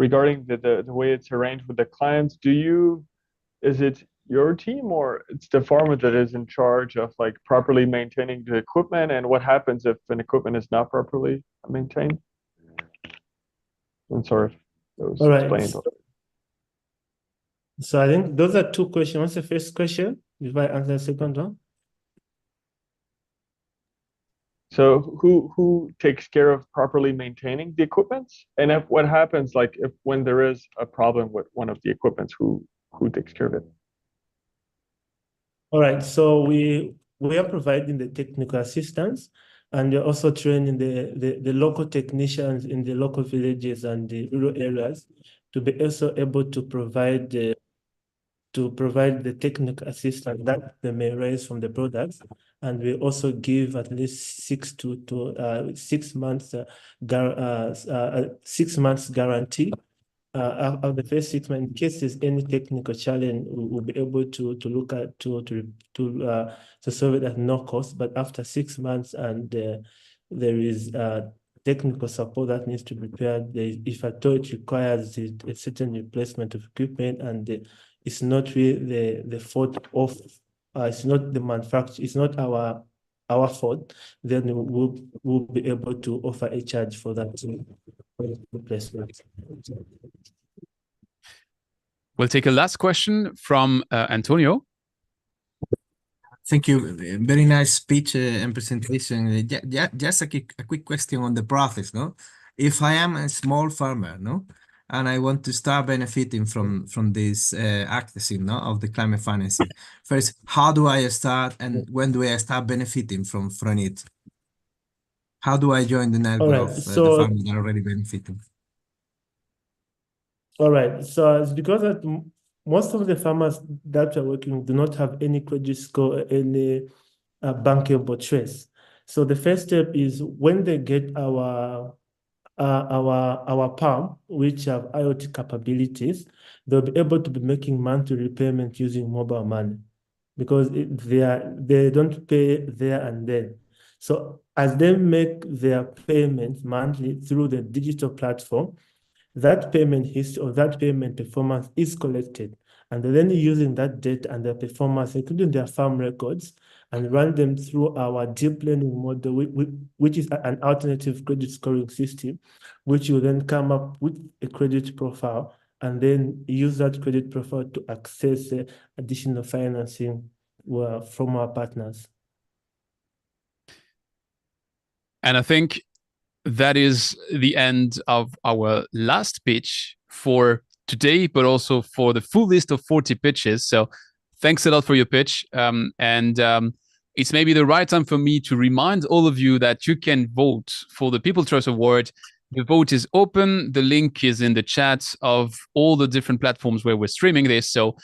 regarding the way it's arranged with the clients. Is it your team, or it's the farmer that is in charge of like properly maintaining the equipment? And what happens if an equipment is not properly maintained? And sort of those explained. So I think those are two questions. What's the first question? If I answer the second one. So who takes care of properly maintaining the equipment? And what happens like when there is a problem with one of the equipments, who takes care of it? All right. So we are providing the technical assistance, and we're also training the local technicians in the local villages and the rural areas to be also able to provide the technical assistance that they may raise from the products. And we also give at least 6 months 6 months guarantee. Of the first 6 months, in case there's any technical challenge, we'll be able to look at to solve it at no cost. But after 6 months, and there is technical support that needs to be prepared, if at all it requires a certain replacement of equipment, and it's not really the fault of it's not the manufacturer, it's not our fault, then we'll be able to offer a charge for that replacement. We'll take a last question from Antonio. Thank you. Very nice speech and presentation. Just a quick question on the process, no? If I am a small farmer, no, and I want to start benefiting from this accessing, no, of the climate financing. First, how do I start, and when do I start benefiting from it? How do I join the network of the farmers that are already benefiting? All right. So it's because that most of the farmers that we're working with do not have any credit score or any bankable trace. So the first step is when they get our palm, which have IoT capabilities, they'll be able to be making monthly repayment using mobile money because they don't pay there and then. So as they make their payments monthly through the digital platform, that payment history or that payment performance is collected. And then using that data and their performance, including their farm records, and run them through our deep learning model, which is an alternative credit scoring system, which will then come up with a credit profile and then use that credit profile to access additional financing from our partners. And I think that is the end of our last pitch for today, but also for the full list of 40 pitches. So thanks a lot for your pitch. It's maybe the right time for me to remind all of you that you can vote for the People Choice Award. The vote is open. The link is in the chat of all the different platforms where we're streaming this. So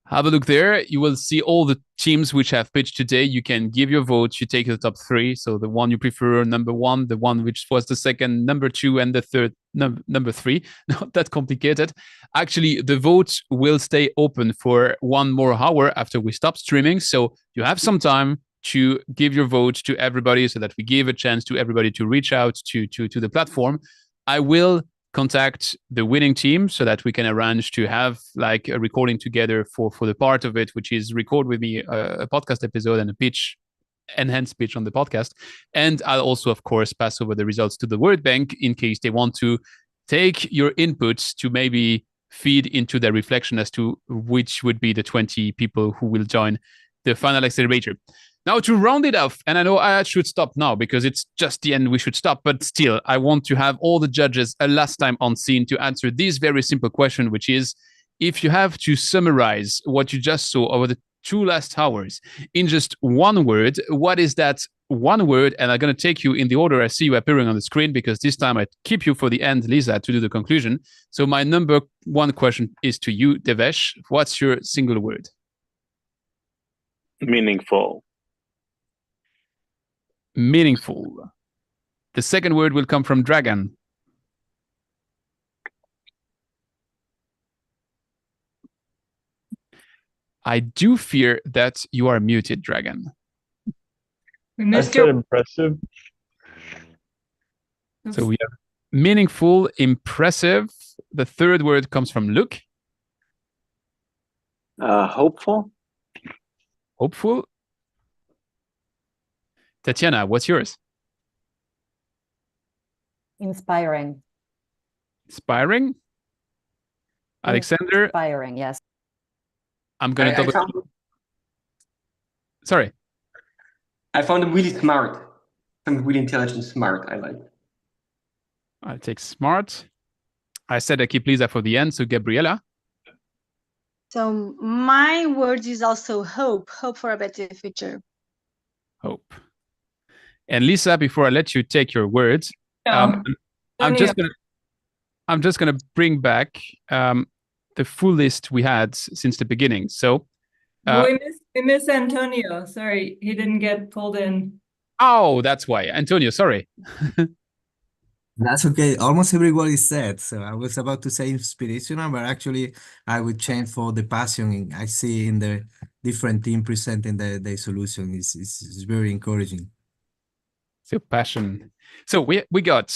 have a look there. You will see all the teams which have pitched today. You can give your vote. You take the top three. So the one you prefer, number one, the one which was the second, number two, and the third, number three. Not that complicated. Actually, the vote will stay open for 1 more hour after we stop streaming. So you have some time to give your vote to everybody so that we give a chance to everybody to reach out to the platform. I will contact the winning team so that we can arrange to have like a recording together for the part of it, which is record with me a podcast episode and a pitch, enhanced pitch on the podcast. And I'll also, of course, pass over the results to the World Bank in case they want to take your inputs to maybe feed into their reflection as to which would be the 20 people who will join the final accelerator. Now, to round it off, and I know I should stop now because it's just the end, we should stop, but still, I want to have all the judges a last time on scene to answer this very simple question, which is, if you have to summarize what you just saw over the 2 last hours in just one word, what is that one word? And I'm going to take you in the order I see you appearing on the screen, because this time I keep you for the end, Lisa, to do the conclusion. So my number one question is to you, Devesh. What's your single word? Meaningful. Meaningful. The second word will come from Dragon. I do fear that you are muted, Dragon. I said impressive. So we have meaningful, impressive. The third word comes from Luke. Hopeful. Hopeful. Tatiana, what's yours? Inspiring. Inspiring. Alexander. Inspiring, yes. I'm going to double. Sorry. I found him really smart. I'm really intelligent, smart. I like. I'll take smart. I said I keep Lisa for the end. So Gabriela. So my word is also hope. Hope for a better future. Hope. And Lisa, before I let you take your words, I'm just gonna bring back the full list we had since the beginning. So we miss Antonio. Sorry, he didn't get pulled in. Oh, that's why. Antonio, sorry. That's okay. Almost everybody said. So I was about to say inspirational, but actually I would change for the passion I see in the different team presenting the solution. Is very encouraging. So passion. So we got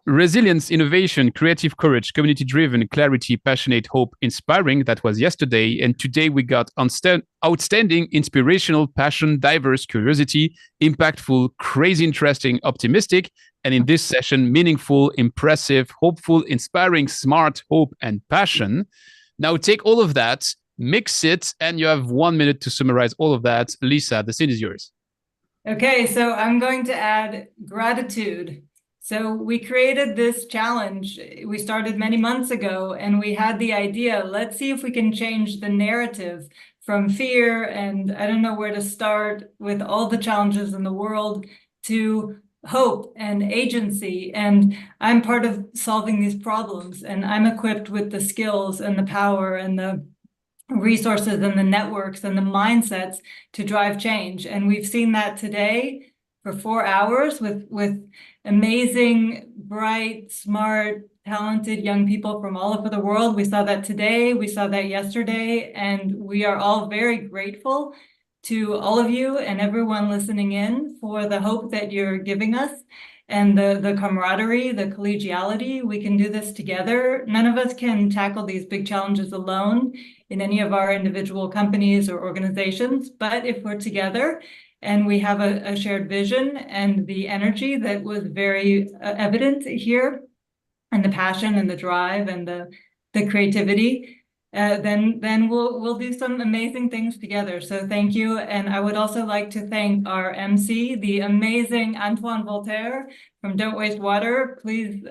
resilience, innovation, creative courage, community-driven, clarity, passionate, hope, inspiring. That was yesterday. And today we got outstanding, inspirational, passion, diverse, curiosity, impactful, crazy, interesting, optimistic. And in this session, meaningful, impressive, hopeful, inspiring, smart, hope, and passion. Now take all of that, mix it, and you have 1 minute to summarize all of that. Lisa, the scene is yours. Okay, so I'm going to add gratitude. So we created this challenge. We started many months ago, and we had the idea, let's see if we can change the narrative from fear and I don't know where to start with all the challenges in the world to hope and agency. And I'm part of solving these problems, and I'm equipped with the skills and the power and the resources and the networks and the mindsets to drive change. And we've seen that today for 4 hours with amazing, bright, smart, talented young people from all over the world. We saw that today, we saw that yesterday, and we are all very grateful to all of you and everyone listening in for the hope that you're giving us and the camaraderie, the collegiality. We can do this together. None of us can tackle these big challenges alone in any of our individual companies or organizations, but if we're together and we have a shared vision and the energy that was very evident here, and the passion and the drive and the creativity, then we'll do some amazing things together. So thank you. And I would also like to thank our MC, the amazing Antoine Voltaire from Don't Waste Water. Please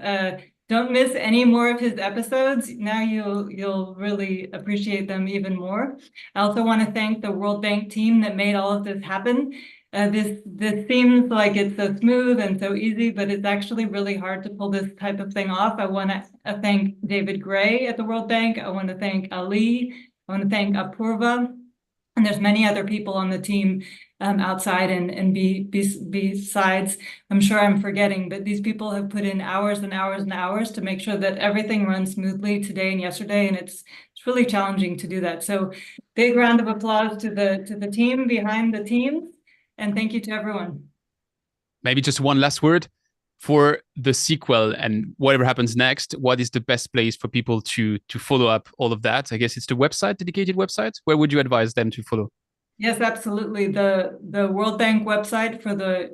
don't miss any more of his episodes. Now you'll really appreciate them even more. I also want to thank the World Bank team that made all of this happen. This seems like it's so smooth and so easy, but it's actually really hard to pull this type of thing off. I want to thank David Gray at the World Bank. I want to thank Ali. I want to thank Apurva. And there's many other people on the team outside and besides. I'm sure I'm forgetting, but these people have put in hours and hours and hours to make sure that everything runs smoothly today and yesterday, and it's really challenging to do that. So big round of applause to the team behind the teams. And thank you to everyone. Maybe just one last word for the sequel and whatever happens next. What is the best place for people to follow up all of that? I guess it's the website, dedicated website. Where would you advise them to follow? Yes, absolutely. The World Bank website for the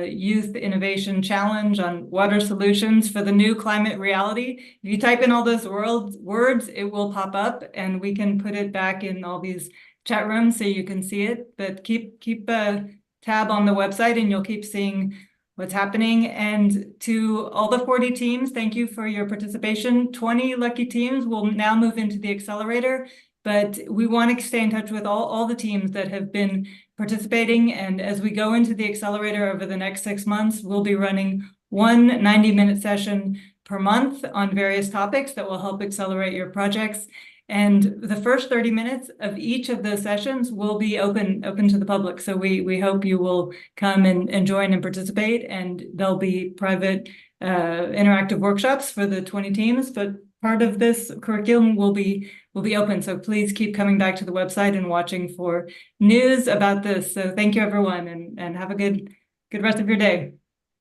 Youth Innovation Challenge on water solutions for the new climate reality. If you type in all those words, it will pop up, and we can put it back in all these chat rooms so you can see it. But keep a tab on the website and you'll keep seeing what's happening. And to all the 40 teams, thank you for your participation. 20 lucky teams will now move into the accelerator, but we want to stay in touch with all the teams that have been participating. And as we go into the accelerator over the next 6 months, we'll be running one 90-minute session per month on various topics that will help accelerate your projects. And the first 30 minutes of each of those sessions will be open to the public. So we hope you will come and join and participate. And there'll be private interactive workshops for the 20 teams. But part of this curriculum will be open. So please keep coming back to the website and watching for news about this. So thank you, everyone, and have a good rest of your day.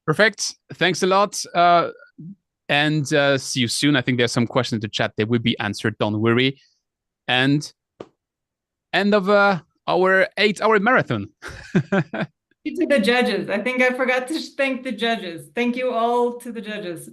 Perfect. Thanks a lot. And see you soon. I think there's some questions in the chat. They will be answered. Don't worry. And end of our 8-hour marathon. Thank you to the judges. I think I forgot to thank the judges. Thank you all to the judges.